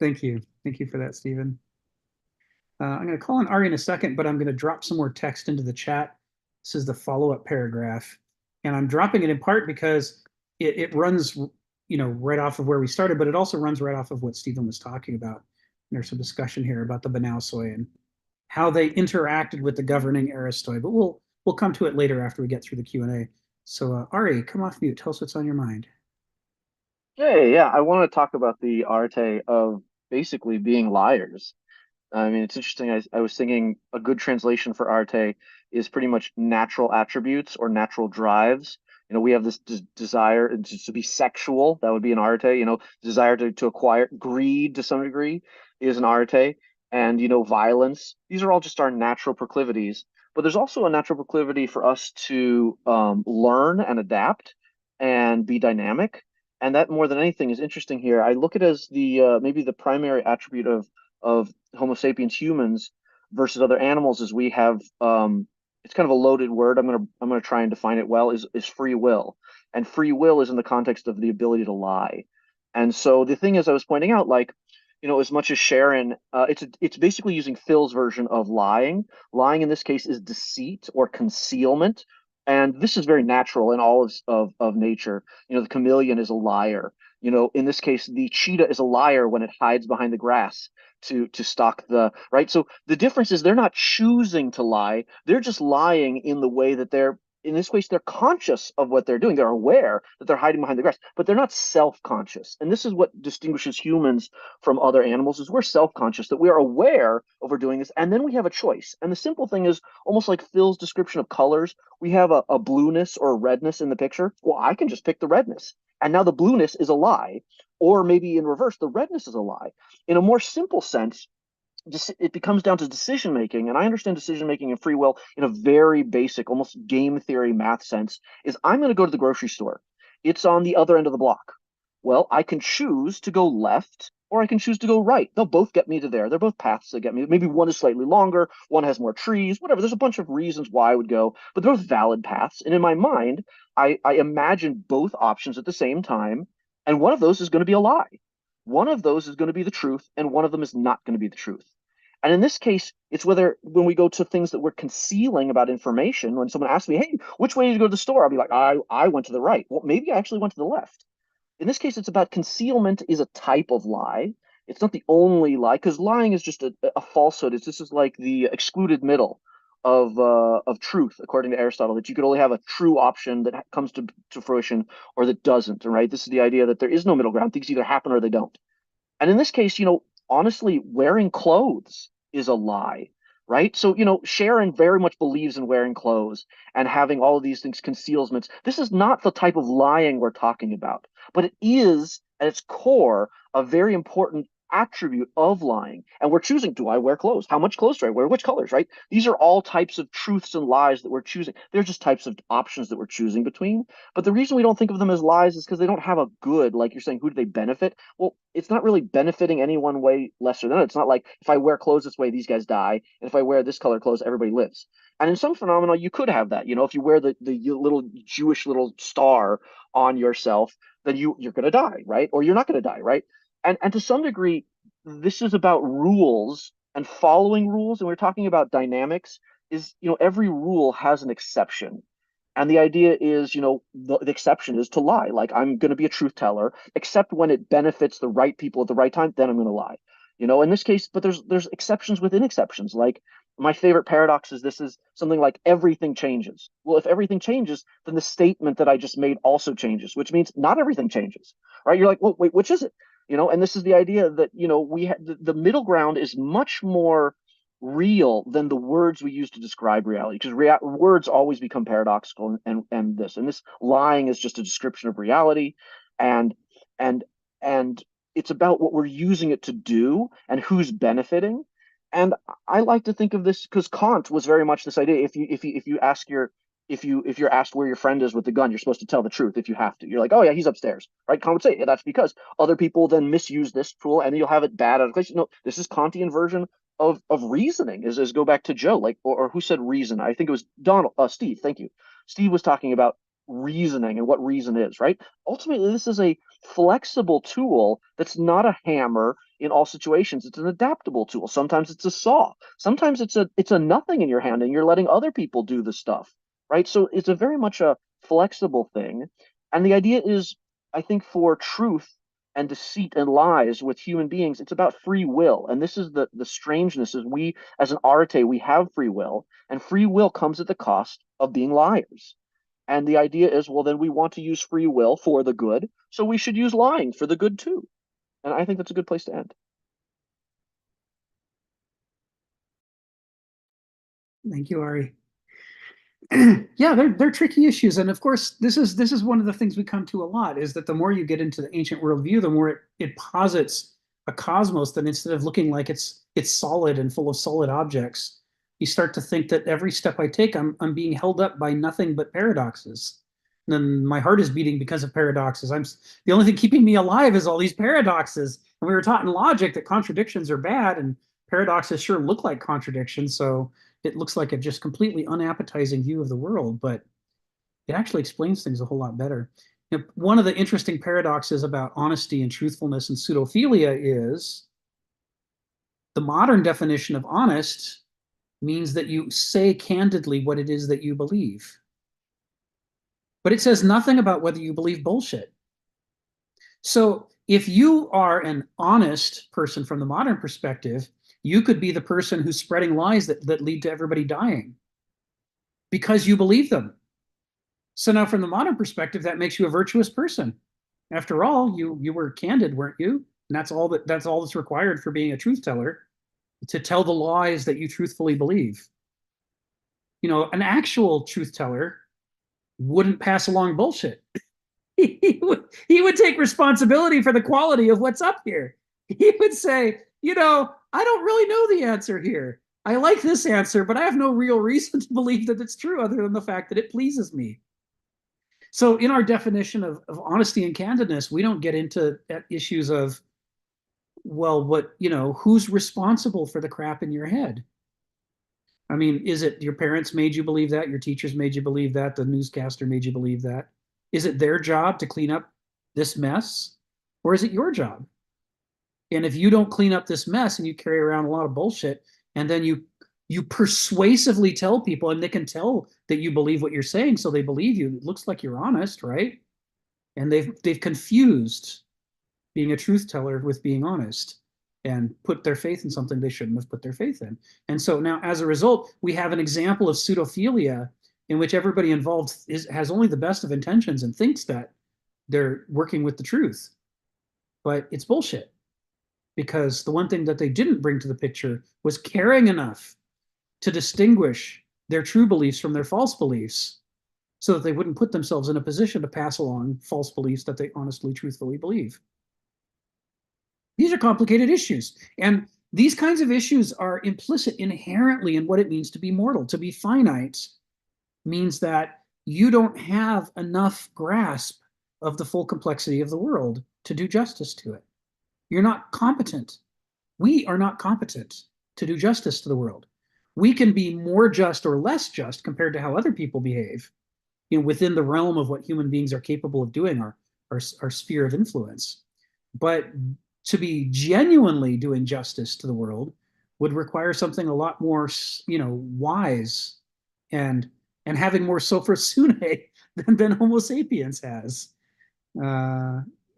Thank you. Thank you for that, Stephen. I'm going to call on Ari in a second, but I'm going to drop some more text into the chat. This is the follow-up paragraph, and I'm dropping it in part because it runs, right off of where we started, but it also runs right off of what Stephen was talking about. There's some discussion here about the Banausoi and how they interacted with the governing Aristoi, but we'll come to it later after we get through the Q&A. So Ari, come off mute. Tell us what's on your mind. Hey, yeah, I want to talk about the arte of basically being liars. I mean, it's interesting. I was thinking a good translation for arte is pretty much natural attributes or natural drives. We have this desire to be sexual. That would be an arte. Desire to acquire, greed to some degree is an arte. And, violence. These are all just our natural proclivities. But there's also a natural proclivity for us to learn and adapt and be dynamic. And that more than anything is interesting here. I look at it as the maybe the primary attribute of Homo sapiens humans versus other animals is we have it's kind of a loaded word. I'm gonna try and define it well, is free will. And free will is in the context of the ability to lie. And so the thing is, I was pointing out, like, as much as Sharon, it's basically using Phil's version of lying. Lying in this case is deceit or concealment. And this is very natural in all of nature. The chameleon is a liar. In this case, the cheetah is a liar when it hides behind the grass to stalk the right. So the difference is they're not choosing to lie. They're just lying in the way that in this case, they're conscious of what they're doing. They're aware that they're hiding behind the grass, but they're not self-conscious. And this is what distinguishes humans from other animals is we're self-conscious, that we are aware of we're doing this, and then we have a choice. And the simple thing is almost like Phil's description of colors. We have a blueness or a redness in the picture. Well, I can just pick the redness. And now the blueness is a lie. Or maybe in reverse, the redness is a lie. In a more simple sense, it becomes down to decision making. And I understand decision making and free will in a very basic, almost game theory math sense, is I'm going to go to the grocery store. It's on the other end of the block. Well, I can choose to go left or I can choose to go right. They'll both get me to there. They're both paths that get me. Maybe one is slightly longer, one has more trees, whatever. There's a bunch of reasons why I would go, but they're both valid paths. And in my mind, I imagine both options at the same time. And one of those is going to be a lie. One of those is going to be the truth, and one of them is not going to be the truth. And in this case, it's whether when we go to things that we're concealing about information, when someone asks me, hey, which way did you go to the store? I'll be like, I went to the right. Well, maybe I actually went to the left. In this case, it's about concealment is a type of lie. It's not the only lie, because lying is just a falsehood. This is like the excluded middle of truth, according to Aristotle, that you could only have a true option that comes to fruition or that doesn't. Right? This is the idea that there is no middle ground. Things either happen or they don't. And in this case, honestly, wearing clothes is a lie, right? So, Sharon very much believes in wearing clothes and having all of these things, concealments. This is not the type of lying we're talking about, but it is at its core a very important attribute of lying. And we're choosing, do I wear clothes? How much clothes do I wear? Which colors, right? These are all types of truths and lies that we're choosing. They're just types of options that we're choosing between. But the reason we don't think of them as lies is because they don't have a good, like you're saying, who do they benefit? Well, it's not really benefiting any one way lesser than it. It's not like if I wear clothes this way, these guys die. And if I wear this color clothes, everybody lives. And in some phenomena, you could have that. If you wear the little Jewish little star on yourself, then you're going to die, right? Or you're not going to die, right? And to some degree, this is about rules and following rules. And we're talking about dynamics is, every rule has an exception. And the idea is, the exception is to lie. Like, I'm going to be a truth teller, except when it benefits the right people at the right time, then I'm going to lie. In this case, but there's exceptions within exceptions. Like, my favorite paradox is this is something like everything changes. Well, if everything changes, then the statement that I just made also changes, which means not everything changes, right? You're like, well, wait, which is it? And this is the idea that, we the middle ground is much more real than the words we use to describe reality, because words always become paradoxical, and this lying is just a description of reality, and it's about what we're using it to do and who's benefiting. And I like to think of this because Kant was very much this idea. If you ask your if you're asked where your friend is with the gun, you're supposed to tell the truth if you have to. You're like, oh yeah, he's upstairs, right? Kant would say, yeah, that's because other people then misuse this tool and you'll have it bad out of place. No, this is Kantian version of reasoning. Is go back to Joe, like, or who said reason? I think it was Donald, Steve. Thank you. Steve was talking about reasoning and what reason is, right? Ultimately, this is a flexible tool that's not a hammer in all situations. It's an adaptable tool. Sometimes it's a saw. Sometimes it's a nothing in your hand and you're letting other people do the stuff, right? So it's a very much a flexible thing. And the idea is, I think, for truth and deceit and lies with human beings, it's about free will. And this is the strangeness is we, as an arete, we have free will, and free will comes at the cost of being liars. And the idea is, well, then we want to use free will for the good, so we should use lying for the good too. And I think that's a good place to end. Thank you, Ari. Yeah, they're tricky issues, and of course, this is one of the things we come to a lot, is that the more you get into the ancient worldview, the more it posits a cosmos that, instead of looking like it's solid and full of solid objects, you start to think that every step I take, I'm being held up by nothing but paradoxes. And then my heart is beating because of paradoxes. The only thing keeping me alive is all these paradoxes. And we were taught in logic that contradictions are bad, and paradoxes sure look like contradictions. So it looks like a just completely unappetizing view of the world, but it actually explains things a whole lot better. You know, one of the interesting paradoxes about honesty and truthfulness and pseudophilia is the modern definition of honest means that you say candidly what it is that you believe. But it says nothing about whether you believe bullshit. So if you are an honest person from the modern perspective, you could be the person who's spreading lies that lead to everybody dying because you believe them. So now from the modern perspective, that makes you a virtuous person. After all, you were candid, weren't you? And that's all that's required for being a truth teller, to tell the lies that you truthfully believe. You know, an actual truth teller wouldn't pass along bullshit. He would take responsibility for the quality of what's up here. He would say, you know, I don't really know the answer here. I like this answer, but I have no real reason to believe that it's true other than the fact that it pleases me. So in our definition of honesty and candidness, we don't get into issues of, well, who's responsible for the crap in your head? I mean, is it your parents made you believe that? Your teachers made you believe that? The newscaster made you believe that? Is it their job to clean up this mess? Or is it your job? And if you don't clean up this mess and you carry around a lot of bullshit, and then you persuasively tell people, and they can tell that you believe what you're saying, so they believe you, it looks like you're honest, right? And they've confused being a truth teller with being honest, and put their faith in something they shouldn't have put their faith in. And so now, as a result, we have an example of pseudophilia in which everybody involved has only the best of intentions and thinks that they're working with the truth. But it's bullshit, because the one thing that they didn't bring to the picture was caring enough to distinguish their true beliefs from their false beliefs, so that they wouldn't put themselves in a position to pass along false beliefs that they honestly, truthfully believe. These are complicated issues, and these kinds of issues are implicit inherently in what it means to be mortal. To be finite means that you don't have enough grasp of the full complexity of the world to do justice to it. You're not competent. We are not competent to do justice to the world. We can be more just or less just compared to how other people behave, within the realm of what human beings are capable of doing, our sphere of influence. But to be genuinely doing justice to the world would require something a lot more, wise and having more sophros sune than Homo sapiens has.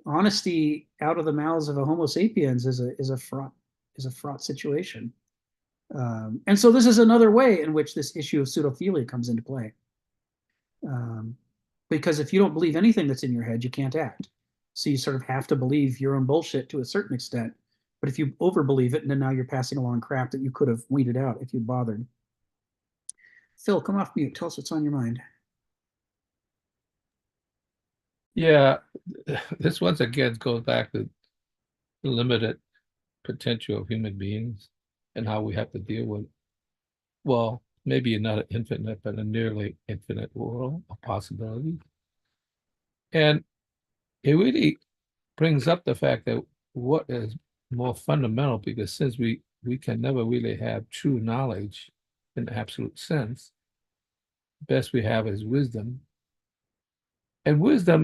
Honesty out of the mouths of a Homo sapiens is a fraught situation. And so this is another way in which this issue of pseudophilia comes into play. Because if you don't believe anything that's in your head, you can't act. So you sort of have to believe your own bullshit to a certain extent. But if you overbelieve it, and then now you're passing along crap that you could have weeded out if you'd bothered. Phil, come off mute. Tell us what's on your mind. Yeah, this once again goes back to limited potential of human beings and how we have to deal with, well, maybe not an infinite, but a nearly infinite world of possibilities. And it really brings up the fact that what is more fundamental, because since we can never really have true knowledge in the absolute sense, the best we have is wisdom. And wisdom,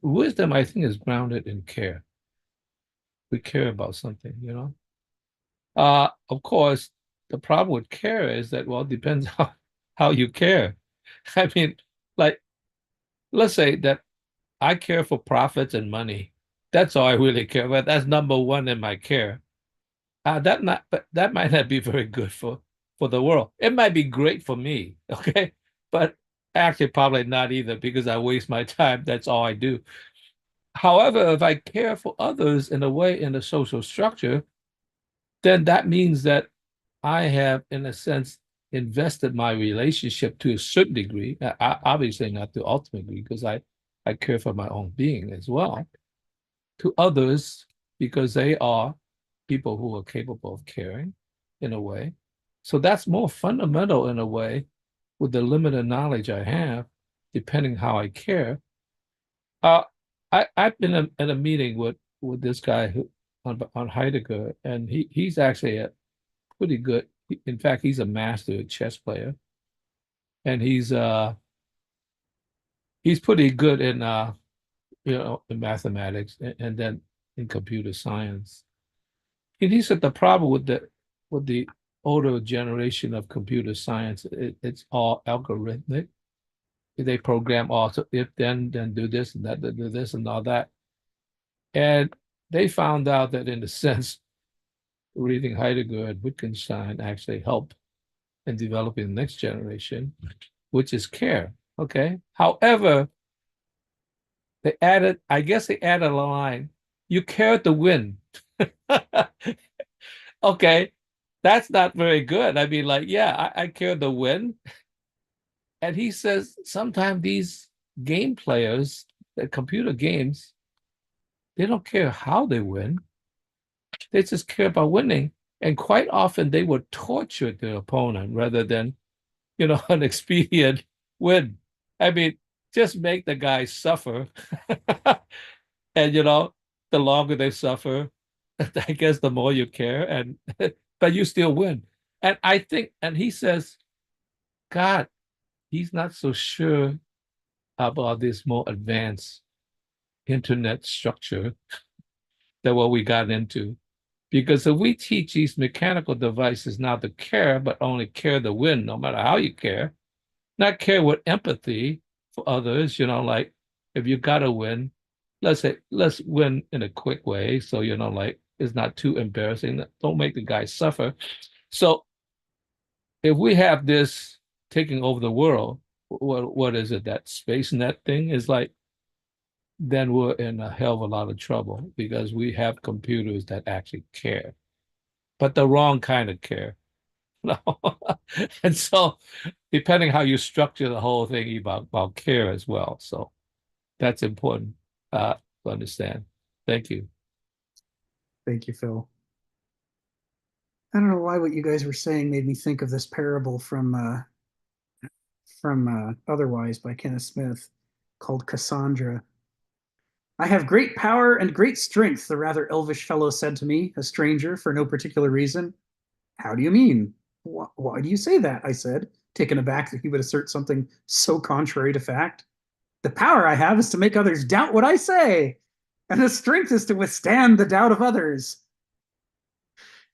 wisdom, I think, is grounded in care. We care about something, you know. Of course, the problem with care is that, well, it depends how you care. I mean, like, let's say that I care for profits and money. That's all I really care about. That's number one in my care. That might not be very good for the world. It might be great for me, okay, but actually probably not either, because I waste my time. That's all I do. However, if I care for others in a way in the social structure, then that means that I have, in a sense, invested my relationship to a certain degree. Obviously not to ultimate degree, because I care for my own being as well, to others, because they are people who are capable of caring in a way. So that's more fundamental in a way, with the limited knowledge I have, depending how I care. I've been at a meeting with this guy on Heidegger, and he's actually a pretty good. In fact, he's a master chess player, and he's pretty good in in mathematics, and then in computer science. And he said the problem with the older generation of computer science, it's all algorithmic. They program also if then do this and that, do this and all that. And they found out that, in a sense, reading Heidegger and Wittgenstein actually helped in developing the next generation, which is care. Okay. However, I guess they added a line, you care to win. Okay. That's not very good. I mean, like, yeah, I care to win. And he says sometimes these game players, the computer games, they don't care how they win. They just care about winning. And quite often they would torture their opponent rather than, an expedient win. I mean, just make the guy suffer. And, the longer they suffer, I guess the more you care, and but you still win. And I think, and he says, God, he's not so sure about this more advanced internet structure than what we got into. Because if we teach these mechanical devices not to care, but only care to win, no matter how you care, not care with empathy for others, like if you got to win, let's win in a quick way. So, like it's not too embarrassing. Don't make the guy suffer. So if we have this taking over the world, what is it? That space net thing is like, then we're in a hell of a lot of trouble, because we have computers that actually care, but the wrong kind of care. No. And so depending how you structure the whole thing about care as well. So that's important to understand. Thank you. Thank you, Phil. I don't know why what you guys were saying made me think of this parable from Otherwise by Kenneth Smith, called Cassandra. I have great power and great strength, the rather elvish fellow said to me, a stranger, for no particular reason. How do you mean? Why do you say that? I said, taken aback that he would assert something so contrary to fact. The power I have is to make others doubt what I say, and the strength is to withstand the doubt of others.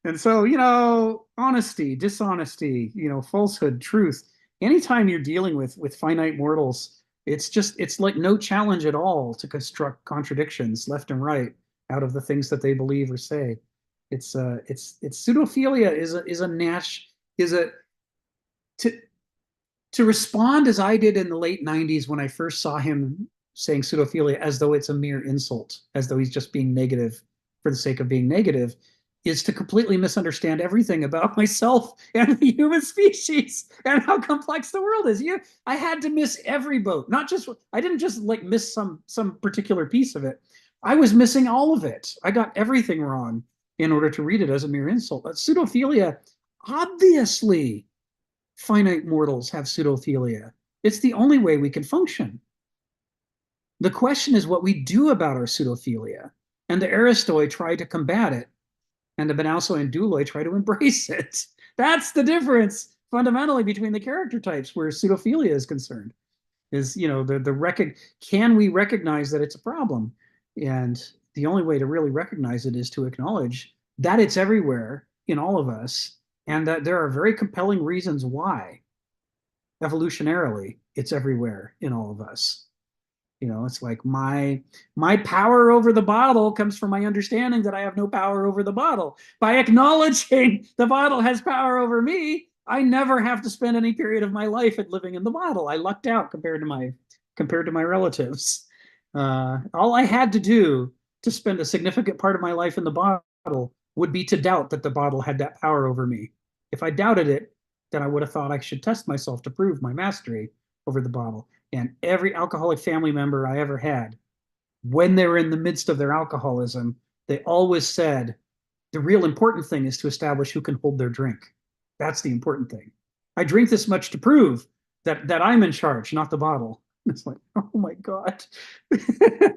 And so, honesty, dishonesty, falsehood, truth, anytime you're dealing with finite mortals, it's like no challenge at all to construct contradictions left and right out of the things that they believe or say. It's pseudophilia to respond as I did in the late 90s when I first saw him saying pseudophilia as though it's a mere insult, as though he's just being negative for the sake of being negative, is to completely misunderstand everything about myself and the human species and how complex the world is. I had to miss every boat, I didn't just like miss some particular piece of it. I was missing all of it. I got everything wrong in order to read it as a mere insult. But pseudophilia, obviously, finite mortals have pseudophilia. It's the only way we can function. The question is what we do about our pseudophilia. And the Aristoi try to combat it, and the Benousoi and Douloi try to embrace it. That's the difference fundamentally between the character types where pseudophilia is concerned. Is, you know, can we recognize that it's a problem? And the only way to really recognize it is to acknowledge that it's everywhere in all of us, and that there are very compelling reasons why evolutionarily it's everywhere in all of us. You know, it's like my power over the bottle comes from my understanding that I have no power over the bottle. By acknowledging the bottle has power over me, I never have to spend any period of my life at living in the bottle. I lucked out compared to my relatives. All I had to do to spend a significant part of my life in the bottle would be to doubt that the bottle had that power over me. If I doubted it, then I would have thought I should test myself to prove my mastery over the bottle. And every alcoholic family member I ever had, when they were in the midst of their alcoholism, they always said, the real important thing is to establish who can hold their drink. That's the important thing. I drink this much to prove that I'm in charge, not the bottle. It's like, oh my God.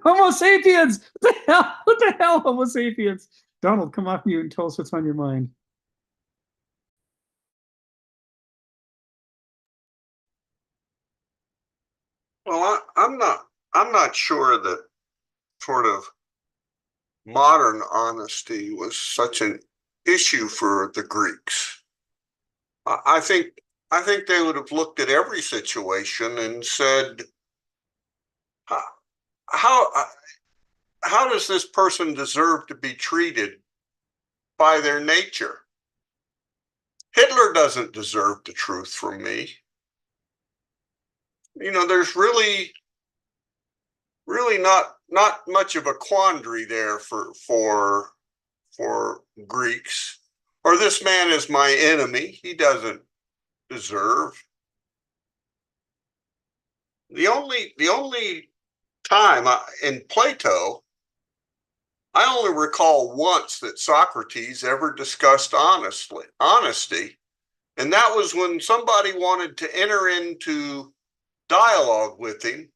Homo sapiens! What the hell? What the hell, Homo sapiens? Donald, come off mute and tell us what's on your mind. Well, I'm not sure that sort of modern honesty was such an issue for the Greeks. I think they would have looked at every situation and said, how does this person deserve to be treated by their nature? Hitler doesn't deserve the truth from me. You know, there's really not much of a quandary there for Greeks. Or this man is my enemy. He doesn't deserve. The only time in Plato, I only recall once that Socrates ever discussed honesty, and that was when somebody wanted to enter into dialogue with him,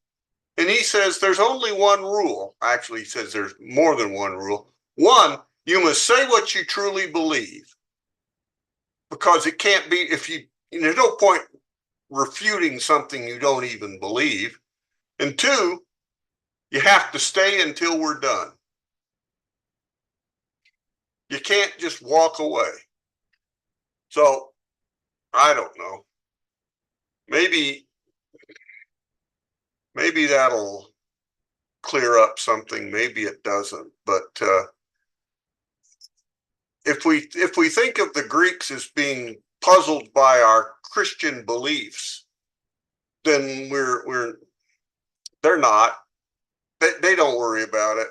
and he says there's only one rule. Actually, he says there's more than one rule. One, you must say what you truly believe, because it can't be, there's no point refuting something you don't even believe. And two, you have to stay until we're done. You can't just walk away. So I don't know. Maybe that'll clear up something. Maybe it doesn't. But if we think of the Greeks as being puzzled by our Christian beliefs, then they're not. They don't worry about it.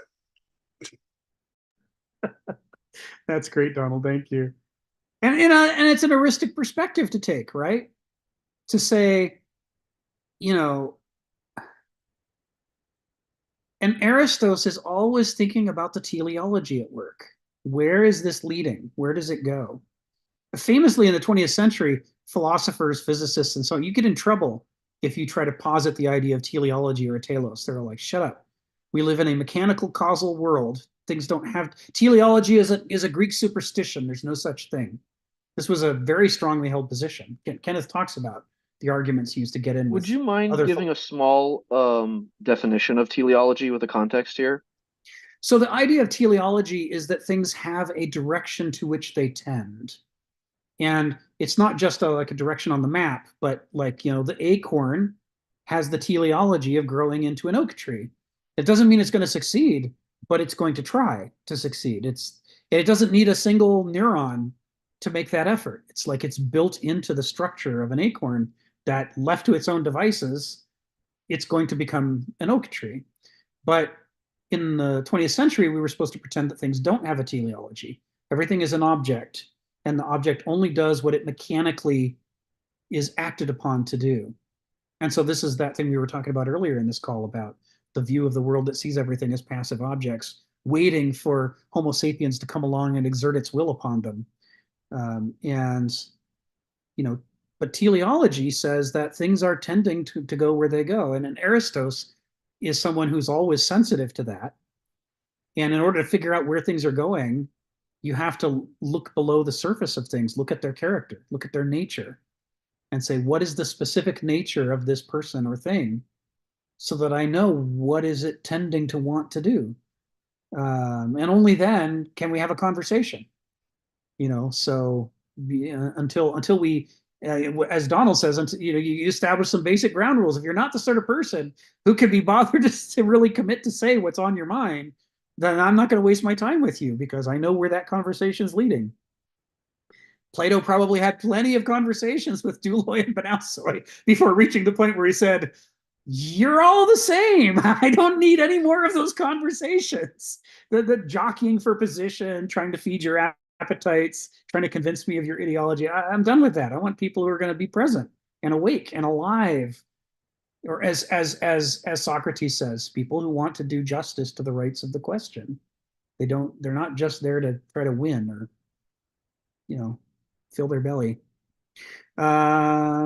That's great, Donald. Thank you. And it's an heuristic perspective to take, right? To say, you know, and Aristos is always thinking about the teleology at work. Where is this leading? Where does it go? Famously, in the 20th century, philosophers, physicists, and so on, you get in trouble if you try to posit the idea of teleology or a telos. They're like, shut up. We live in a mechanical causal world. Things don't have teleology is a Greek superstition. There's no such thing. This was a very strongly held position. Kenneth talks about the arguments he used to get in. Would you mind other giving a small definition of teleology with a context here? So the idea of teleology is that things have a direction to which they tend. And it's not just like a direction on the map, but like, you know, the acorn has the teleology of growing into an oak tree. It doesn't mean it's going to succeed, but it's going to try to succeed. It doesn't need a single neuron to make that effort. It's like it's built into the structure of an acorn that, left to its own devices, it's going to become an oak tree. But in the 20th century, we were supposed to pretend that things don't have a teleology. Everything is an object, and the object only does what it mechanically is acted upon to do. And so this is that thing we were talking about earlier in this call about the view of the world that sees everything as passive objects, waiting for Homo sapiens to come along and exert its will upon them. And, you know, but teleology says that things are tending to go where they go. And Aristos is someone who's always sensitive to that. And in order to figure out where things are going, you have to look below the surface of things, look at their character, look at their nature, and say, what is the specific nature of this person or thing, so that I know what is it tending to want to do. And only then can we have a conversation. You know, so until we, as Donald says, you know, you establish some basic ground rules. If you're not the sort of person who can be bothered to really commit to say what's on your mind, then I'm not going to waste my time with you, because I know where that conversation is leading. Plato probably had plenty of conversations with Douloi and Banausoi before reaching the point where he said, you're all the same. I don't need any more of those conversations. The jockeying for position, trying to feed your appetites, trying to convince me of your ideology. I'm done with that. I want people who are going to be present and awake and alive. Or as Socrates says, people who want to do justice to the rights of the question. They're not just there to try to win or, you know, fill their belly.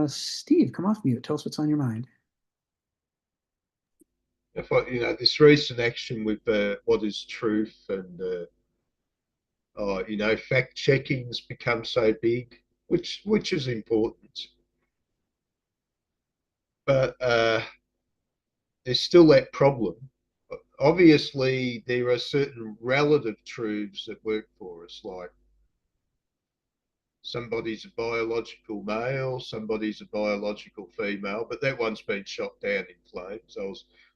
Steve, come off mute. Tell us what's on your mind. I thought, you know, this recent action with what is truth and, you know, fact checking's become so big, which is important. But there's still that problem. Obviously, there are certain relative truths that work for us, like somebody's a biological male, somebody's a biological female, but that one's been shot down in flames.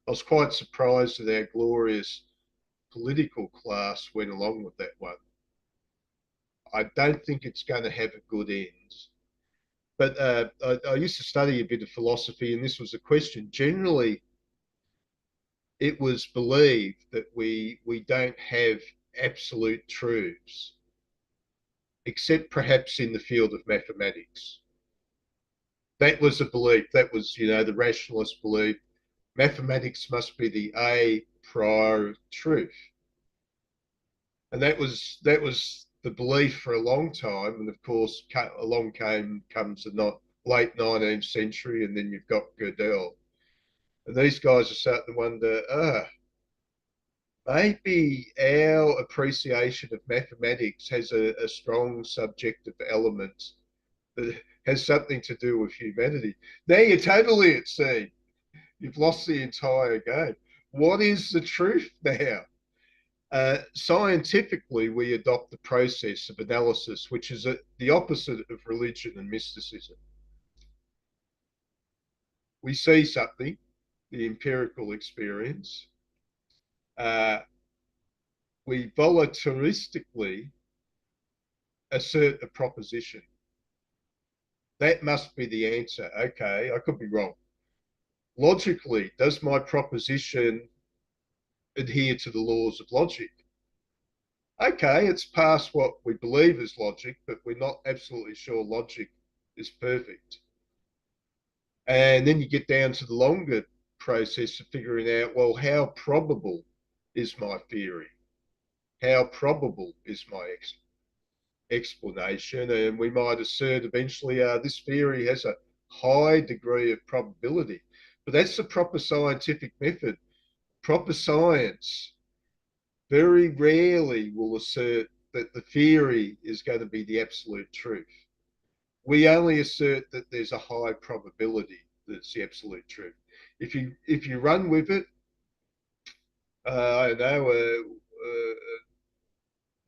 I was quite surprised that our glorious political class went along with that one. I don't think it's going to have a good end. But I used to study a bit of philosophy, and this was a question. Generally, it was believed that we don't have absolute truths, except perhaps in the field of mathematics. That was a belief. That was, you know, the rationalist belief. Mathematics must be the a priori truth. And that was the belief for a long time. And of course, along comes the late 19th century, and then you've got Gödel. And these guys are starting to wonder, maybe our appreciation of mathematics has a strong subjective element that has something to do with humanity. Now you're totally at sea. You've lost the entire game. What is the truth now? Scientifically, we adopt the process of analysis, which is the opposite of religion and mysticism. We see something, the empirical experience. We voluntaristically assert a proposition. That must be the answer. Okay, I could be wrong. Logically, does my proposition adhere to the laws of logic? Okay, it's past what we believe is logic, but we're not absolutely sure logic is perfect. And then you get down to the longer process of figuring out, well, how probable is my theory? How probable is my explanation? And we might assert eventually this theory has a high degree of probability. But that's the proper scientific method. Proper science very rarely will assert that the theory is going to be the absolute truth. We only assert that there's a high probability that it's the absolute truth. If you run with it, I don't know,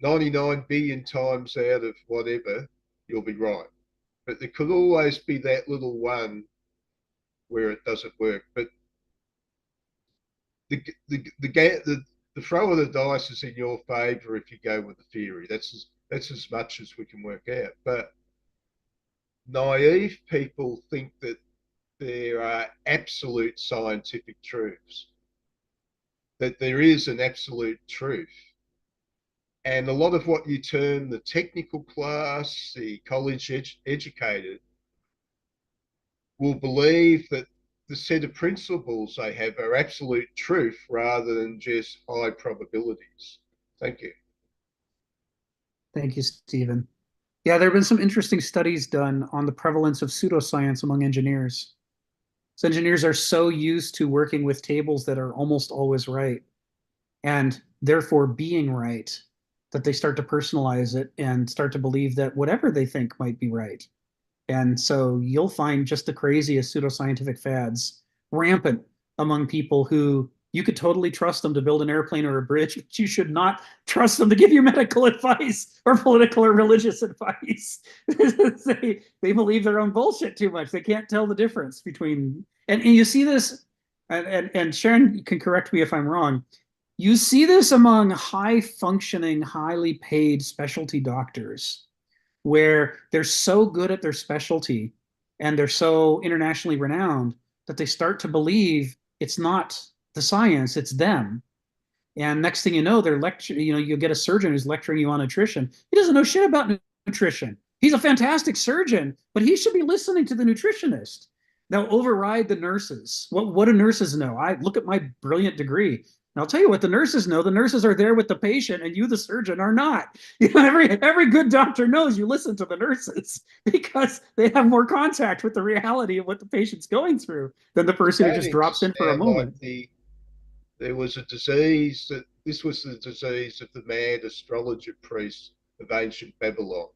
99 billion times out of whatever, you'll be right. But there could always be that little one where it doesn't work. But the throw of the dice is in your favour if you go with the theory. That's as much as we can work out. But naive people think that there are absolute scientific truths, that there is an absolute truth. And a lot of what you term the technical class, the college educated, will believe that the set of principles they have are absolute truth rather than just high probabilities. Thank you. Thank you, Stephen. Yeah, there have been some interesting studies done on the prevalence of pseudoscience among engineers. So engineers are so used to working with tables that are almost always right, and therefore being right, that they start to personalize it and start to believe that whatever they think might be right. And so you'll find just the craziest pseudoscientific fads rampant among people who you could totally trust them to build an airplane or a bridge, but you should not trust them to give you medical advice or political or religious advice. they believe their own bullshit too much. They can't tell the difference between, and you see this, and Sharon can correct me if I'm wrong. You see this among high functioning, highly paid specialty doctors, where they're so good at their specialty and they're so internationally renowned that they start to believe it's not the science, it's them. And next thing you know, they're lecturing, you get a surgeon who's lecturing you on nutrition. He doesn't know shit about nutrition. He's a fantastic surgeon, but he should be listening to the nutritionist. Now override the nurses. What do nurses know? I look at my brilliant degree. And I'll tell you what the nurses know. The nurses are there with the patient, and you, the surgeon, are not. Every good doctor knows you listen to the nurses because they have more contact with the reality of what the patient's going through than the person who just drops in for a moment. There was a disease this was the disease of the mad astrologer priests of ancient Babylon.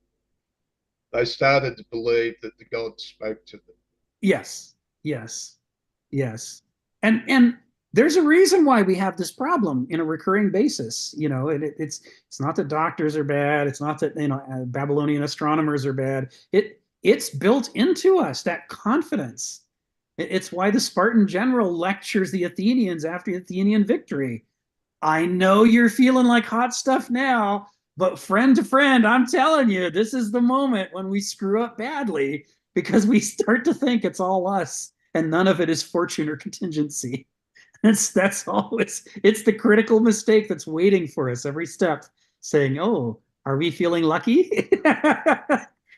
They started to believe that the gods spoke to them. Yes. And there's a reason why we have this problem in a recurring basis. It's not that doctors are bad. It's not that Babylonian astronomers are bad. It's built into us, that confidence. It's why the Spartan general lectures the Athenians after the Athenian victory. I know you're feeling like hot stuff now, but friend to friend, I'm telling you, this is the moment when we screw up badly because we start to think it's all us and none of it is fortune or contingency. That's always, it's the critical mistake that's waiting for us every step, saying, "Oh, are we feeling lucky?"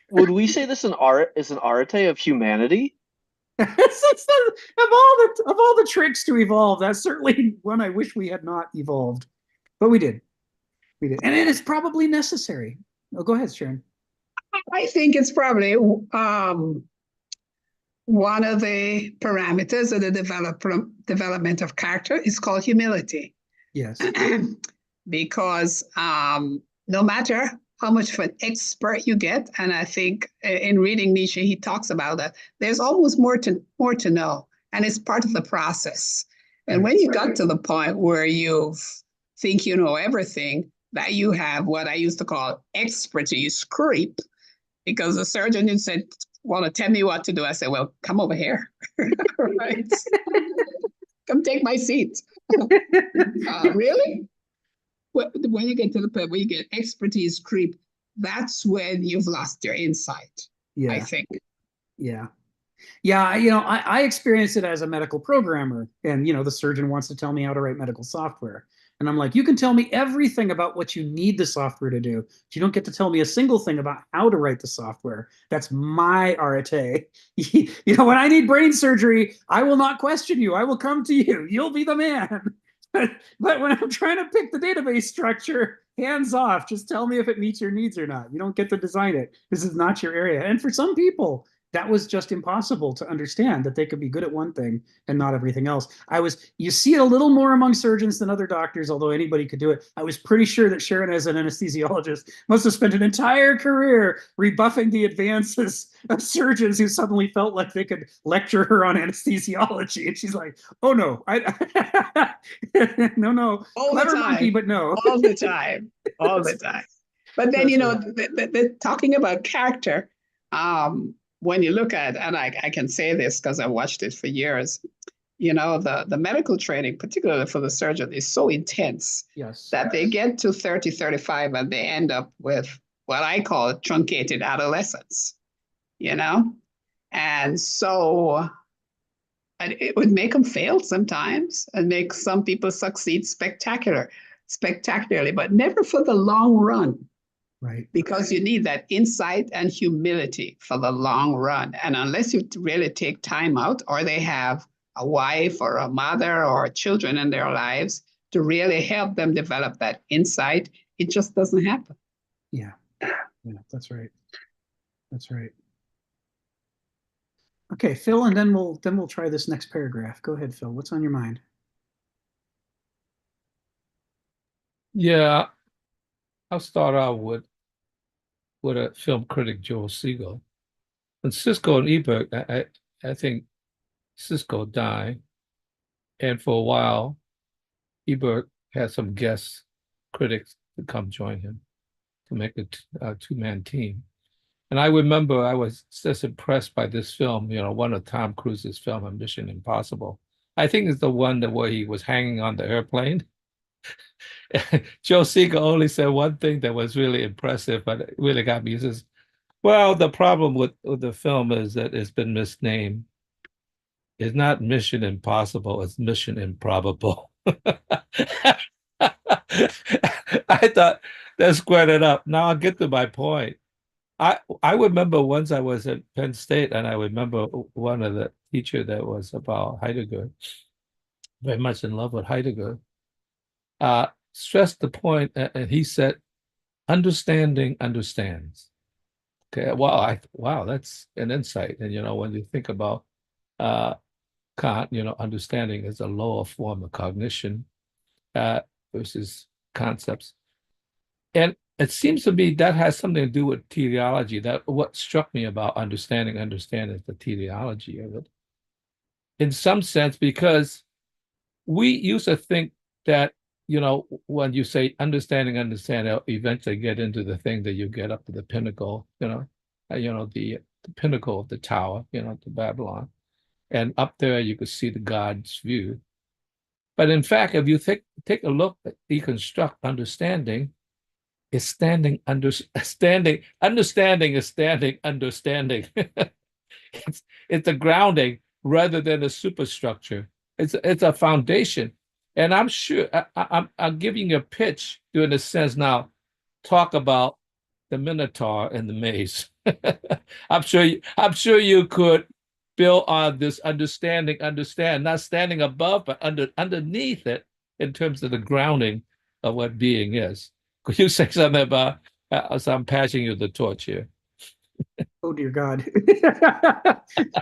Would we say this is an arete of humanity? Of all the tricks to evolve, that's certainly one I wish we had not evolved, but we did, and it is probably necessary. Oh, go ahead, Sharon. I think it's probably one of the parameters of the development of character is called humility. Yes. Because no matter how much of an expert you get, and I think in reading Nietzsche, he talks about that, there's almost more to know, and it's part of the process. And when you got to the point where you think you know everything, that you have what I used to call expertise creep, because the surgeon said, "Want to tell me what to do?" I said, "Well, come over here." Right? Come take my seat. Really? When you get to the point where you get expertise creep, that's when you've lost your insight, I think. Yeah. I experienced it as a medical programmer, and the surgeon wants to tell me how to write medical software. And I'm like, you can tell me everything about what you need the software to do, but you don't get to tell me a single thing about how to write the software. That's my arete. When I need brain surgery, I will not question you. I will come to you. You'll be the man. But when I'm trying to pick the database structure, hands off. Just tell me if it meets your needs or not. You don't get to design it. This is not your area. And for some people, that was just impossible to understand, that they could be good at one thing and not everything else. You see it a little more among surgeons than other doctors, although anybody could do it. I was pretty sure that Sharon, as an anesthesiologist, must have spent an entire career rebuffing the advances of surgeons who suddenly felt like they could lecture her on anesthesiology. And she's like, "Oh no, no, all clever the time, monkey, but no." all the time. But then, the talking about character, when you look at, and I can say this because I watched it for years, the medical training, particularly for the surgeon, is so intense that they get to 30, 35 and they end up with what I call truncated adolescence, And so it would make them fail sometimes and make some people succeed spectacularly, but never for the long run. Right. Because you need that insight and humility for the long run. And unless you really take time out, or they have a wife or a mother or children in their lives to really help them develop that insight, it just doesn't happen. Yeah, that's right. That's right. Okay, Phil, and then we'll try this next paragraph. Go ahead, Phil. What's on your mind? Yeah, I'll start out with a film critic, Joel Siegel. And Cisco and Ebert, I think Cisco died, and for a while, Ebert had some guest critics to come join him to make a two-man team. And I remember I was just impressed by this film, one of Tom Cruise's film, Mission Impossible. I think it's the one where he was hanging on the airplane. Joe Siegel only said one thing that was really impressive, but it really got me. He says, well, the problem with the film is that it's been misnamed. It's not Mission Impossible, it's Mission Improbable. I thought that squared it up. Now I'll get to my point. I remember once I was at Penn State, and I remember one of the teacher that was about Heidegger, very much in love with Heidegger, stressed the point, and he said, understanding understands. Okay, wow, that's an insight. And when you think about Kant, understanding is a lower form of cognition versus concepts. And it seems to me that has something to do with teleology. That what struck me about understanding is the teleology of it. In some sense, because we used to think that, when you say understanding, it'll eventually get into the thing that you get up to the pinnacle, the pinnacle of the tower, to Babylon. And up there you could see the God's view. But in fact, if you take a look at deconstruct understanding, is standing understanding. Understanding is standing understanding. It's a grounding rather than a superstructure. It's a foundation. And I'm sure I'm giving you a pitch in a sense now. Talk about the Minotaur and the maze. I'm sure you could build on this understand, not standing above, but underneath it in terms of the grounding of what being is. Could you say something about as I'm passing you the torch here? Oh dear God!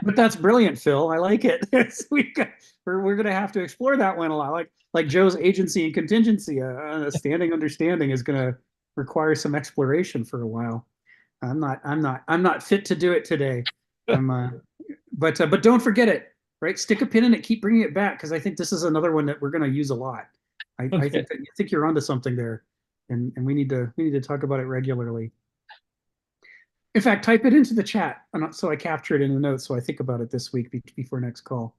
But that's brilliant, Phil. I like it. We're going to have to explore that one a lot. Like Joe's agency and contingency. A standing understanding is going to require some exploration for a while. I'm not fit to do it today. But don't forget it. Right, stick a pin in it. Keep bringing it back because I think this is another one that we're going to use a lot. I think you're onto something there, and we need to talk about it regularly. In fact, type it into the chat so I capture it in the notes so I think about it this week before next call.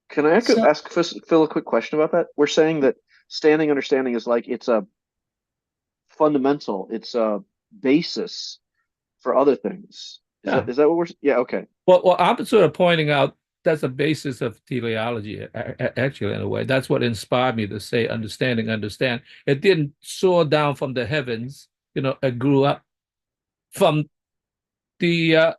Can I ask Phil a quick question about that? We're saying that standing understanding is like it's a fundamental, it's a basis for other things. Is that what we're? Yeah. Okay. Well, I'm sort of pointing out that's a basis of teleology, actually, in a way. That's what inspired me to say understand. It didn't soar down from the heavens, it grew up from the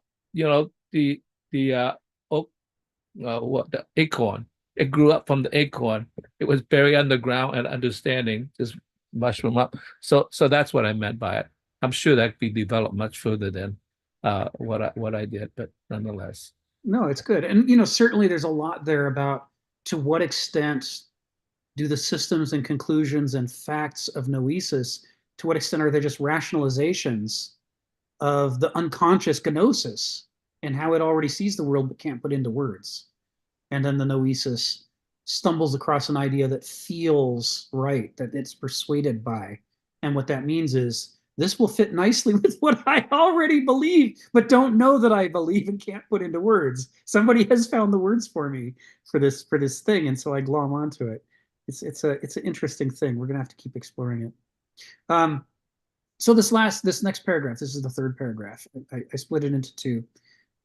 acorn. It grew up from the acorn. It was buried underground, and understanding just mushroom up. So that's what I meant by it. I'm sure that could be developed much further than what I did, but nonetheless. No, it's good. And certainly there's a lot there about to what extent do the systems and conclusions and facts of noesis, to what extent are they just rationalizations of the unconscious gnosis and how it already sees the world but can't put into words. And then the noesis stumbles across an idea that feels right, that it's persuaded by. And what that means is this will fit nicely with what I already believe, but don't know that I believe and can't put into words. Somebody has found the words for me for this thing, and so I glom onto it. It's an interesting thing. We're gonna have to keep exploring it. So this next paragraph, this is the third paragraph. I split it into two,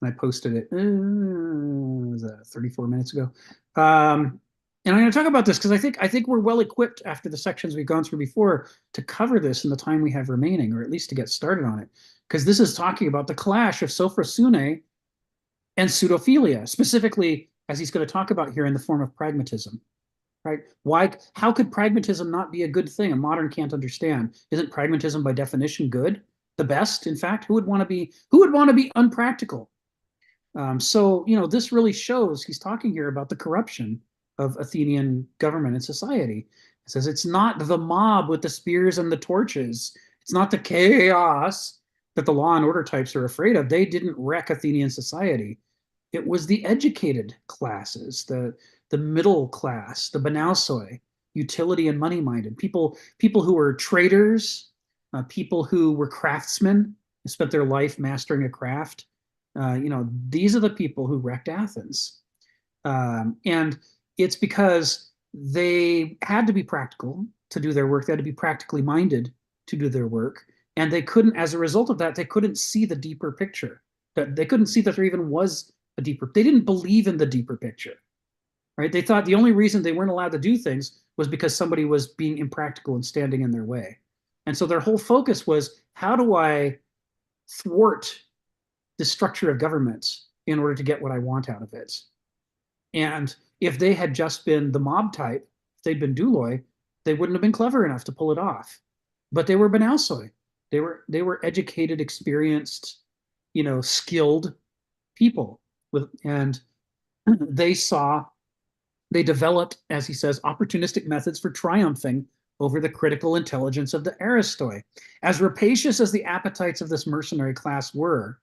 and I posted it. It was 34 minutes ago. And I'm going to talk about this because I think we're well equipped after the sections we've gone through before to cover this in the time we have remaining, or at least to get started on it. Because this is talking about the clash of sophrosune and pseudophilia, specifically as he's going to talk about here, in the form of pragmatism. Right? How could pragmatism not be a good thing? A modern can't understand. Isn't pragmatism by definition good? The best, in fact? Who would want to be unpractical? So, this really shows he's talking here about the corruption of Athenian government and society. It says it's not the mob with the spears and the torches. It's not the chaos that the law and order types are afraid of. They didn't wreck Athenian society. It was the educated classes, the middle class, the banausoi, utility and money-minded, people who were traders, people who were craftsmen, who spent their life mastering a craft. These are the people who wrecked Athens. And it's because they had to be practical to do their work. They had to be practically minded to do their work. And they couldn't, as a result of that, they couldn't see the deeper picture. That they couldn't see that there even was a deeper, they didn't believe in the deeper picture. Right? They thought the only reason they weren't allowed to do things was because somebody was being impractical and standing in their way. And so their whole focus was, how do I thwart the structure of governments in order to get what I want out of it? And if they had just been the mob type, if they'd been douloi, they wouldn't have been clever enough to pull it off. But they were banausoi. They were educated, experienced, skilled people and they developed, as he says, opportunistic methods for triumphing over the critical intelligence of the aristoi. As rapacious as the appetites of this mercenary class were,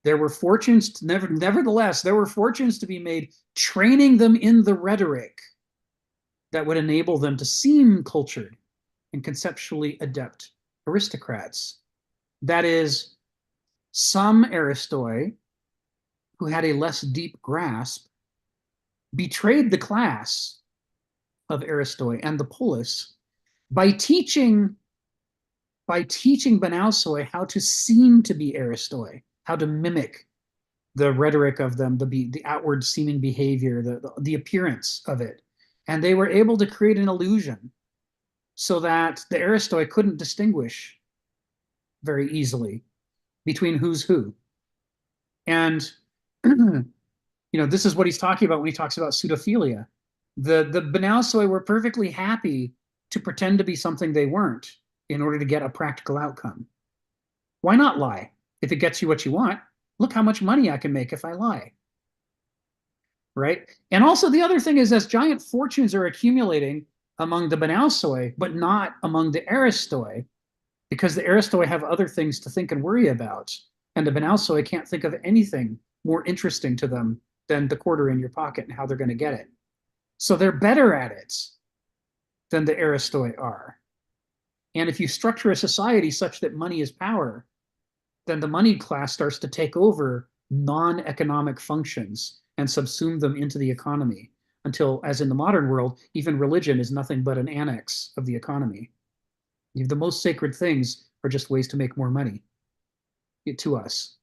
there were fortunes, nevertheless, there were fortunes to be made training them in the rhetoric that would enable them to seem cultured and conceptually adept aristocrats. That is, some aristoi who had a less deep grasp betrayed the class of aristoi and the polis by teaching banausoi how to seem to be aristoi, how to mimic the rhetoric of them, the outward seeming behavior, the appearance of it. And they were able to create an illusion so that the aristoi couldn't distinguish very easily between who's who. And this is what he's talking about when he talks about pseudophilia. The banausoi were perfectly happy to pretend to be something they weren't in order to get a practical outcome. Why not lie? If it gets you what you want, look how much money I can make if I lie. Right? And also the other thing is, as giant fortunes are accumulating among the banausoi, but not among the aristoi, because the aristoi have other things to think and worry about, and the banausoi can't think of anything more interesting to them than the quarter in your pocket and how they're going to get it. So they're better at it than the aristoi are. And if you structure a society such that money is power, then the moneyed class starts to take over non-economic functions and subsume them into the economy until, as in the modern world, even religion is nothing but an annex of the economy. The most sacred things are just ways to make more money to us.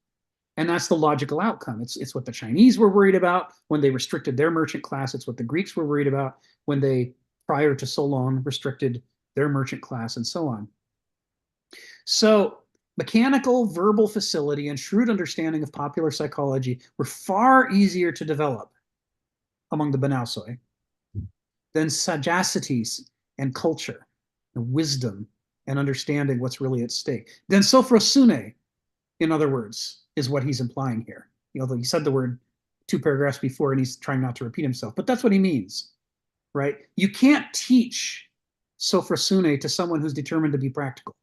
And that's the logical outcome. It's what the Chinese were worried about when they restricted their merchant class. It's what the Greeks were worried about when they, prior to Solon, restricted their merchant class, and so on. So mechanical verbal facility and shrewd understanding of popular psychology were far easier to develop among the banausoi than sagacities and culture, and wisdom, and understanding what's really at stake. Then sophrosune, in other words, is what he's implying here. Although he said the word 2 paragraphs before and he's trying not to repeat himself, but that's what he means, right? You can't teach sophrosune to someone who's determined to be practical,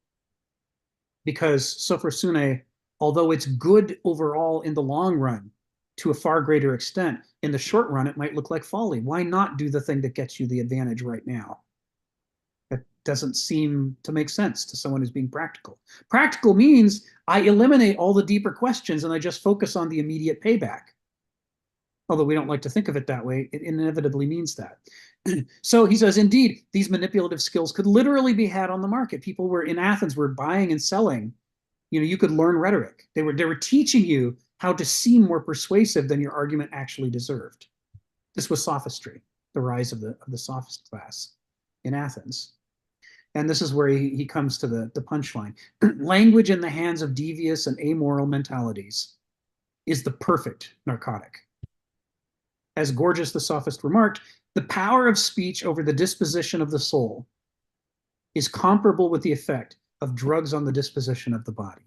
because sophrosune, although it's good overall in the long run, to a far greater extent, in the short run, it might look like folly. Why not do the thing that gets you the advantage right now? That doesn't seem to make sense to someone who's being practical. Practical means I eliminate all the deeper questions and I just focus on the immediate payback. Although we don't like to think of it that way, it inevitably means that. So he says, indeed, these manipulative skills could literally be had on the market. People were in Athens were buying and selling. You could learn rhetoric. They were teaching you how to seem more persuasive than your argument actually deserved. This was sophistry, the rise of the sophist class in Athens. And this is where he comes to the punchline. Language in the hands of devious and amoral mentalities is the perfect narcotic. as Gorgias the Sophist remarked, the power of speech over the disposition of the soul is comparable with the effect of drugs on the disposition of the body.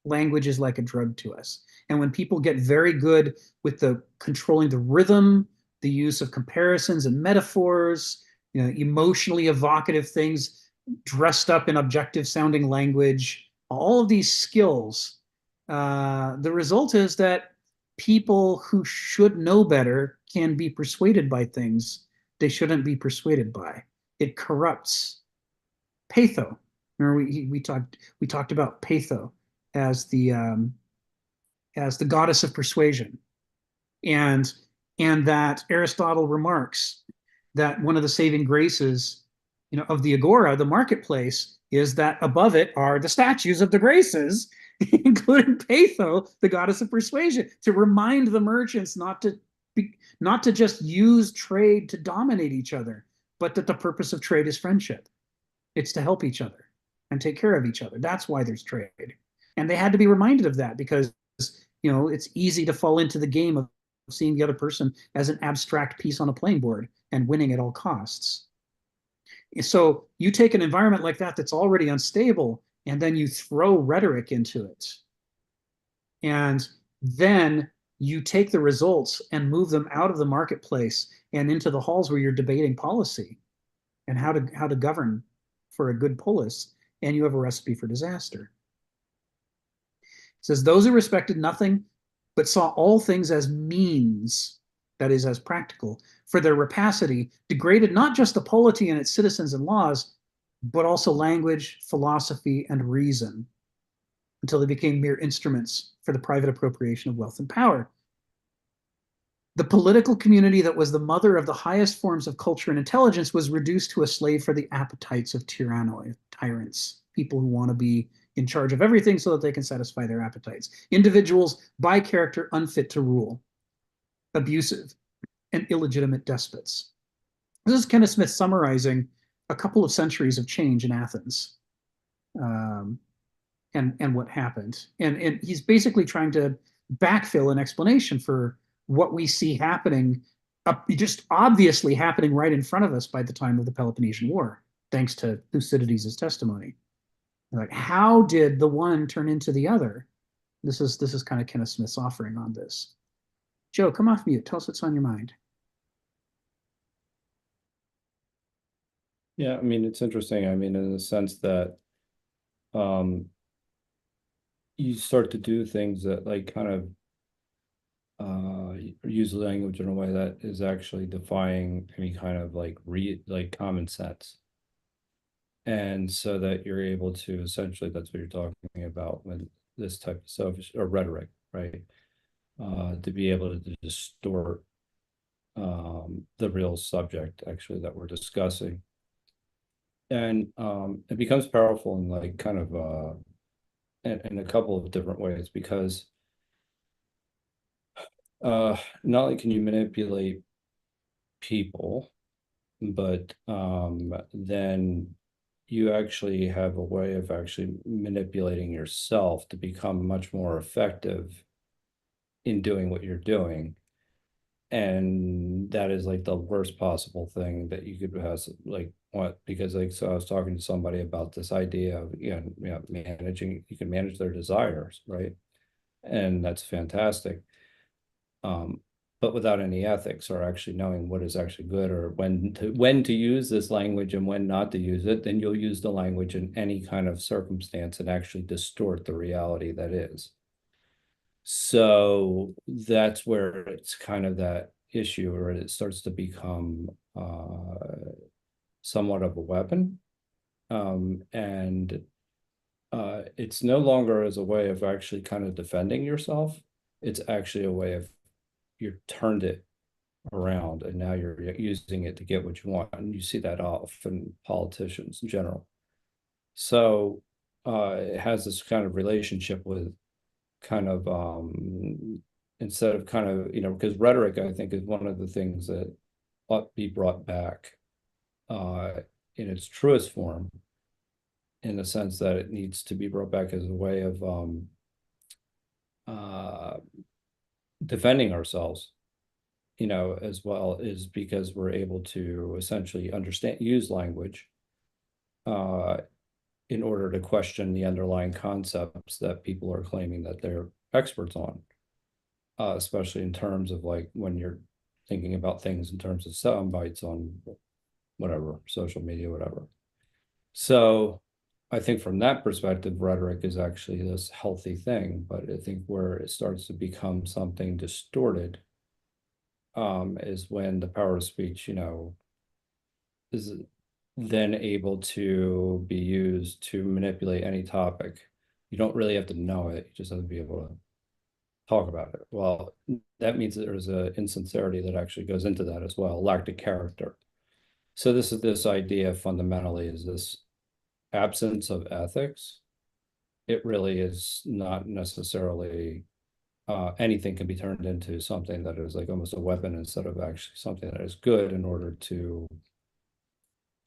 Language is like a drug to us. And when people get very good with the controlling the rhythm, the use of comparisons and metaphors, emotionally evocative things dressed up in objective sounding language, all of these skills, the result is that people who should know better can be persuaded by things they shouldn't be persuaded by. It corrupts. Peitho. Remember we talked about Peitho as the goddess of persuasion, and that Aristotle remarks that one of the saving graces, of the agora, the marketplace, is that above it are the statues of the graces, including Peitho, the goddess of persuasion, to remind the merchants not to just use trade to dominate each other, but that the purpose of trade is friendship. It's to help each other and take care of each other. That's why there's trade. And they had to be reminded of that because, it's easy to fall into the game of seeing the other person as an abstract piece on a playing board and winning at all costs. So you take an environment like that that's already unstable, and then you throw rhetoric into it. And then you take the results and move them out of the marketplace and into the halls where you're debating policy and how to govern for a good polis, and you have a recipe for disaster. It says, those who respected nothing but saw all things as means, that is, as practical, for their rapacity, degraded not just the polity and its citizens and laws, but also language, philosophy, and reason, until they became mere instruments for the private appropriation of wealth and power. The political community that was the mother of the highest forms of culture and intelligence was reduced to a slave for the appetites of tyrants, people who want to be in charge of everything so that they can satisfy their appetites. Individuals by character unfit to rule, abusive and illegitimate despots. This is Kenneth Smith summarizing a couple of centuries of change in Athens, and what happened. And he's basically trying to backfill an explanation for what we see happening, just obviously happening right in front of us by the time of the Peloponnesian War, thanks to Thucydides' testimony. Like, how did the one turn into the other? This is kind of Kenneth Smith's offering on this. Joe, come off mute. Tell us what's on your mind. Yeah, I mean, it's interesting. I mean, in the sense that you start to do things that like kind of use language in a way that is actually defying any kind of like common sense. And so that you're able to essentially, that's what you're talking about when this type of stuff or rhetoric, right? To be able to distort the real subject actually that we're discussing. And it becomes powerful in like kind of in a couple of different ways, because not only can you manipulate people, but then you actually have a way of actually manipulating yourself to become much more effective in doing what you're doing. And that is like the worst possible thing that you could have, like, what, because like, so I was talking to somebody about this idea of, managing, you can manage their desires, right? And that's fantastic. But without any ethics or actually knowing what is actually good or when to use this language and when not to use it, then you'll use the language in any kind of circumstance and actually distort the reality that is. So that's where it's kind of that issue where it starts to become somewhat of a weapon. And it's no longer as a way of actually kind of defending yourself. It's actually a way of, you've turned it around and now you're using it to get what you want. And you see that often politicians in general. So it has this kind of relationship with kind of instead of kind of, because rhetoric, I think, is one of the things that ought to be brought back in its truest form, in the sense that it needs to be brought back as a way of defending ourselves as well, is because we're able to essentially use language in order to question the underlying concepts that people are claiming that they're experts on, especially in terms of like when you're thinking about things in terms of sound bites on whatever, social media, whatever. So I think from that perspective, rhetoric is actually this healthy thing, but I think where it starts to become something distorted is when the power of speech, is then able to be used to manipulate any topic. You don't really have to know it, you just have to be able to talk about it. Well, that means that there's an insincerity that actually goes into that as well, lack of character. So this idea fundamentally is this absence of ethics. It really is not necessarily anything can be turned into something that is like almost a weapon instead of actually something that is good in order to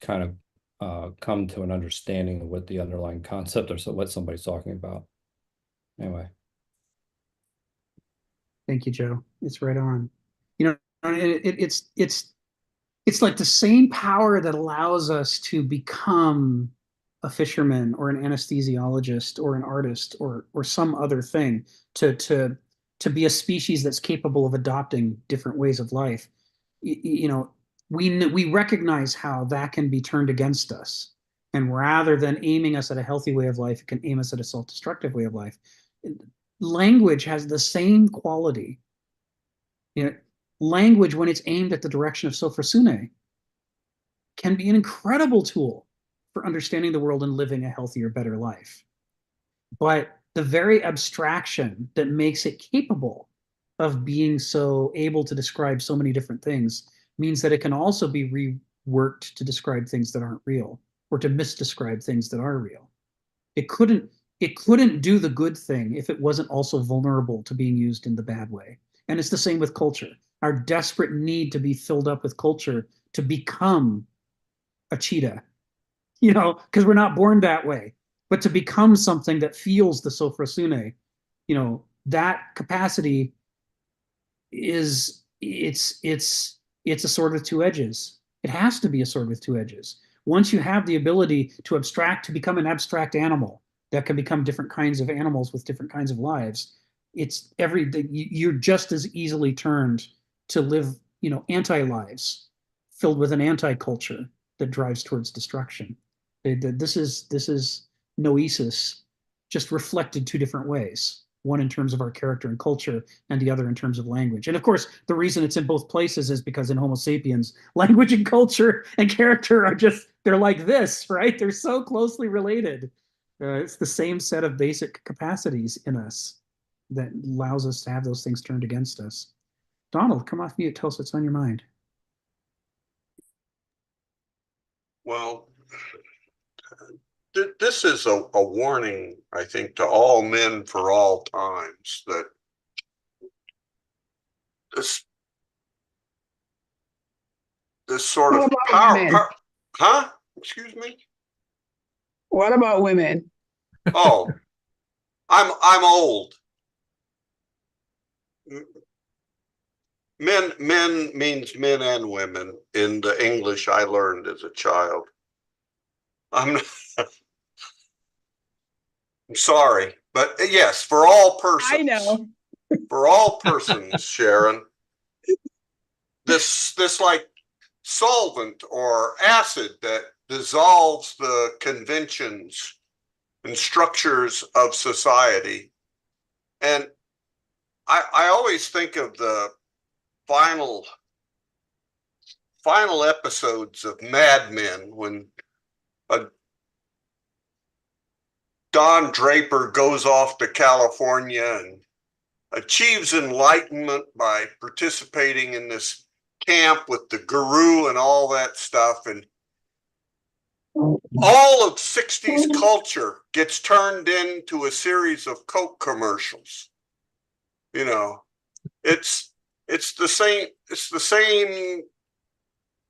kind of come to an understanding of what the underlying concept or so what somebody's talking about. Anyway. Thank you, Joe. It's right on. It's like the same power that allows us to become a fisherman or an anesthesiologist or an artist or some other thing, to be a species that's capable of adopting different ways of life. We recognize how that can be turned against us, and rather than aiming us at a healthy way of life, it can aim us at a self-destructive way of life. Language has the same quality. Language, when it's aimed at the direction of sophrosune, can be an incredible tool for understanding the world and living a healthier, better life. But the very abstraction that makes it capable of being so able to describe so many different things means that it can also be reworked to describe things that aren't real, or to misdescribe things that are real. It couldn't do the good thing if it wasn't also vulnerable to being used in the bad way. And it's the same with culture. Our desperate need to be filled up with culture to become a cheetah, because we're not born that way, but to become something that feels the sophrosune, that capacity it's a sword with two edges. It has to be a sword with two edges. Once you have the ability to abstract, to become an abstract animal that can become different kinds of animals with different kinds of lives, you're just as easily turned to live, anti-lives filled with an anti-culture that drives towards destruction. This is noesis, just reflected two different ways. One in terms of our character and culture, and the other in terms of language. And of course, the reason it's in both places is because in Homo sapiens, language and culture and character they're like this, right? They're so closely related. It's the same set of basic capacities in us that allows us to have those things turned against us. Donald, come off mute, tell us what's on your mind. Well, this is a warning, I think, to all men for all times, that this sort of power, huh? Excuse me? What about women? Oh, I'm old. Men means men and women in the English I learned as a child. I'm sorry, but yes, for all persons. I know. For all persons, Sharon, this like solvent or acid that dissolves the conventions and structures of society. And I always think of the final episodes of Mad Men when Don Draper goes off to California and achieves enlightenment by participating in this camp with the guru and all that stuff. And all of 60s culture gets turned into a series of Coke commercials. It's the same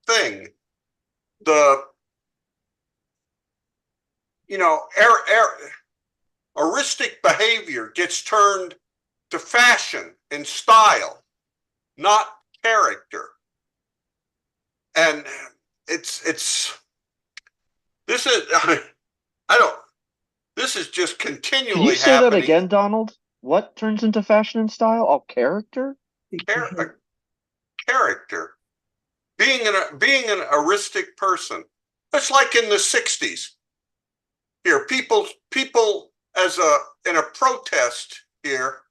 thing. Heuristic behavior gets turned to fashion and style, not character. And this is, this is just continually Can you say happening. that again, Donald? What turns into fashion and style? Oh, character? Character. Being an heuristic person. It's like in the 60s. Here, people in a protest here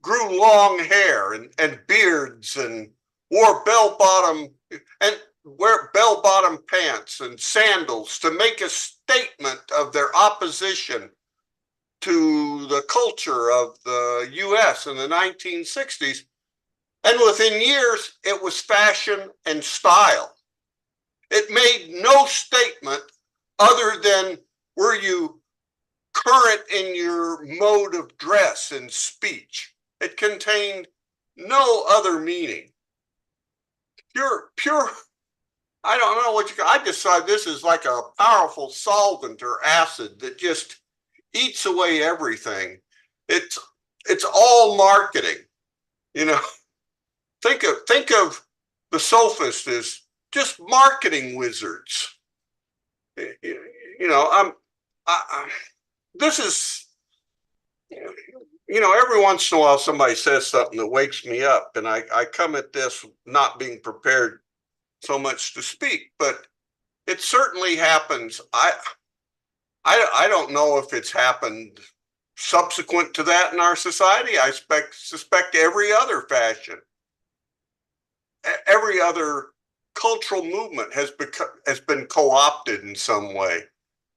grew long hair and beards and wore bell-bottom pants and sandals to make a statement of their opposition to the culture of the US in the 1960s. And within years, it was fashion and style. It made no statement other than, were you current in your mode of dress and speech? It contained no other meaning. Pure, I don't know what I decide this is like a powerful solvent or acid that just eats away everything. It's all marketing, you know. Think of the sophists as just marketing wizards. You know, this is, you know, every once in a while somebody says something that wakes me up, and I come at this not being prepared so much to speak, but it certainly happens. I don't know if it's happened subsequent to that in our society. I suspect every other fashion, every other cultural movement has been co-opted in some way.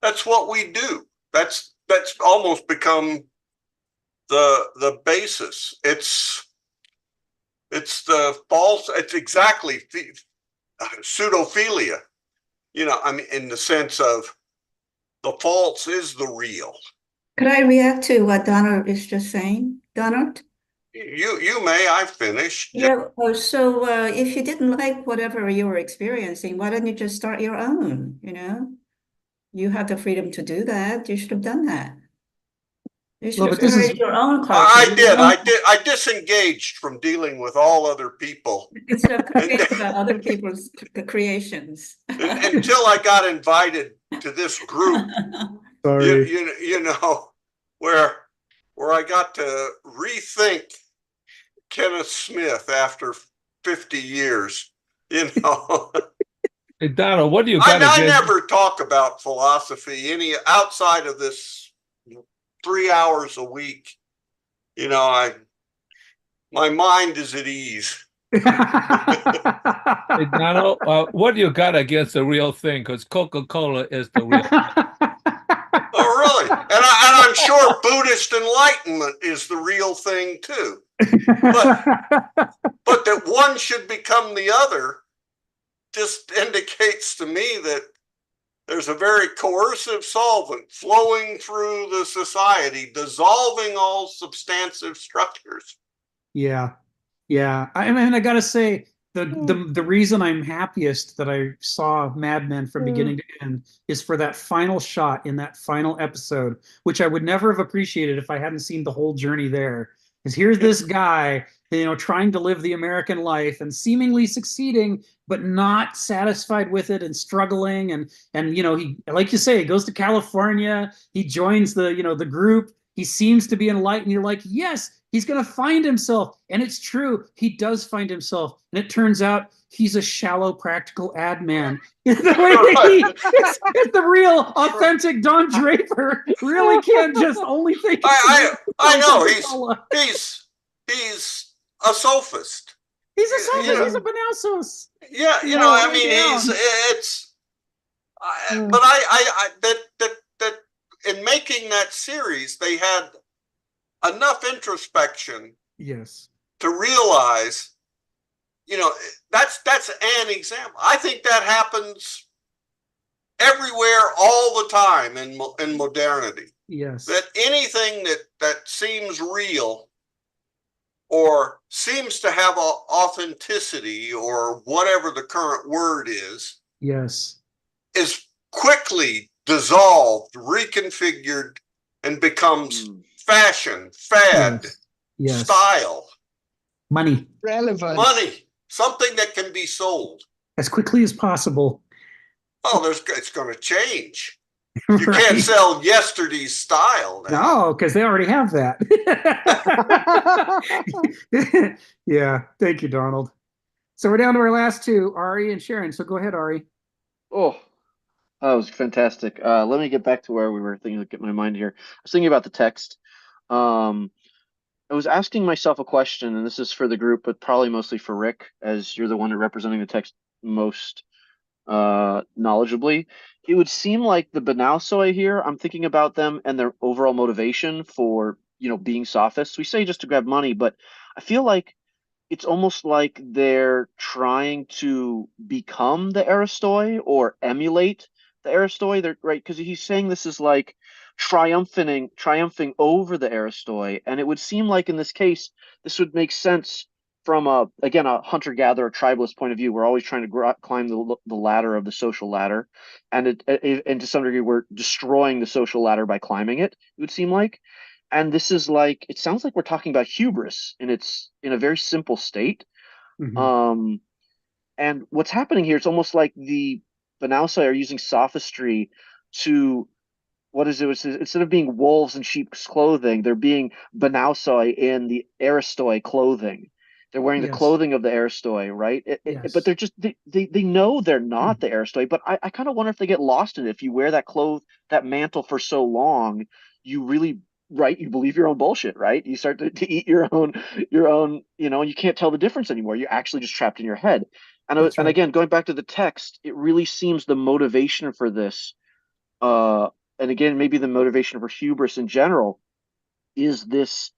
That's what we do. That's almost become the basis. It's the false. It's exactly pseudophilia. You know, I mean, in the sense of the false is the real. Could I react to what Donald is just saying, Donald? You may. I finished. Yeah. So if you didn't like whatever you were experiencing, why don't you just start your own? You know, you have the freedom to do that. You should have done that. You should have created your own culture. I disengaged from dealing with all other people. Instead of creating about other people's creations. Until I got invited to this group. Sorry. You know, where I got to rethink Kenneth Smith after 50 years, you know. Hey, Donald, what do you got I never talk about philosophy any outside of this 3 hours a week. You know, my mind is at ease. Hey, Donald, what do you got against the real thing? Because Coca-Cola is the real thing. Oh, really? And I'm sure Buddhist enlightenment is the real thing too. But that one should become the other just indicates to me that there's a very coercive solvent flowing through the society, dissolving all substantive structures. Yeah. I mean, I gotta say, the reason I'm happiest that I saw Mad Men from beginning to end is for that final shot in that final episode, which I would never have appreciated if I hadn't seen the whole journey there. Because here's this guy, you know, trying to live the American life and seemingly succeeding, but not satisfied with it and struggling. And you know, he, like you say, he goes to California, he joins the, you know, the group. He seems to be enlightened. You're like, yes, he's going to find himself. And it's true. He does find himself. And it turns out he's a shallow, practical ad man. It's the real, authentic Don Draper really can't just only think. I know he's a sophist. He's a sophist. He's a Banausos. Yeah, you know, I mean, but that in making that series, they had enough introspection, yes, to realize, you know, that's an example. I think that happens everywhere all the time in modernity. Yes, that anything that seems real or seems to have authenticity or whatever the current word is, yes, is quickly dissolved, reconfigured, and becomes fashion, fad, yes, style, money, relevant. money. something that can be sold. As quickly as possible. Oh, it's going to change. You can't Right. sell yesterday's style now. No, because they already have that. Yeah, thank you, Donald. So we're down to our last two, Ari and Sharon. So go ahead, Ari. Oh, that was fantastic. Let me get back to where we were thinking, get my mind here. I was thinking about the text. Um, I was asking myself a question, and this is for the group, but probably mostly for Rick, as you're the one representing the text most knowledgeably. It would seem like the Banausoi here, I'm thinking about them and their overall motivation for, being sophists. We say just to grab money, but I feel like it's almost like they're trying to become the Aristoi or emulate the Aristoi. They're right, because he's saying this is like triumphing over the Aristoi, and it would seem like in this case this would make sense from a hunter-gatherer tribalist point of view. We're always trying to climb the ladder of the social ladder, and and to some degree we're destroying the social ladder by climbing it. It would seem like. And this is like, it sounds like we're talking about hubris in a very simple state. Mhm. And what's happening here, it's almost like the Banausai are using sophistry to, what is it? Instead of being wolves in sheep's clothing, they're being Banausai in the Aristoi clothing. They're wearing the Yes. clothing of the Aristoi, right? Yes. But they're just they know they're not the Aristoi. But I kind of wonder if they get lost in it. If you wear that mantle for so long, you really, right, you believe your own bullshit, right? You start to eat your own, you can't tell the difference anymore. You're actually just trapped in your head. That's And right. again, going back to the text, it really seems the motivation for this, and again, maybe the motivation for hubris in general, is this,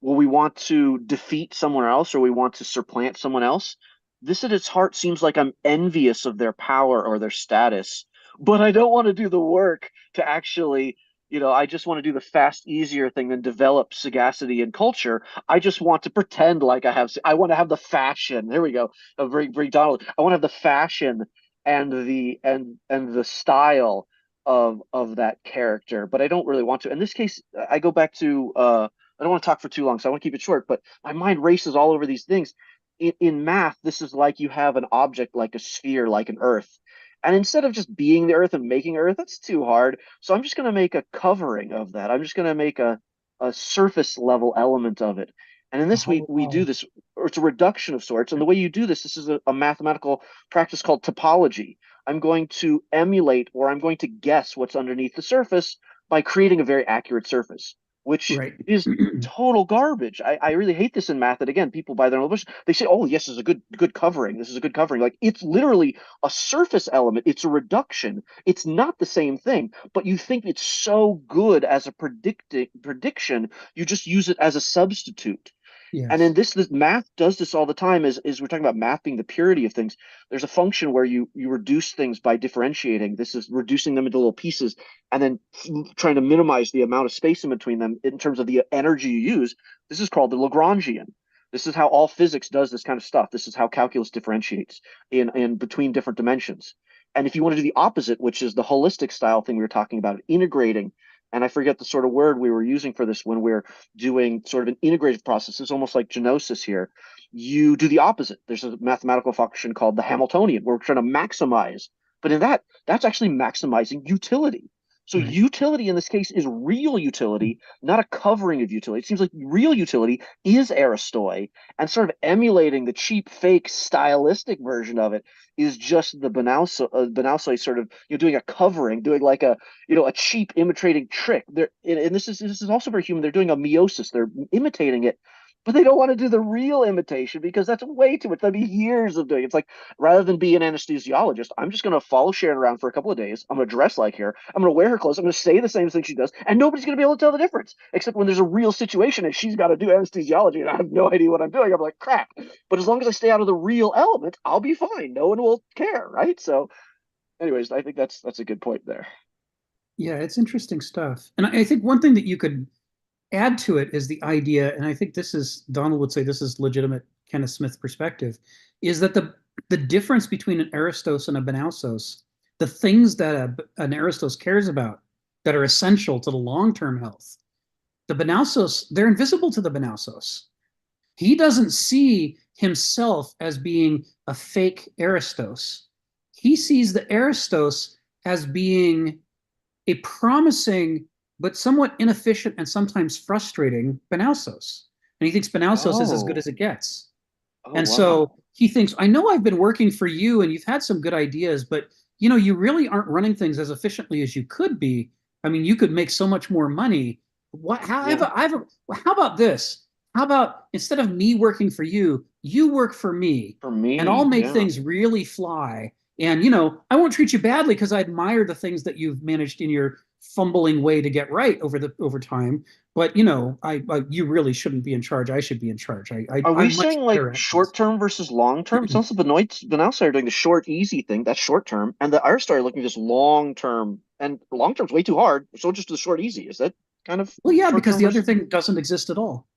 well, we want to defeat someone else or we want to supplant someone else. This at its heart seems like I'm envious of their power or their status, but I don't want to do the work to actually, I just want to do the fast, easier thing than develop sagacity and culture. I just want to pretend like I want to have the fashion. There we go. Bring Donald. I want to have the fashion and the style of that character, but I don't really want to. In this case, I go back to I don't want to talk for too long, so I want to keep it short, but my mind races all over these things. In math, this is like you have an object like a sphere, like an earth. And instead of just being the earth and making earth, that's too hard. So I'm just going to make a covering of that. I'm just going to make a surface level element of it. And in this, we do this, or it's a reduction of sorts. And the way you do this is a mathematical practice called topology. I'm going to emulate or I'm going to guess what's underneath the surface by creating a very accurate surface, which Right. is total garbage. I really hate this in math. That again, people buy their own bush. They say, "Oh, yes, this is a good covering. This is a good covering." Like it's literally a surface element. It's a reduction. It's not the same thing, but you think it's so good as a prediction, you just use it as a substitute. And in Yes. this math does this all the time. Is we're talking about math being the purity of things. There's a function where you reduce things by differentiating. This is reducing them into little pieces and then trying to minimize the amount of space in between them in terms of the energy you use. This is called the Lagrangian. This is how all physics does this kind of stuff. This is how calculus differentiates in between different dimensions. And if you want to do the opposite, which is the holistic style thing we were talking about, integrating, and I forget the sort of word we were using for this when we're doing sort of an integrated process. It's almost like genosis here. You do the opposite. There's a mathematical function called the Hamiltonian, where we're trying to maximize. But in that's actually maximizing utility. So Right. utility in this case is real utility, not a covering of utility. It seems like real utility is Aristoi, and sort of emulating the cheap, fake, stylistic version of it is just the Banausoi sort of doing a covering, doing like a cheap imitating trick. And this is also very human. They're doing a meiosis. They're imitating it, but they don't want to do the real imitation because that's way too much. That'd be years of doing it. It's like rather than be an anesthesiologist, I'm just going to follow Sharon around for a couple of days. I'm going to dress like her. I'm going to wear her clothes. I'm going to say the same thing she does, and nobody's going to be able to tell the difference except when there's a real situation and she's got to do anesthesiology and I have no idea what I'm doing. I'm like crap. But as long as I stay out of the real element, I'll be fine. No one will care, right? So, anyways, I think that's a good point there. Yeah, it's interesting stuff. And I think one thing that you could add to it is the idea, and I think this is, Donald would say this is legitimate Kenneth Smith perspective, is that the difference between an Aristos and a Benausos, the things that an Aristos cares about that are essential to the long-term health, the Benausos, they're invisible to the Benausos. He doesn't see himself as being a fake Aristos. He sees the Aristos as being a promising but somewhat inefficient and sometimes frustrating Benausos. And he thinks Benausos is as good as it gets. And so he thinks, I know I've been working for you and you've had some good ideas, but you really aren't running things as efficiently as you could be. I mean, you could make so much more money. How about this? How about instead of me working for you, you work for me, and I'll make things really fly. And I won't treat you badly because I admire the things that you've managed in your fumbling way to get right over time. But you really shouldn't be in charge. I should be in charge. Are we saying like short term versus long term? It sounds like Benoit are doing the short, easy thing. That's short term, and the Aristotle are looking just long term. And long term's way too hard, so just the short, easy. Is that kind of? Well, yeah, because the other thing doesn't exist at all.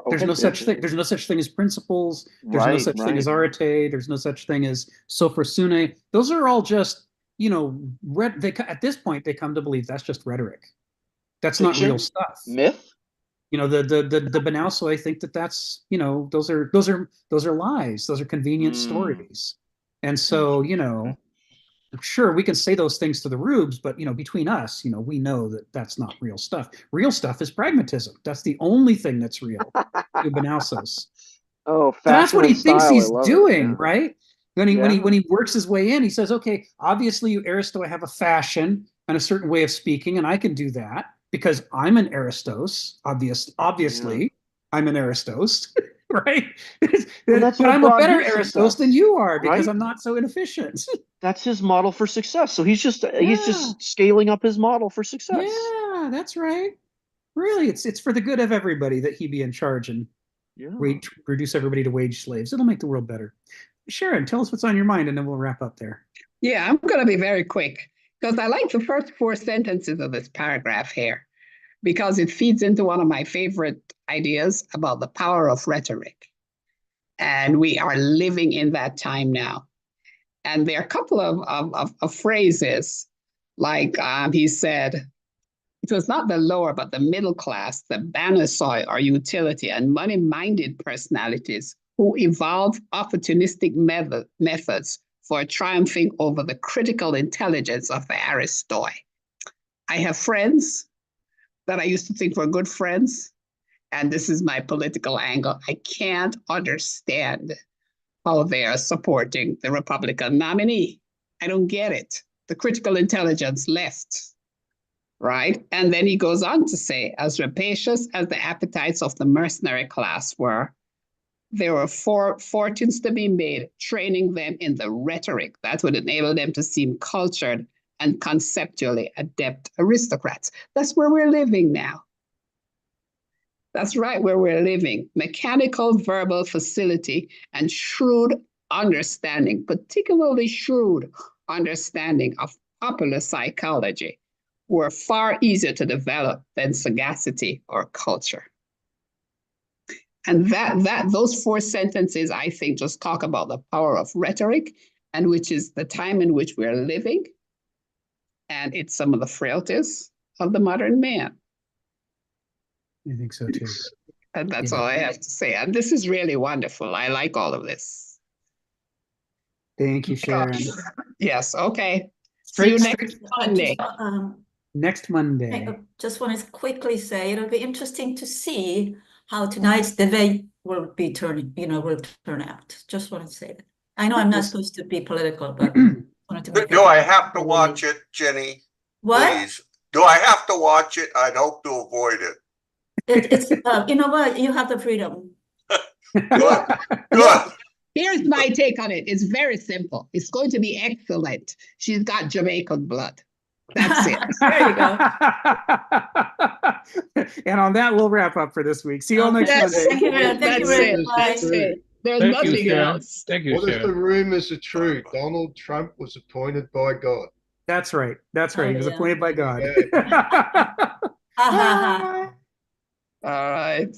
There's no such thing. There's no such thing as principles. There's no such thing as arete. There's no such thing as sophrosune. Those are all just, at this point they come to believe that's just rhetoric. That's not real stuff. Myth. The Benauso, I think that's those are lies. Those are convenient stories. And so sure, we can say those things to the rubes, but between us, we know that that's not real stuff. Real stuff is pragmatism. That's the only thing that's real. Benausos. Oh, that's what he thinks he's doing, right? When he works his way in, he says, "Okay, obviously you Aristo have a fashion and a certain way of speaking, and I can do that because I'm an Aristos. Obviously, I'm an Aristos." Right? But I'm a better Aristos than you are because I'm not so inefficient. That's his model for success. So he's just scaling up his model for success. Yeah, that's right. Really, it's for the good of everybody that he be in charge and reduce everybody to wage slaves. It'll make the world better. Sharon, tell us what's on your mind, and then we'll wrap up there. Yeah, I'm going to be very quick because I like the first 4 sentences of this paragraph here, because it feeds into one of my favorite ideas about the power of rhetoric. And we are living in that time now. And there are a couple of phrases, like he said, it was not the lower, but the middle class, the Banasoi or utility and money-minded personalities who evolved opportunistic methods for triumphing over the critical intelligence of the Aristoi. I have friends that I used to think were good friends, and this is my political angle. I can't understand how they are supporting the Republican nominee. I don't get it. The critical intelligence left, right? And then he goes on to say, as rapacious as the appetites of the mercenary class were, there were fortunes to be made, training them in the rhetoric that would enable them to seem cultured and conceptually adept aristocrats. That's where we're living now. That's right, where we're living. Mechanical verbal facility and shrewd understanding, particularly shrewd understanding of popular psychology, were far easier to develop than sagacity or culture. And those 4 sentences, I think, just talk about the power of rhetoric, and which is the time in which we're living. And it's some of the frailties of the modern man. I think so too. And that's all I have to say. And this is really wonderful. I like all of this. Thank you, Sharon. Yes, okay. See you next Monday. Next Monday. I just want to quickly say it'll be interesting to see how tonight's debate will turn out. Just want to say that. I know I'm not supposed to be political, but wanted to make Do I have to watch it, Jenny? What? Please. Do I have to watch it? I'd hope to avoid it. It's you know what? You have the freedom. Good. Good. Here's my take on it. It's very simple. It's going to be excellent. She's got Jamaican blood. That's it. There you go. And on that, we'll wrap up for this week. See you all next Monday. Thank you very much. That's it. There's nothing else. Thank you, What if Sharon. the rumors are true? Donald Trump was appointed by God. That's right. That's right. He was appointed by God. Ha ha ha. All right.